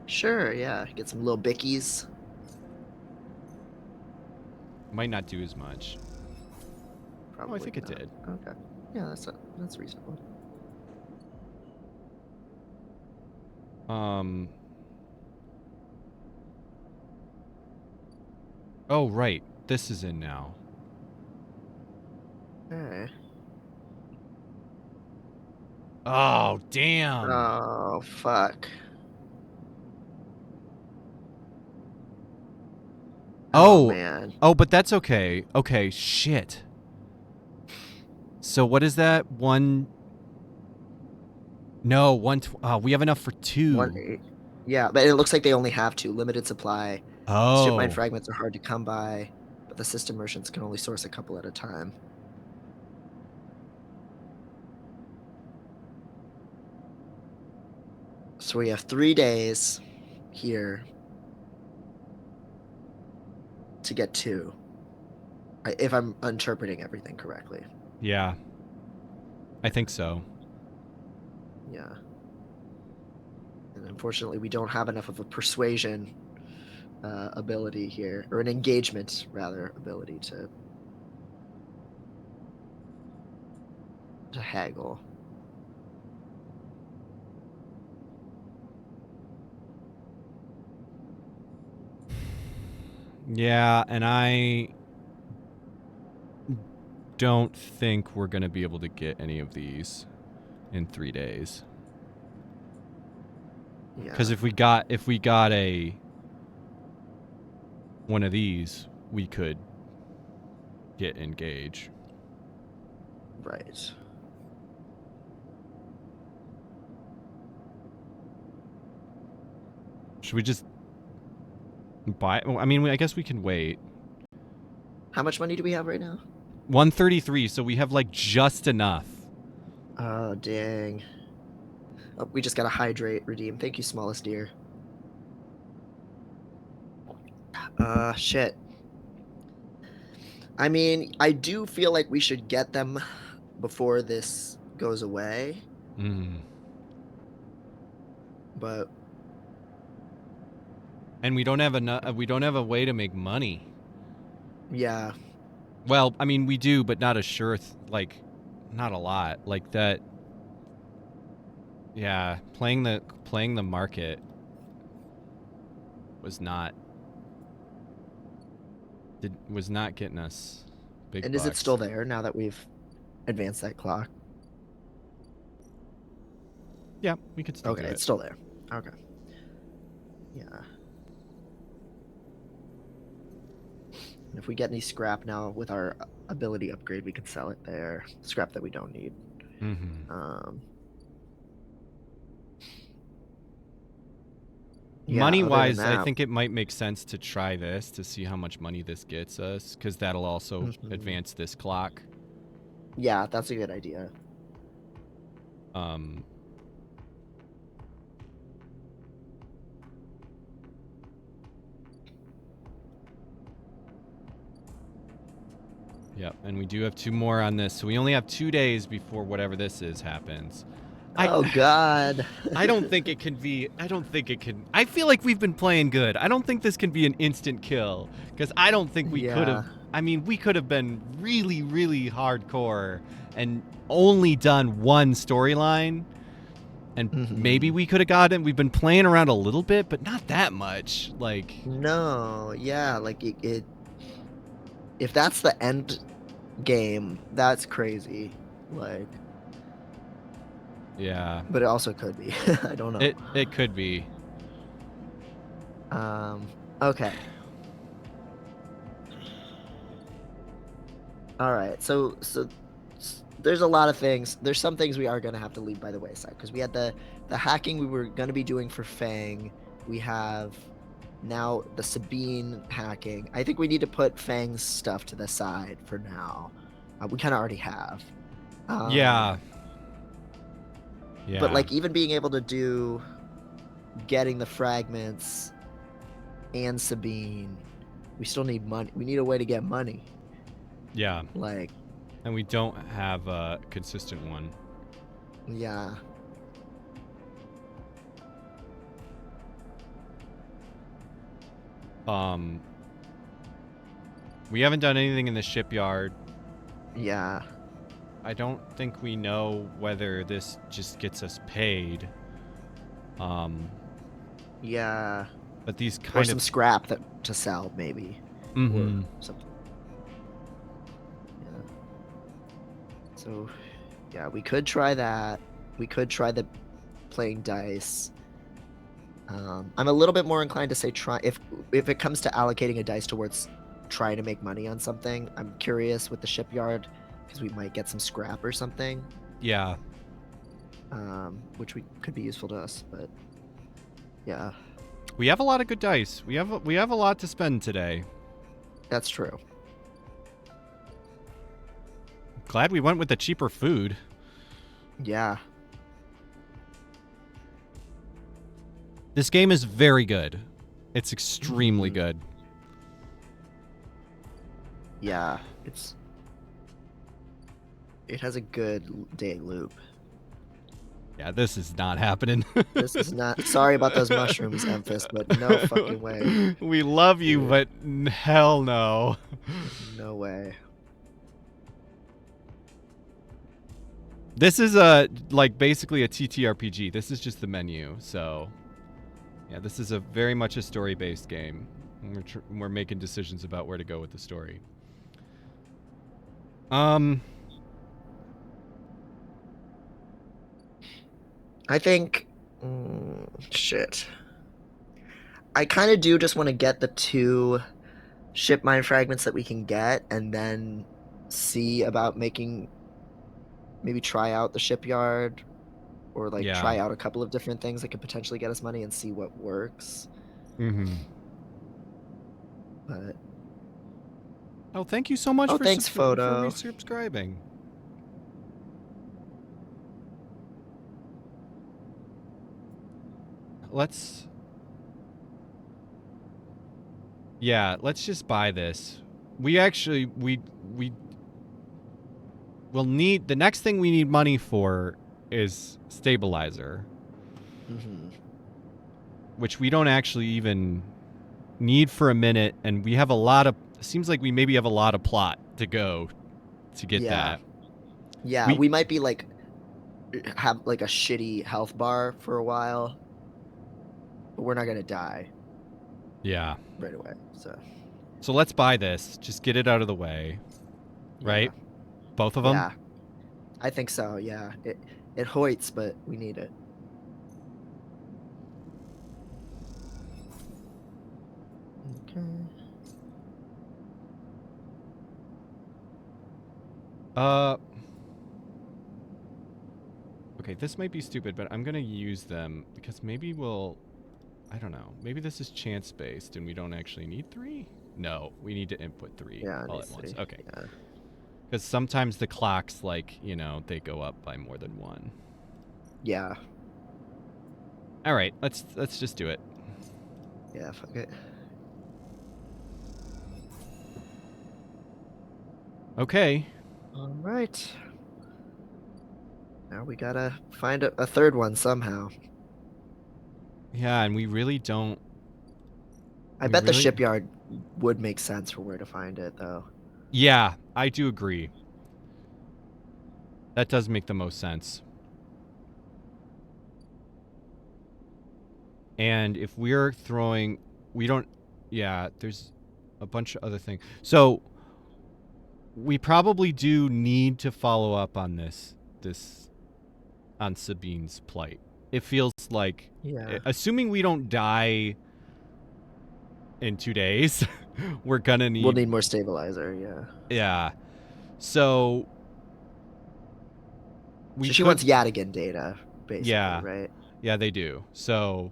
Sure. Yeah. Get some little bickies. Might not do as much. Probably. think it not. did. Okay. Yeah, that's reasonable. Oh, right. This is in now. Okay. Oh, damn. Oh fuck. Oh. Man. Oh, but that's okay. Okay, shit. So what is that? No, we have enough for 2. Yeah, but it looks like they only have 2. Limited supply. Oh. Ship mine fragments are hard to come by, but the system merchants can only source a couple at a time. So we have 3 days here to get 2. If I'm interpreting everything correctly. Yeah. I think so. Yeah. And unfortunately, we don't have enough of a persuasion ability here, or an engagement, rather, ability to haggle. Yeah, and I don't think we're going to be able to get any of these in 3 days. Yeah. Because if we got one of these, we could get engage. Right. Should we just buy? I mean, I guess we can wait. How much money do we have right now? 133, so we have like just enough. Oh, dang. Oh, we just got to hydrate, redeem. Thank you, smallest deer. Shit. I mean, I do feel like we should get them before this goes away, but and we don't have a way to make money. yeah. Well, I mean, we do, but not not a lot. Like that. Yeah, playing the market was not getting us big And bucks. is it still there now that we've advanced that clock? Yeah, we could still Okay, do it's it. still there. Okay. Yeah. And if we get any scrap now with our ability upgrade, we can sell it there. Scrap that we don't need. Mm-hmm. Yeah, Money other than wise, I that- think it might make sense to try this to see how much money this gets us, because that'll also Mhm. advance this clock. Yeah, that's a good idea. Yep, and we do have 2 more on this, so we only have 2 days before whatever this is happens. Oh God. I don't think it can be. I don't think it can. I feel like we've been playing good. I don't think this can be an instant kill, because I don't think we could have. I mean, we could have been really, really hardcore and only done one storyline, and maybe we could have gotten. We've been playing around a little bit, but not that much. Like, No, yeah, like it if that's the end game, that's crazy. Like, yeah, but it also could be. I don't know. it could be. Okay. All right. So there's a lot of things. There's some things we are going to have to leave by the wayside, because we had the hacking we were going to be doing for Fang. We have now the Sabine hacking. I think we need to put Fang's stuff to the side for now. We kind of already have. Yeah. Yeah. But like, even being able to do getting the fragments and Sabine, we still need money. We need a way to get money. Yeah. Like, and we don't have a consistent one. yeah. We haven't done anything in the shipyard. Yeah. I don't think we know whether this just gets us paid. Yeah. But these Or kind some of scrap to sell, maybe. Mhm. Or something. Yeah. So, yeah, we could try that. We could try the playing dice. I'm a little bit more inclined to say try if it comes to allocating a dice towards trying to make money on something. I'm curious with the shipyard, because we might get some scrap or something. Yeah. Which could be useful to us, but yeah, We have a lot of good dice. We have a lot to spend today. that's true. Glad we went with the cheaper food. Yeah. This game is very good. It's extremely good. Yeah, it has a good day loop. Yeah, this is not happening. This is not. Sorry about those mushrooms, Emphas, but no fucking way. We love you, but hell no. No way. This is like basically a TTRPG. This is just the menu. So, yeah, this is very much a story-based game. We're making decisions about where to go with the story. I think. Shit. I kind of do just want to get the 2 ship mine fragments that we can get, and then see about maybe try out the shipyard, or like try out a couple of different things that could potentially get us money and see what works. But oh, thank you so much for thanks, Photo. resubscribing. Let's just buy this. We actually will need the next thing we need money for is stabilizer. Which we don't actually even need for a minute, and we have a lot of seems like we maybe have a lot of plot to go to get that. Yeah, we might be like have like a shitty health bar for a while, but we're not gonna die. Yeah. Right away. So let's buy this. Just get it out of the way. Right? Both of them? Yeah. I think so, yeah. It hoits, but we need it. Okay. Okay, this might be stupid, but I'm gonna use them because maybe we'll. I don't know. Maybe this is chance based, and we don't actually need 3. No, we need to input 3 Yeah, all it at needs once. 3. Okay. Yeah. Because sometimes the clocks, like they go up by more than 1. Yeah. All right, let's just do it. Yeah. Fuck it. Okay. All right. Now we gotta find a third one somehow. Yeah, and we really don't. I We bet the really- shipyard would make sense for where to find it, though. Yeah, I do agree. That does make the most sense. And if we're throwing, we don't. Yeah, there's a bunch of other things. So we probably do need to follow up on this on Sabine's plight. It feels like, Yeah. assuming we don't die in 2 days, we're gonna need. We'll need more stabilizer. Yeah. Yeah. So we So she could- wants Yadigan data, basically, Yeah. right? Yeah, they do. So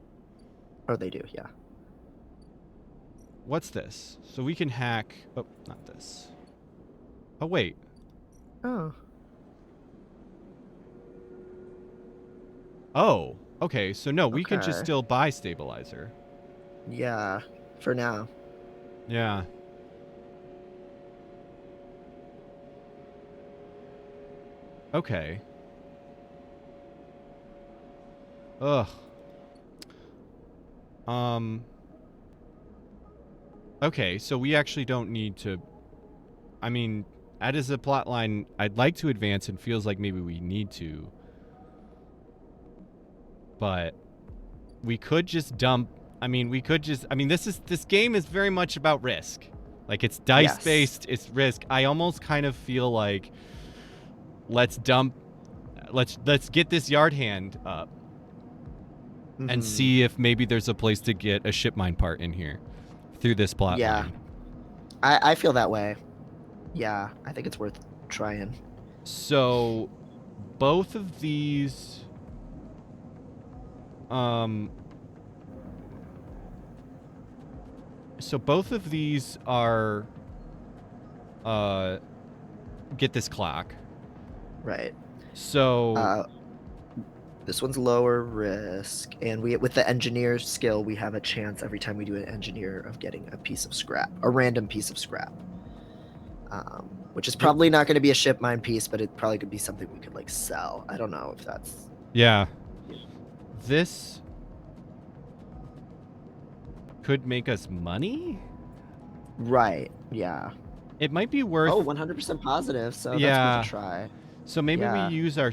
Or they do. Yeah. what's this? So we can hack. Oh, not this. Oh wait. Oh. Oh. Okay. So no, we can just Okay. still buy stabilizer. Yeah. For now. Yeah. Okay. Ugh. Okay, so we actually don't need to. I mean, that is a plot line I'd like to advance and feels like maybe we need to. But we could just dump. I mean, this game is very much about risk. Like, it's dice based, it's risk. I almost kind of feel like let's get this yard hand up and Mhm. see if maybe there's a place to get a ship mine part in here through this plot Yeah. line. I feel that way. Yeah. I think it's worth trying. So both of these are get this clock. Right. So This one's lower risk, and with the engineer skill, we have a chance every time we do an engineer of getting a piece of scrap, a random piece of scrap. Which is probably not going to be a ship mine piece, but it probably could be something we could like sell. I don't know if that's yeah. This could make us money? right. Yeah. It might be worth. Oh, 100% positive. So Yeah. that's worth a try. So maybe Yeah. we use our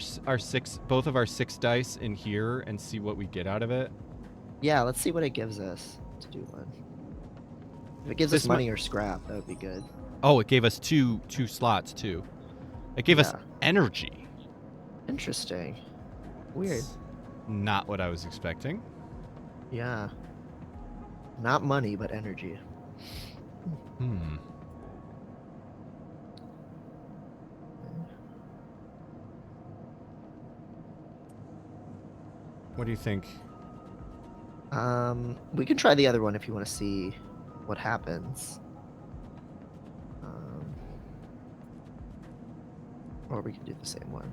both of our 6 dice in here and see what we get out of it. Yeah. Let's see what it gives us to do one. If it gives This us money or scrap, that would be good. Oh, it gave us two slots too. It gave us Yeah. energy. Interesting. Weird. Not what I was expecting. Yeah. Not money, but energy. Hmm. What do you think? We can try the other one if you want to see what happens. Or we can do the same one.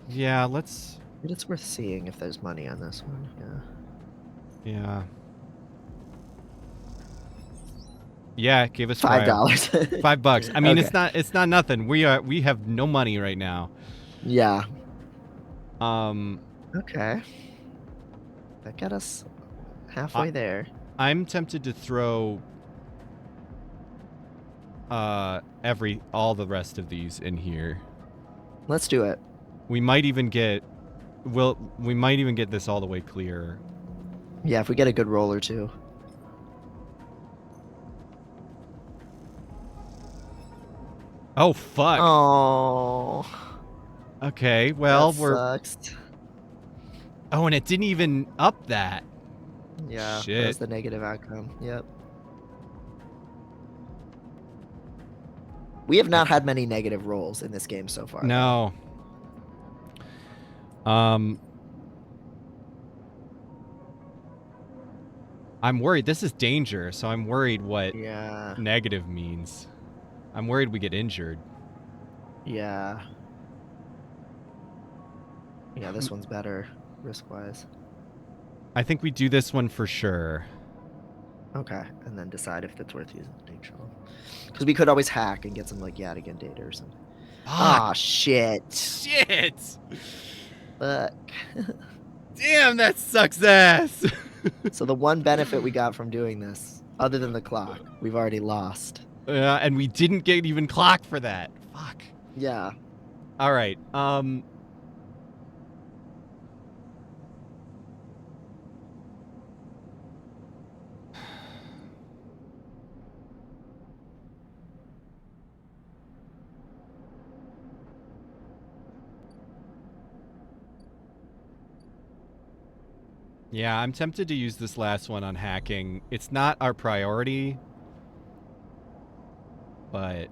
Yeah, let's. But it's worth seeing if there's money on this one. Yeah. Yeah. Yeah, it gave us $5. $5. I mean, Okay. it's not nothing. We have no money right now. Yeah. Um, Okay. That got us halfway there. I'm tempted to throw all the rest of these in here. Let's do it. We might even get this all the way clear. Yeah, if we get a good roll or two. Oh fuck. Oh. Okay, well, that we're sucks. Oh, and it didn't even up that. Yeah, Shit. that's the negative outcome. Yep. We have not had many negative rolls in this game so far. though. No. I'm worried. This is danger, so I'm worried what Yeah. negative means. I'm worried we get injured. Yeah. Yeah, this one's better risk-wise. I think we do this one for sure. Okay, and then decide if it's worth using the danger roll. Because we could always hack and get some like Yadigan data or something. Ah, shit. Shit! Fuck. Damn, that sucks ass! So the one benefit we got from doing this, other than the clock, we've already lost. And we didn't get even clocked for that. Fuck. Yeah. All right. Yeah, I'm tempted to use this last one on hacking. It's not our priority, but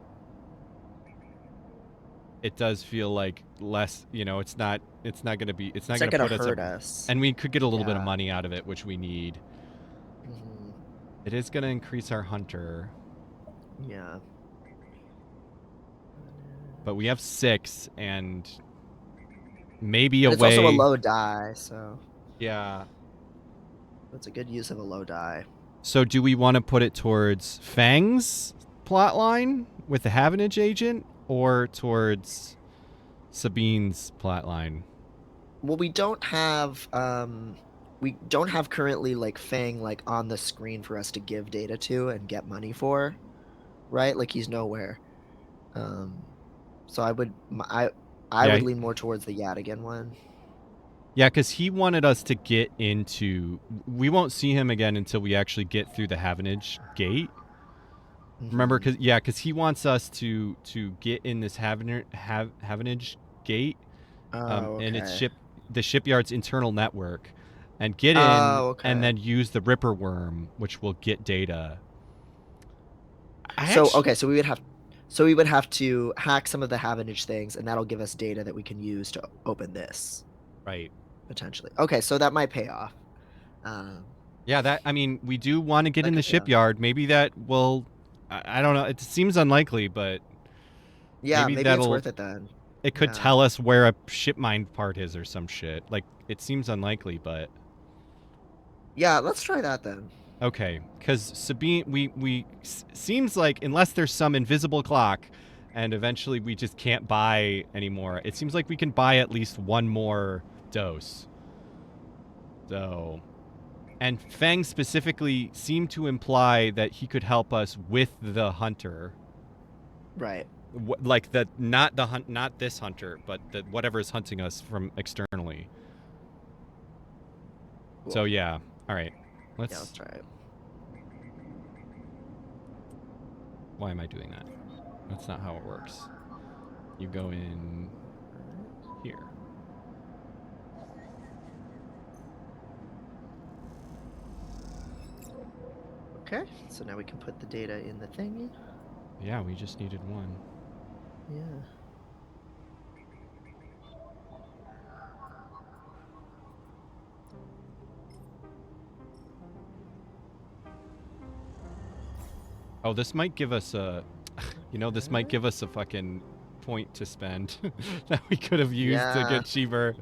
it does feel like less, it's not going to be, it's not It's going not to gonna put us hurt up, us. and we could get a little bit of Yeah. money out of it, which we need. Mhm. It is going to increase our hunter, Yeah. but we have 6 and maybe And a it's way. also a low die, so Yeah. it's a good use of a low die. So do we want to put it towards Fang's plotline with the Havenage agent or towards Sabine's plotline? Well, we don't have currently like Fang like on the screen for us to give data to and get money for, right? Like he's nowhere. So I would Yeah, would he- lean more towards the Yadigan one. Yeah, because he wanted us to get into. We won't see him again until we actually get through the Havenage gate. Remember, Mhm. because he wants us to get in this Havenage gate, Oh, and it's okay. the shipyard's internal network, and get in, Oh, okay. and then use the Ripper Worm, which will get data. So we would have to hack some of the Havenage things, and that'll give us data that we can use to open this Right. potentially. Okay, so that might pay off. Yeah, we do want to get That in the could pay off. shipyard. Maybe that will. I don't know. It seems unlikely, but Yeah, Maybe maybe it's that'll- worth it then. it could Yeah. tell us where a ship mine part is or some shit. Like, it seems unlikely, but Yeah, let's try that then. okay. Because Sabine, seems like unless there's some invisible clock, and eventually we just can't buy anymore. It seems like we can buy at least one more dose. So, and Fang specifically seemed to imply that he could help us with the hunter. Right. Like not this hunter, but whatever is hunting us from externally. So Cool. yeah, all right. Yeah, let's try it. Why am I doing that? That's not how it works. You go in here. Okay, so now we can put the data in the thingy. Yeah, we just needed one. Yeah. Oh, this might give us a, this might give us a fucking point to spend that we could have used to Yeah. get cheaper.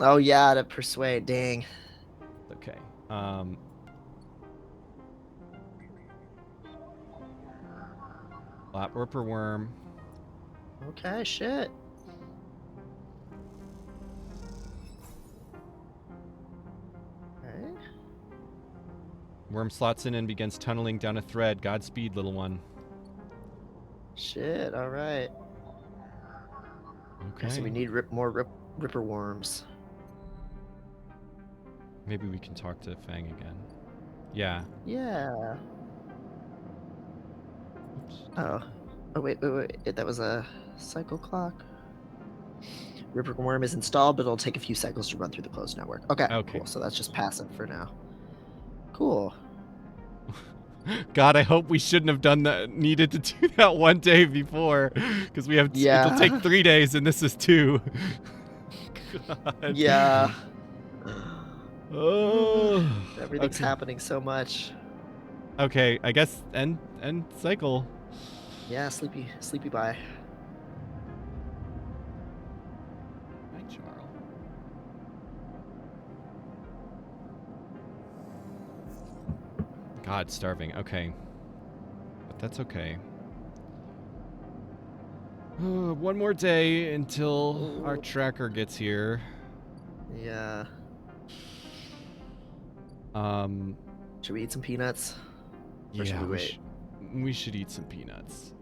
Oh yeah, to persuade. Dang. Okay. Lap Ripper Worm. Okay, shit. Okay. Worm slots in and begins tunneling down a thread. Godspeed, little one. Shit. All right. Okay. So we need more Ripper Worms. Maybe we can talk to Fang again. Yeah. Yeah. Oops. Oh. Oh wait. That was a cycle clock. Ripper Worm is installed, but it'll take a few cycles to run through the closed network. Okay. Okay. Cool. So that's just passive for now. Cool. God, I hope we shouldn't have done that. Needed to do that one day before, because we have. Yeah. It'll take 3 days, and this is 2. God. Yeah. Oh. Everything's Okay. happening so much. Okay, I guess end cycle. Yeah, sleepy bye. Hi, Charles. God, starving. Okay. But that's okay. One more day until our Ooh. tracker gets here. Yeah. Um, Should we eat some peanuts? Or should yeah, we wait? we should eat some peanuts.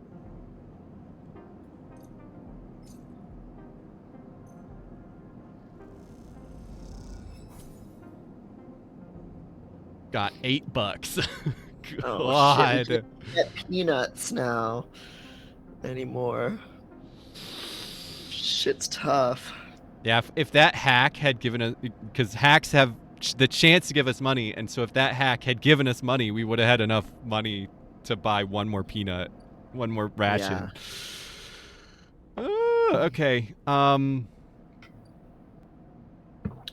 Got $8. Oh, God. shit. We can't get peanuts now anymore. Shit's tough. Yeah, if that hack had given us, because hacks have the chance to give us money, and so if that hack had given us money, we would have had enough money to buy one more peanut, one more ration. Okay.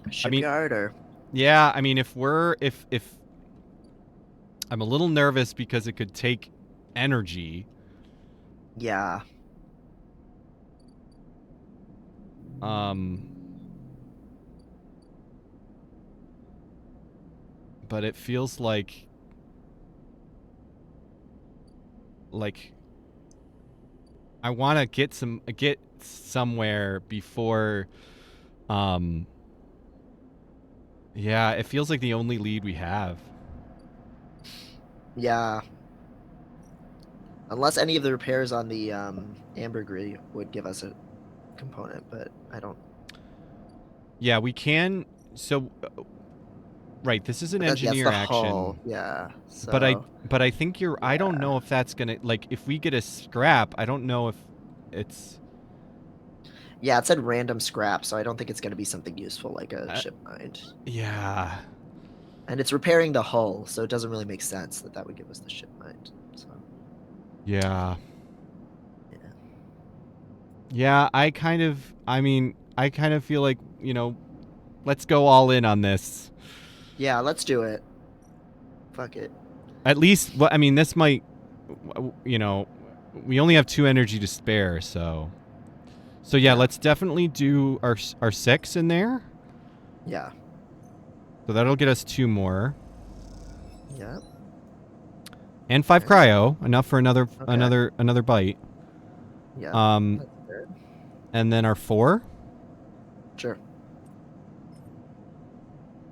Shipyard or Yeah, I mean, if I'm a little nervous because it could take energy. yeah. But it feels like I want to get somewhere before yeah, it feels like the only lead we have. Yeah. Unless any of the repairs on the ambergris would give us a component, but I don't. Yeah, we can. So, right, this is an engineer that's the action. hull. Yeah. So. But I think you're. I don't know if that's gonna like if we get a scrap. I don't know if it's. Yeah, it said random scrap, so I don't think it's going to be something useful like a ship mind. Yeah. And it's repairing the hull, so it doesn't really make sense that would give us the ship mind. So. Yeah. Yeah. Yeah, I kind of feel like, let's go all in on this. Yeah, let's do it. Fuck it. At least, I mean, this might, we only have 2 energy to spare, so. So yeah, let's definitely do our 6 in there. Yeah. So that'll get us 2 more. Yeah. And 5 cryo, enough for another bite. Yeah. That's good. And then our 4. Sure.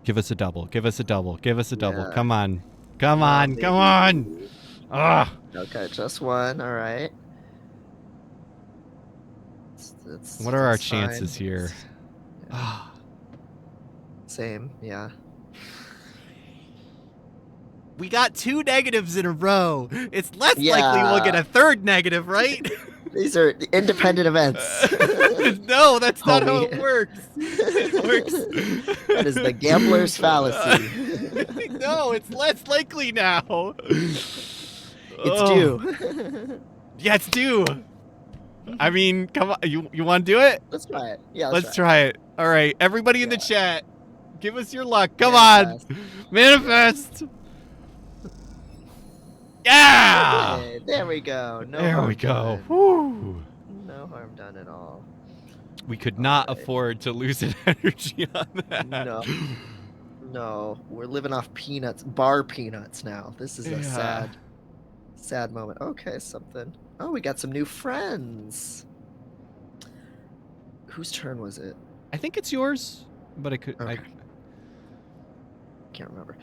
Give us a double. Give us a double. Give us a double. Yeah. Come on. Come on. Come on. Ah. Okay, just 1. All right. What are our that's fine. chances here? Yeah. Same. Yeah. We got 2 negatives in a row. It's less likely Yeah. we'll get a 3rd negative, right? These are independent events. No, that's not how Homie. it works. It works. That is the gambler's fallacy. No, it's less likely now. It's Oh. due. Yeah, it's due. I mean, come on. You want to do it? Let's try it. Yeah, Let's try it. All right, everybody in the Yeah. chat, give us your luck. Come on. Manifest. Yeah. Okay, there we go. No There harm we go. done. Woo. No harm done at all. We could not Alright. afford to lose an energy on that. No. No, we're living off peanuts, bar peanuts now. This is a Yeah. sad moment. Okay, something. Oh, we got some new friends. Whose turn was it? I think it's yours, but it could. Okay. Can't remember.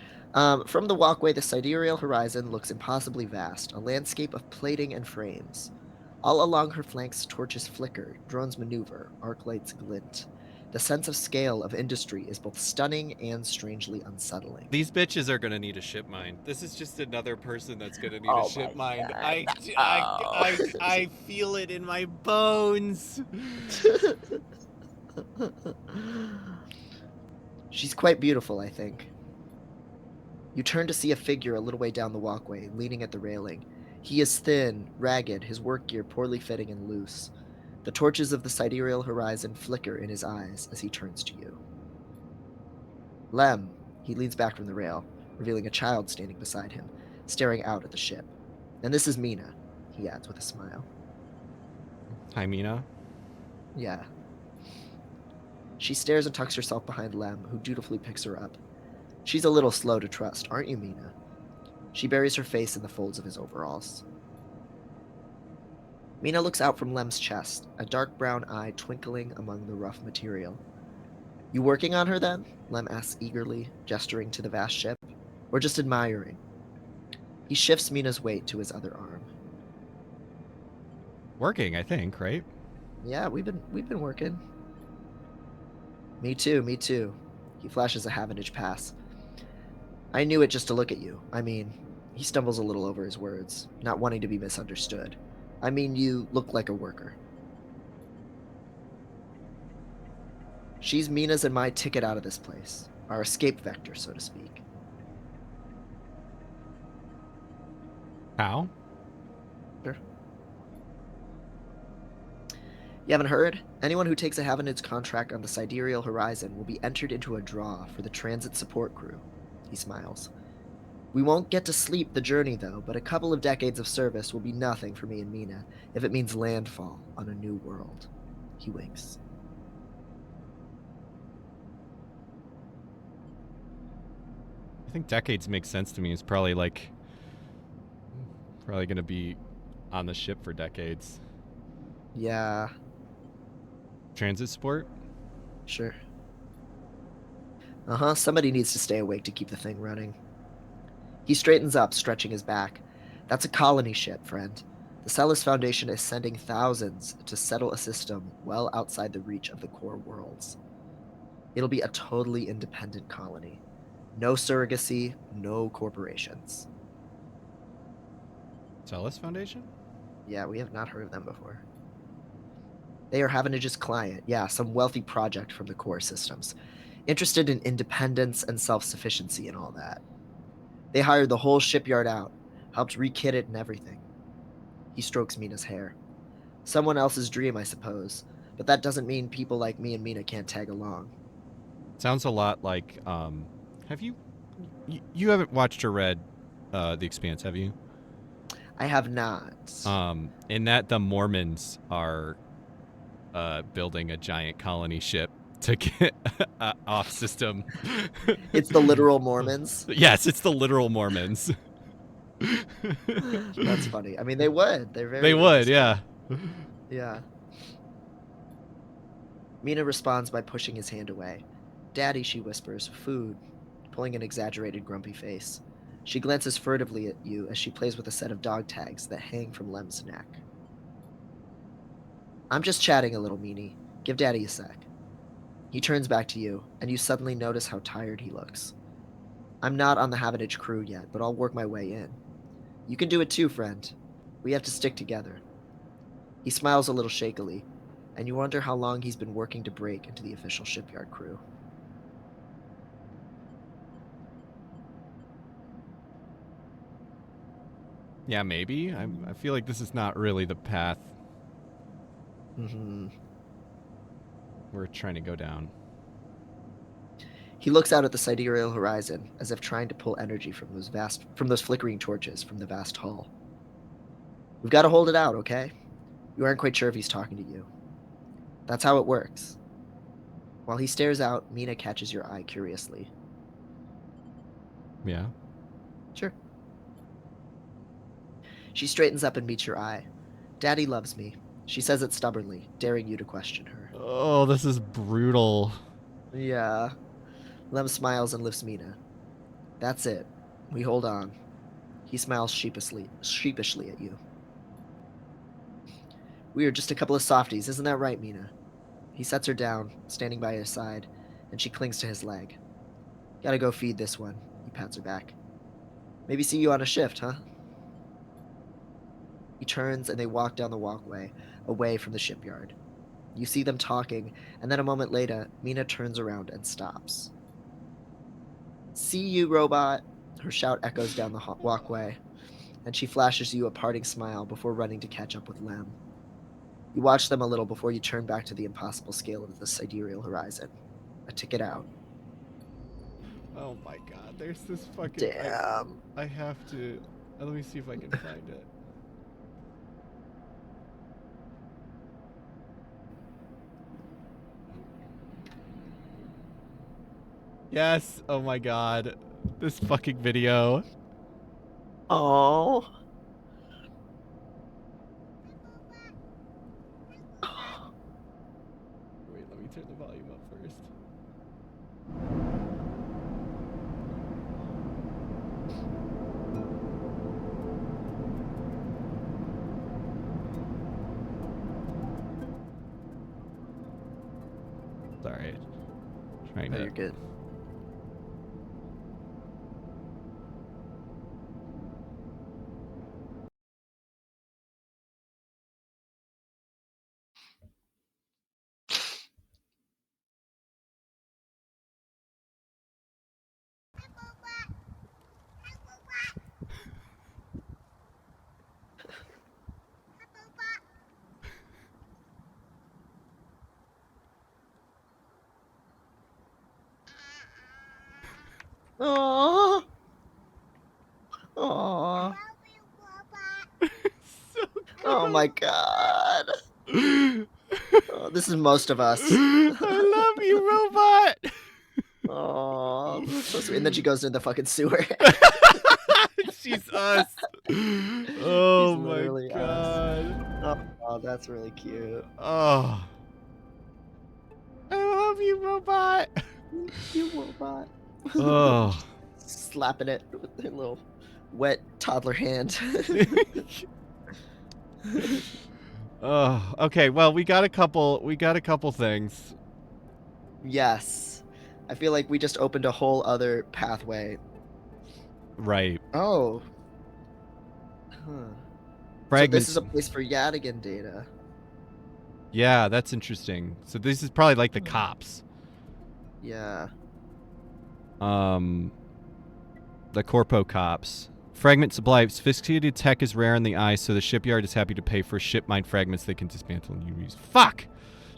From the walkway, the sidereal horizon looks impossibly vast, a landscape of plating and frames. All along her flanks, torches flicker, drones maneuver, arc lights glint. The sense of scale of industry is both stunning and strangely unsettling. These bitches are gonna need a ship mine. This is just another person that's gonna need Oh a ship my mine. God. I feel it in my bones. She's quite beautiful, I think. You turn to see a figure a little way down the walkway, leaning at the railing. He is thin, ragged, his work gear poorly fitting and loose. The torches of the sidereal horizon flicker in his eyes as he turns to you. Lem, he leans back from the rail, revealing a child standing beside him, staring out at the ship. And this is Mina, he adds with a smile. Hi, Mina. Yeah. She stares and tucks herself behind Lem, who dutifully picks her up. She's a little slow to trust, aren't you, Mina? She buries her face in the folds of his overalls. Mina looks out from Lem's chest, a dark brown eye twinkling among the rough material. You working on her, then? Lem asks eagerly, gesturing to the vast ship. Or just admiring? He shifts Mina's weight to his other arm. Working, I think, right? Yeah, we've been working. Me too, me too. He flashes a Havenage pass. I knew it just to look at you. I mean, he stumbles a little over his words, not wanting to be misunderstood. I mean, you look like a worker. She's Mina's and my ticket out of this place. Our escape vector, so to speak. How? Sure. You haven't heard? Anyone who takes a Havenage contract on the Sidereal Horizon will be entered into a draw for the transit support crew. He smiles. We won't get to sleep the journey, though, but a couple of decades of service will be nothing for me and Mina if it means landfall on a new world. He winks. I think decades makes sense to me. It's probably going to be on the ship for decades. Yeah, Transit support? sure. Uh-huh, somebody needs to stay awake to keep the thing running. He straightens up, stretching his back. That's a colony ship, friend. The Celis Foundation is sending thousands to settle a system well outside the reach of the core worlds. It'll be a totally independent colony. No surrogacy, no corporations. Celis Foundation? Yeah, we have not heard of them before. They are Havenage's client, yeah, some wealthy project from the core systems. Interested in independence and self-sufficiency and all that. They hired the whole shipyard out, helped rekit it and everything. He strokes Mina's hair. Someone else's dream, I suppose, but that doesn't mean people like me and Mina can't tag along. Sounds a lot like, have you haven't watched or read The Expanse, have you? I have not. In that the Mormons are building a giant colony ship to get off system. It's the literal Mormons. Yes, it's the literal Mormons. That's funny. I mean, they would. They're very. They would, interesting. yeah. Yeah. Mina responds by pushing his hand away. Daddy, she whispers, food, pulling an exaggerated grumpy face. She glances furtively at you as she plays with a set of dog tags that hang from Lem's neck. I'm just chatting a little, Meanie. Give Daddy a sec. He turns back to you, and you suddenly notice how tired he looks. I'm not on the Havenage crew yet, but I'll work my way in. You can do it too, friend. We have to stick together. He smiles a little shakily, and you wonder how long he's been working to break into the official shipyard crew. Yeah, maybe. I feel like this is not really the path Mm-hmm. we're trying to go down. He looks out at the sidereal horizon, as if trying to pull energy from those flickering torches from the vast hull. We've got to hold it out, okay? You aren't quite sure if he's talking to you. That's how it works. While he stares out, Mina catches your eye curiously. Yeah. Sure. She straightens up and meets your eye. Daddy loves me. She says it stubbornly, daring you to question her. Oh, this is brutal. Yeah. Lem smiles and lifts Mina. That's it. We hold on. He smiles sheepishly at you. We are just a couple of softies, isn't that right, Mina? He sets her down, standing by his side, and she clings to his leg. Gotta go feed this one. He pats her back. Maybe see you on a shift, huh? He turns and they walk down the walkway, away from the shipyard. You see them talking, and then a moment later, Mina turns around and stops. See you, robot. Her shout echoes down the walkway, and she flashes you a parting smile before running to catch up with Lem. You watch them a little before you turn back to the impossible scale of the sidereal horizon. A ticket out. Oh my god, there's this fucking... Damn. I have to... Let me see if I can find it. Yes, oh my god. This fucking video. Oh. Wait, let me turn the volume up first. Sorry. Trying No, to... you're good. Aww. Aww. So Oh my god. Oh, this is most of us. I love you, robot. Oh, so sweet. And then she goes into the fucking sewer. She's us. Oh She's my literally god. Oh, that's really cute. Oh. I love you, robot. You robot. Oh. Slapping it with her little wet toddler hand. Oh. Okay. Well, we got a couple things. Yes. I feel like we just opened a whole other pathway. Right. Oh. Huh. So Fragments. this is a place for Yadigan data. Yeah, that's interesting. So this is probably like the cops. Yeah. The Corpo cops. Fragment supply. Sophisticated tech is rare in the eye, so the shipyard is happy to pay for ship mine fragments they can dismantle and use. Fuck!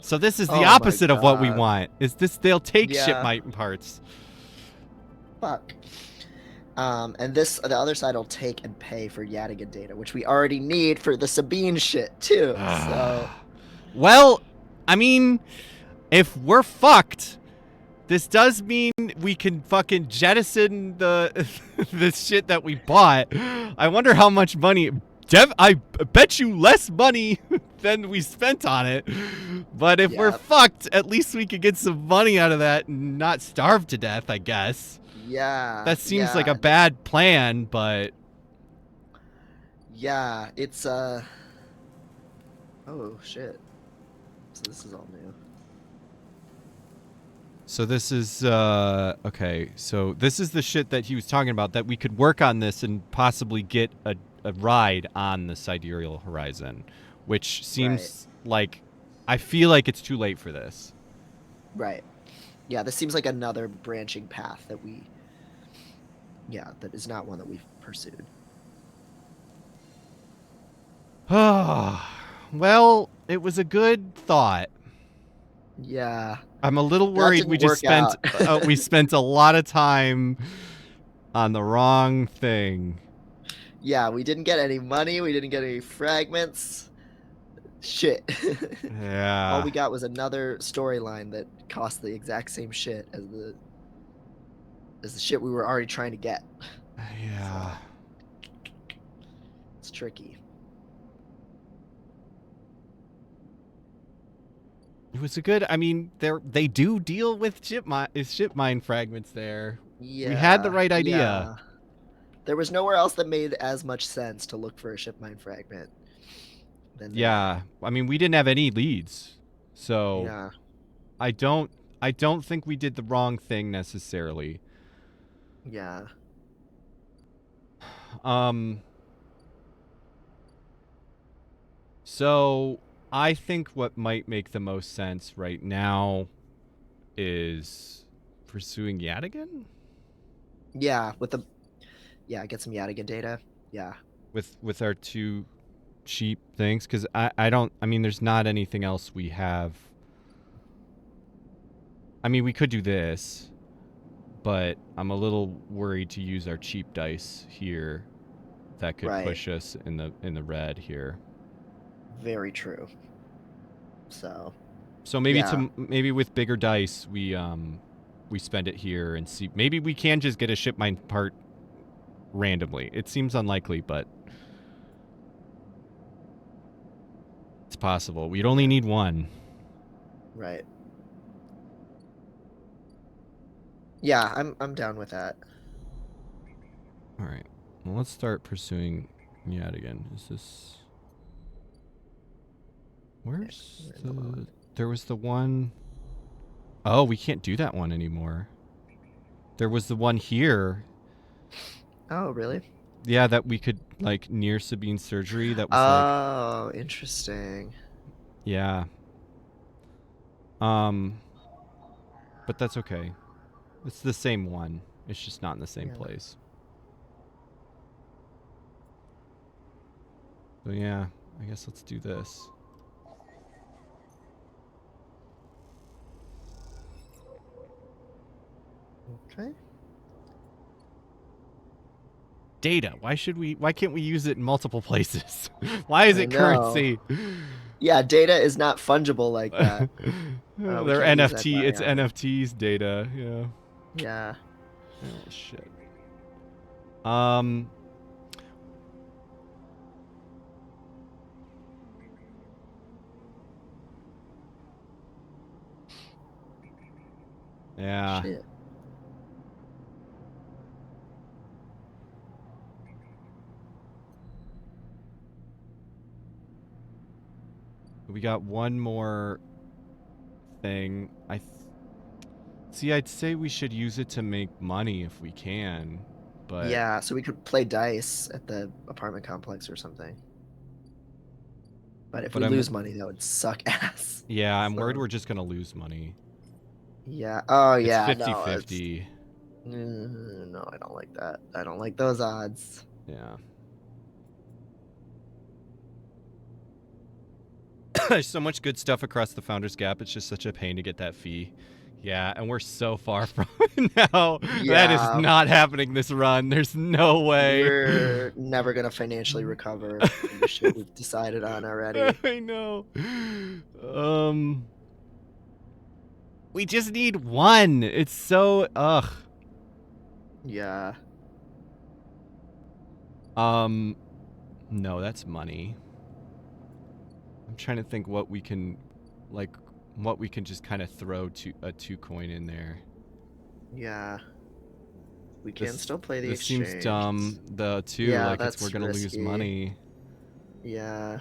So this is the Oh my opposite of what we God. want. Is this they'll take ship Yeah. mine parts. Fuck. And the other side will take and pay for Yadigan data, which we already need for the Sabine shit too. So Well, I mean, if we're fucked, this does mean we can fucking jettison the the shit that we bought. I wonder how much money. I bet you less money than we spent on it. But if we're Yep. fucked, at least we could get some money out of that and not starve to death, I guess. yeah. That seems like yeah, a bad plan, but Yeah, it's oh shit. So this is all new. so this is okay. So this is the shit that he was talking about, that we could work on this and possibly get a ride on the sidereal horizon, which seems like I feel like it's too late for this. Right. Yeah, this seems like another branching path that that is not one that we've pursued. Well, it was a good thought. Yeah. I'm a little That worried didn't we just work spent out. we spent a lot of time on the wrong thing. Yeah, we didn't get any money, we didn't get any fragments. Shit. Yeah. All we got was another storyline that cost the exact same shit as the shit we were already trying to get. Yeah. It's tricky. It was a good. I mean, they do deal with ship mine fragments there. Yeah. We had the right idea. yeah. There was nowhere else that made as much sense to look for a ship mine fragment. Than there. Yeah. I mean, we didn't have any leads, so Yeah. I don't think we did the wrong thing necessarily. Yeah. So I think what might make the most sense right now is pursuing Yadigan. Yeah, with the yeah, get some Yadigan data. Yeah. with our 2 cheap things, because I mean, there's not anything else we have. I mean, we could do this, but I'm a little worried to use our cheap dice here. That could Right. push us in the red here. Very true. So So maybe Yeah. maybe with bigger dice we spend it here and see. Maybe we can just get a ship mine part randomly. It seems unlikely, but it's possible. We'd only need 1. right. Yeah, I'm down with that. All right. Well, let's start pursuing Yadigan. Is this? Where's we're in the the? log. There was the one. Oh, we can't do that one anymore. There was the one here. Oh, really? Yeah, that we could like near Sabine's surgery. That was Oh, interesting. yeah. But that's okay. It's the same one. It's just not in the same Yeah. place. So yeah, I guess let's do this. Okay. Data. Why can't we use it in multiple places? Why is I it know. currency? Yeah, data is not fungible like that. we They're can't use that NFT. It's money on it. NFTs data. Yeah. Yeah. Oh shit. Yeah. Shit. We got one more thing. See, I'd say we should use it to make money if we can, but Yeah, so we could play dice at the apartment complex or something. But if But we I'm- lose money, that would suck ass. yeah, I'm worried So- we're just gonna lose money. Yeah. Oh, It's yeah. 50-50. No, I don't like that. I don't like those odds. Yeah. There's so much good stuff across the Founders Gap. It's just such a pain to get that fee. Yeah, and we're so far from it now. That Yeah. is not happening this run. There's no way. We're never gonna financially recover from the shit we've decided on already. I know. We just need 1. It's so ugh. Yeah. No, that's money. I'm trying to think what we can just kind of throw to a 2 coin in there. Yeah. We can This- still play the This exchange. seems dumb. The 2, Yeah, like that's we're gonna lose risky. money. Yeah.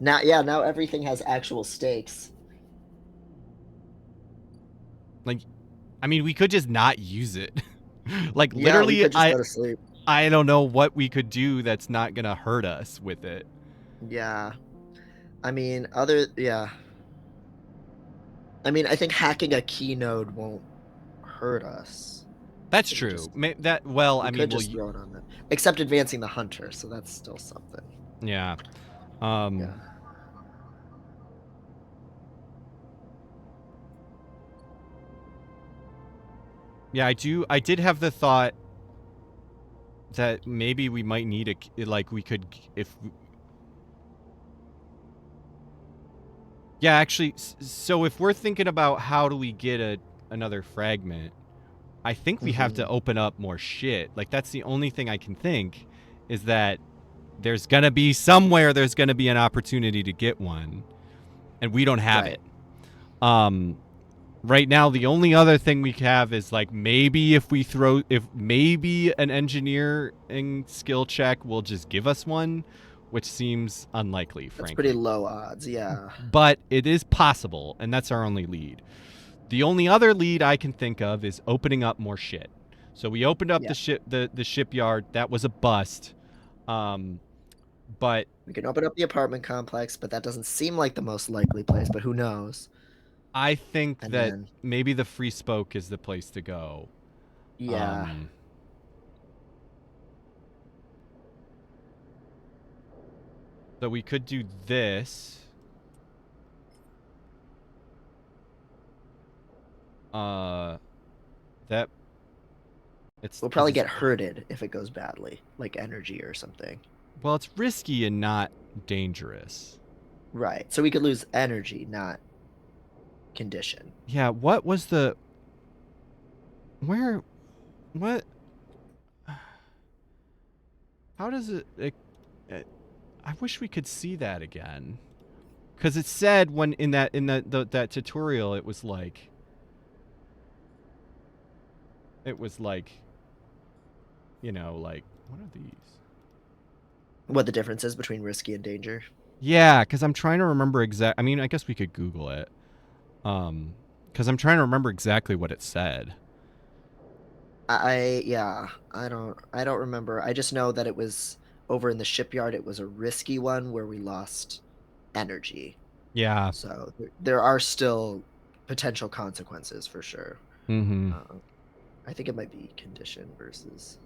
Now everything has actual stakes. I mean, we could just not use it. Like Yeah, we literally, could just go to sleep. I don't know what we could do that's not gonna hurt us with it. Yeah. I mean, yeah. I mean, I think hacking a key node won't hurt us. That's We true. just- Well, We I could mean, just throw it on them. Except advancing the hunter, so that's still something. yeah. Yeah. Yeah, I did have the thought that maybe we might need we could if. Yeah, actually, so if we're thinking about how do we get another fragment, I think we have to open up more shit. Like that's the only thing I can think is that there's gonna be somewhere there's gonna be an opportunity to get one, and we don't have Right. it. Right now, the only other thing we have is like maybe if maybe an engineering skill check will just give us one, which seems unlikely, That's frankly. pretty low odds, yeah. But it is possible, and that's our only lead. The only other lead I can think of is opening up more shit. So we opened up Yeah. the shipyard. That was a bust. But We can open up the apartment complex, but that doesn't seem like the most likely place, but who knows? I think And that then- maybe the Free Spoke is the place to go. Yeah. So we could do this. That. We'll probably get hurted if it goes badly, like energy or something. Well, it's risky and not dangerous. Right. So we could lose energy, not condition. Yeah, what was the... Where... What... How does it... I wish we could see that again. Because it said when in that tutorial, it was like... It was like... You know, like... What are these? What the difference is between risky and danger? Yeah, because I'm trying to remember I mean, I guess we could Google it. Because I'm trying to remember exactly what it said. I don't remember. I just know that it was over in the shipyard. It was a risky one where we lost energy. Yeah. So there are still potential consequences for sure. Mm-hmm. I think it might be condition versus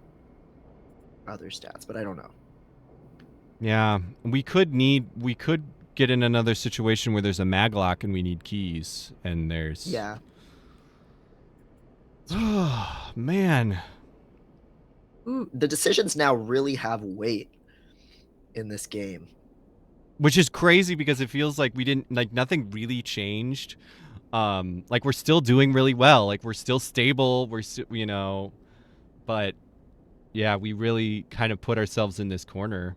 other stats, but I don't know. Yeah, we could get in another situation where there's a maglock and we need keys, and there's... Yeah. Oh, man. Ooh, the decisions now really have weight in this game. Which is crazy because it feels like nothing really changed. Like we're still doing really well. Like we're still stable. We're you know, but yeah, we really kind of put ourselves in this corner.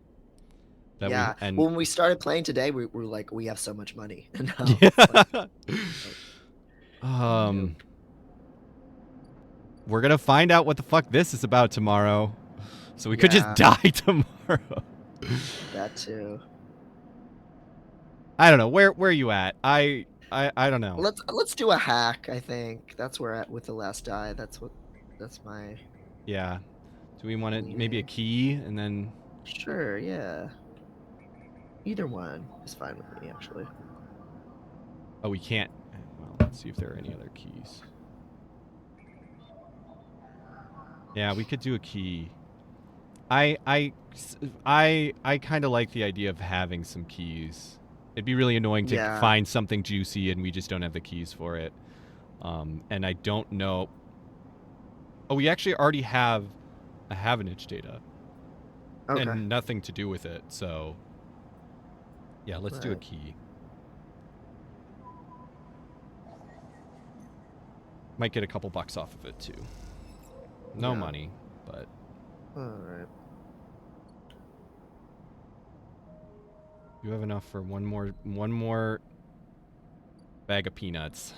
Yeah. Well, when we started playing today, we were like, we have so much money. And now it's like, we're gonna find out what the fuck this is about tomorrow. So we could just die tomorrow. That too. I don't know. Where are you at? I don't know. Let's do a hack. I think that's where at with the last die. That's my. Yeah. Do we want to maybe a key and then? Sure. Yeah. Either one is fine with me, actually. Oh, we can't. Well, let's see if there are any other keys. Yeah, we could do a key. I kind of like the idea of having some keys. It'd be really annoying to find something juicy and we just don't have the keys for it. And I don't know. Oh, we actually already have a Havenage data. Okay. And nothing to do with it, so... Yeah, let's do a key. Might get a couple bucks off of it, too. No money, but... Alright. You have enough for one more bag of peanuts.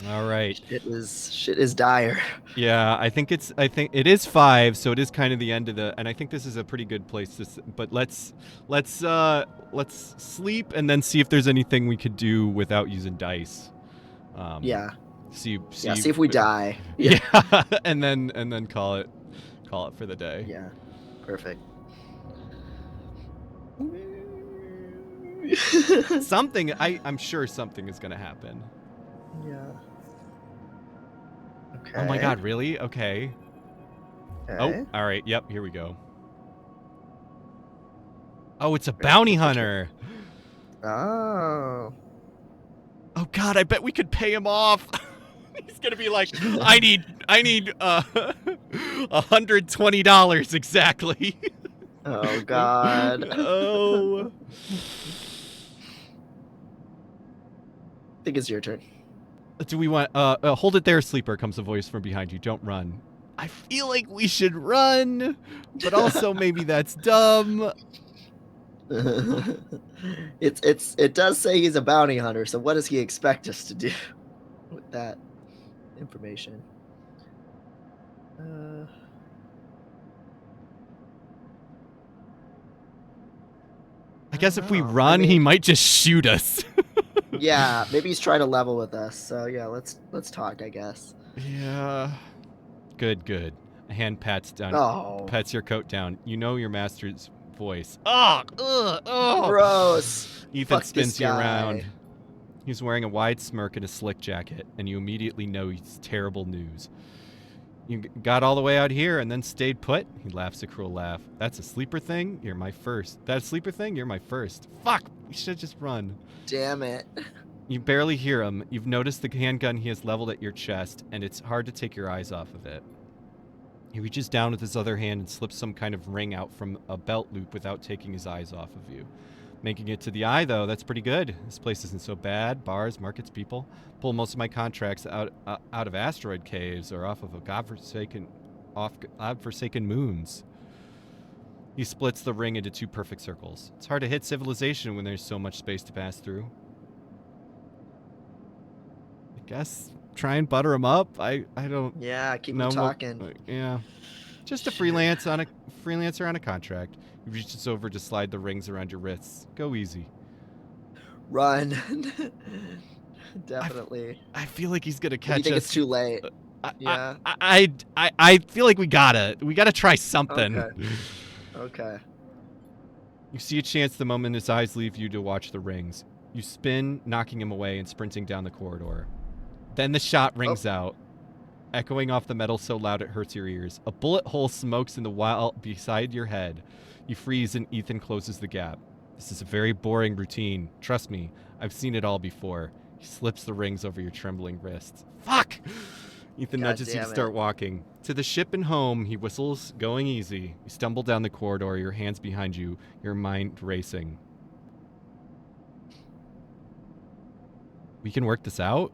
All right. Shit is dire. Yeah, I think it is 5, so it is kind of the end of the. And I think this is a pretty good place to. But let's sleep and then see if there's anything we could do without using dice. Yeah. See if we die. Yeah, and then call it for the day. Yeah. Perfect. Something I'm sure something is gonna happen. Yeah. Okay. Oh my god, really? Okay. Oh, all right. Yep, here we go. Oh, it's a bounty hunter. Oh. Oh god, I bet we could pay him off. He's gonna be like, I need $120 exactly. Oh god. Oh. I think it's your turn. Do we want hold it there, sleeper, comes a voice from behind you. Don't run. I feel like we should run, but also maybe that's dumb. It does say he's a bounty hunter, so what does he expect us to do with that information? I guess if we run, he might just shoot us. Yeah, maybe he's trying to level with us. So yeah, let's talk, I guess. Yeah. Good. A hand pats down. Oh. Pats your coat down. You know your master's voice. Oh. Gross. Ethan Fuck spins this you guy. around. He's wearing a wide smirk and a slick jacket, and you immediately know he's terrible news. You got all the way out here and then stayed put? He laughs a cruel laugh. That's a sleeper thing? You're my first. That sleeper thing? You're my first. Fuck! We should just run. Damn it. You barely hear him. You've noticed the handgun he has leveled at your chest, and it's hard to take your eyes off of it. He reaches down with his other hand and slips some kind of ring out from a belt loop without taking his eyes off of you. Making it to the eye, though, that's pretty good. This place isn't so bad. Bars, markets, people. Pull most of my contracts out of asteroid caves or off of a godforsaken moons. He splits the ring into 2 perfect circles. It's hard to hit civilization when there's so much space to pass through. I guess try and butter him up. I don't Yeah, keep know. him talking. Yeah. Just a freelancer on a contract. He reaches over to slide the rings around your wrists. Go easy. Run. Definitely. I feel like he's gonna Or do catch you think us. it's too late? I- Yeah. I feel like we gotta try something. Okay. You see a chance the moment his eyes leave you to watch the rings. You spin, knocking him away and sprinting down the corridor. Then the shot rings out, echoing off the metal so loud it hurts your ears. A bullet hole smokes in the wall beside your head. You freeze and Ethan closes the gap. This is a very boring routine. Trust me, I've seen it all before. He slips the rings over your trembling wrists. Fuck! Ethan God nudges you to damn it. start walking. To the ship and home, he whistles, going easy. You stumble down the corridor, your hands behind you, your mind racing. We can work this out?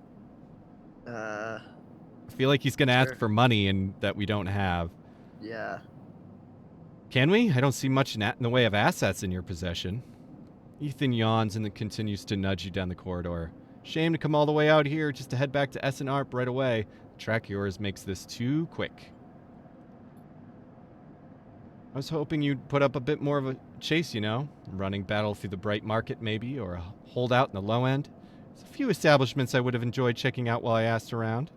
I feel like he's going to ask Sure. for money and that we don't have. Yeah. Can we? I don't see much in the way of assets in your possession. Ethan yawns and then continues to nudge you down the corridor. Shame to come all the way out here just to head back to S&ARP right away. The track yours makes this too quick. I was hoping you'd put up a bit more of a chase, you know? Running battle through the bright market maybe, or a holdout in the low end. There's a few establishments I would have enjoyed checking out while I asked around.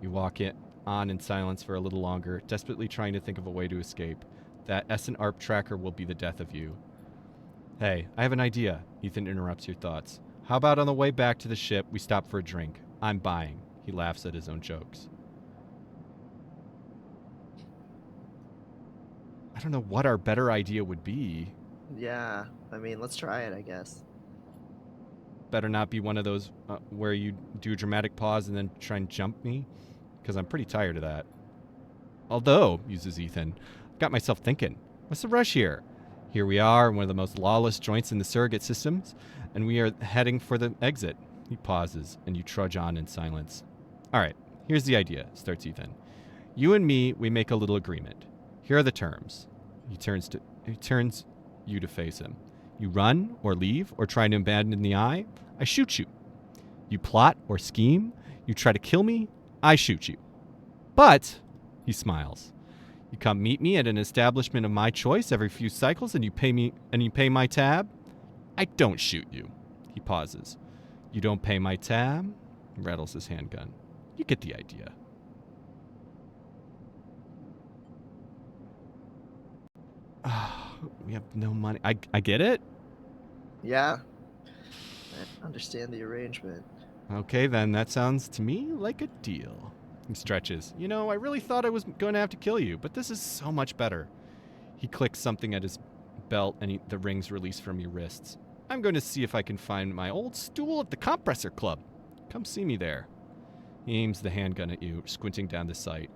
You walk on in silence for a little longer, desperately trying to think of a way to escape. That S&ARP tracker will be the death of you. Hey, I have an idea, Ethan interrupts your thoughts. How about on the way back to the ship, we stop for a drink? I'm buying. He laughs at his own jokes. I don't know what our better idea would be. Yeah. I mean, let's try it, I guess. Better not be one of those where you do a dramatic pause and then try and jump me, because I'm pretty tired of that. Although, uses Ethan, got myself thinking, what's the rush here? Here we are, one of the most lawless joints in the surrogate systems, and we are heading for the exit. He pauses, and you trudge on in silence. All right, here's the idea, starts Ethan. You and me, we make a little agreement. Here are the terms. He turns you to face him. You run or leave or try to abandon the eye, I shoot you. You plot or scheme, you try to kill me, I shoot you. But, he smiles, you come meet me at an establishment of my choice every few cycles and you pay my tab, I don't shoot you. He pauses. You don't pay my tab? He rattles his handgun. You get the idea. We have no money. I get it. Yeah. I understand the arrangement. Okay, then that sounds to me like a deal. He stretches. You know, I really thought I was going to have to kill you, but this is so much better. He clicks something at his belt and the rings release from your wrists. I'm going to see if I can find my old stool at the Compressor Club. Come see me there. He aims the handgun at you, squinting down the sight.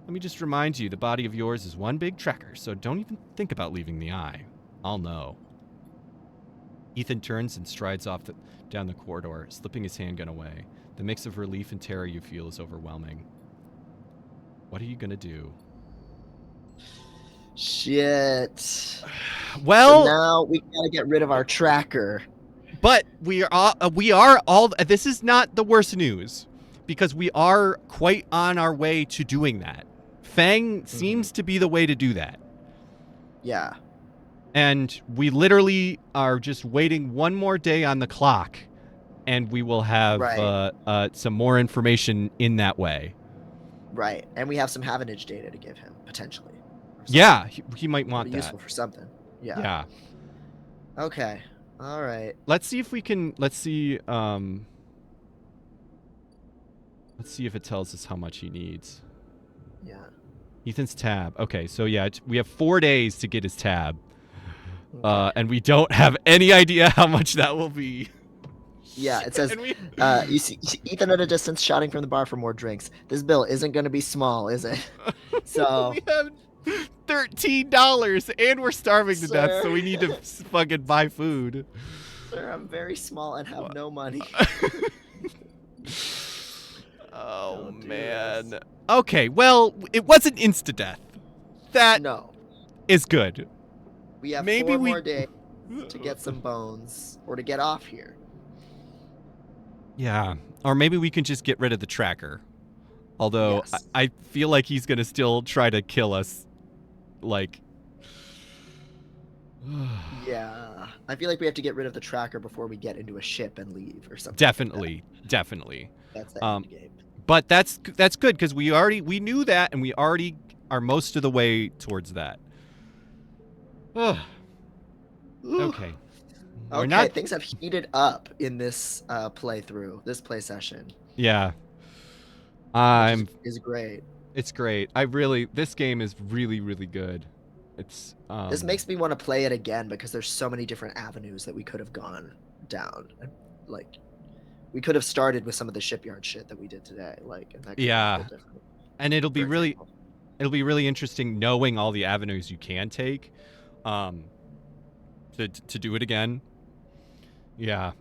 Let me just remind you, the body of yours is one big tracker, so don't even think about leaving the eye. I'll know. Ethan turns and strides off down the corridor, slipping his handgun away. The mix of relief and terror you feel is overwhelming. What are you going to do? Shit. Well, So now we gotta get rid of our tracker. but we are all. This is not the worst news, because we are quite on our way to doing that. Fang seems to be the way to do that. Yeah. And we literally are just waiting one more day on the clock, and we will have Right. some more information in that way. Right. And we have some Havenage data to give him, potentially. Or something. Yeah, he might It'll want be that. useful for something. Yeah. Yeah. Okay. All right. Let's see if we can. Let's see if it tells us how much he needs. Yeah. Ethan's tab. Okay, so yeah, we have 4 days to get his tab. Okay. And we don't have any idea how much that will be. Yeah, it says, And we- you see Ethan at a distance shouting from the bar for more drinks. This bill isn't going to be small, is it? So, we have $13 and we're starving to death, Sir. so we need to fucking buy food. sir, I'm very small and have no money. Oh Don't do man. Okay, well, it wasn't insta death. That No. is good. We have Maybe 4 we- more days to get some bones or to get off here. Yeah, or maybe we can just get rid of the tracker. Although Yes. I feel like he's gonna still try to kill us. Like, Yeah. I feel like we have to get rid of the tracker before we get into a ship and leave or something. definitely. That's the Um, end game. But that's good because we knew that and we already are most of the way towards that. Ugh. Okay. We're Okay, not. things have heated up in this playthrough, this play session. Yeah. Which is great. It's great. This game is really, really good. It's This makes me want to play it again because there's so many different avenues that we could have gone down. Like, we could have started with some of the shipyard shit that we did today. Like, and that could be Yeah. real different, and it'll be for really example. interesting knowing all the avenues you can take, to do it again. Yeah.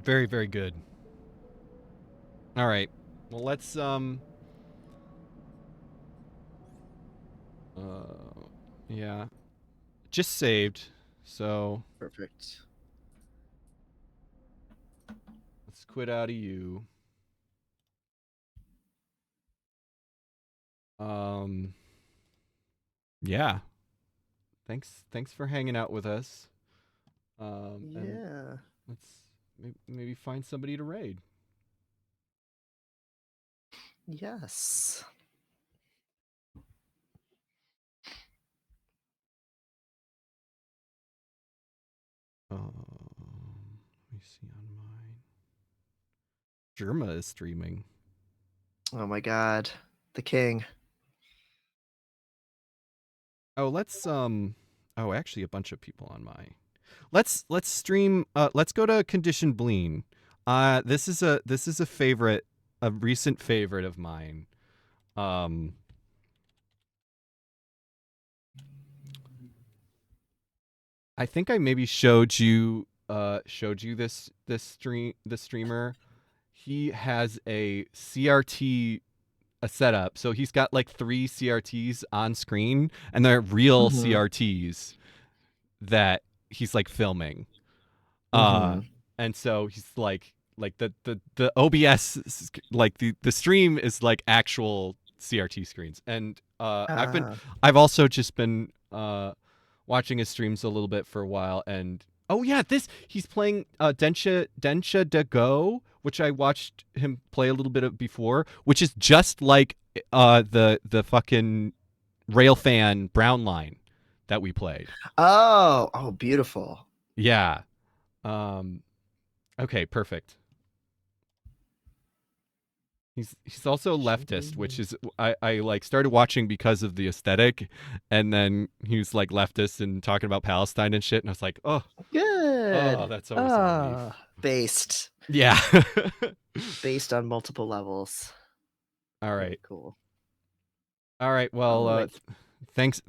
Very, very good. All right. Well, let's yeah. Just saved. So Perfect. let's quit out of you. Yeah. Thanks for hanging out with us. And Yeah. let's maybe find somebody to raid. Yes. Let me see on mine. Germa is streaming. Oh my god. The king. Oh, let's actually a bunch of people on my. Let's stream let's go to Condition Bleen. This is a favorite, a recent favorite of mine. I think I maybe showed you this streamer. He has a CRT setup. So he's got like 3 CRTs on screen and they're real Mhm. CRTs that he's like filming. Mhm. And so he's like the OBS, like the stream is like actual CRT screens. And Ah. I've also just been watching his streams a little bit for a while, and oh yeah, he's playing Densha de Go, which I watched him play a little bit of before, which is just like the fucking Railfan Brown line that we played. Oh, beautiful. Yeah. Okay, perfect. He's also leftist, which is I like started watching because of the aesthetic, and then he was like leftist and talking about Palestine and shit, and I was like, oh, Good. that's always a relief. Based Yeah. on multiple levels. All Very right. cool. All right. Well, All right. thanks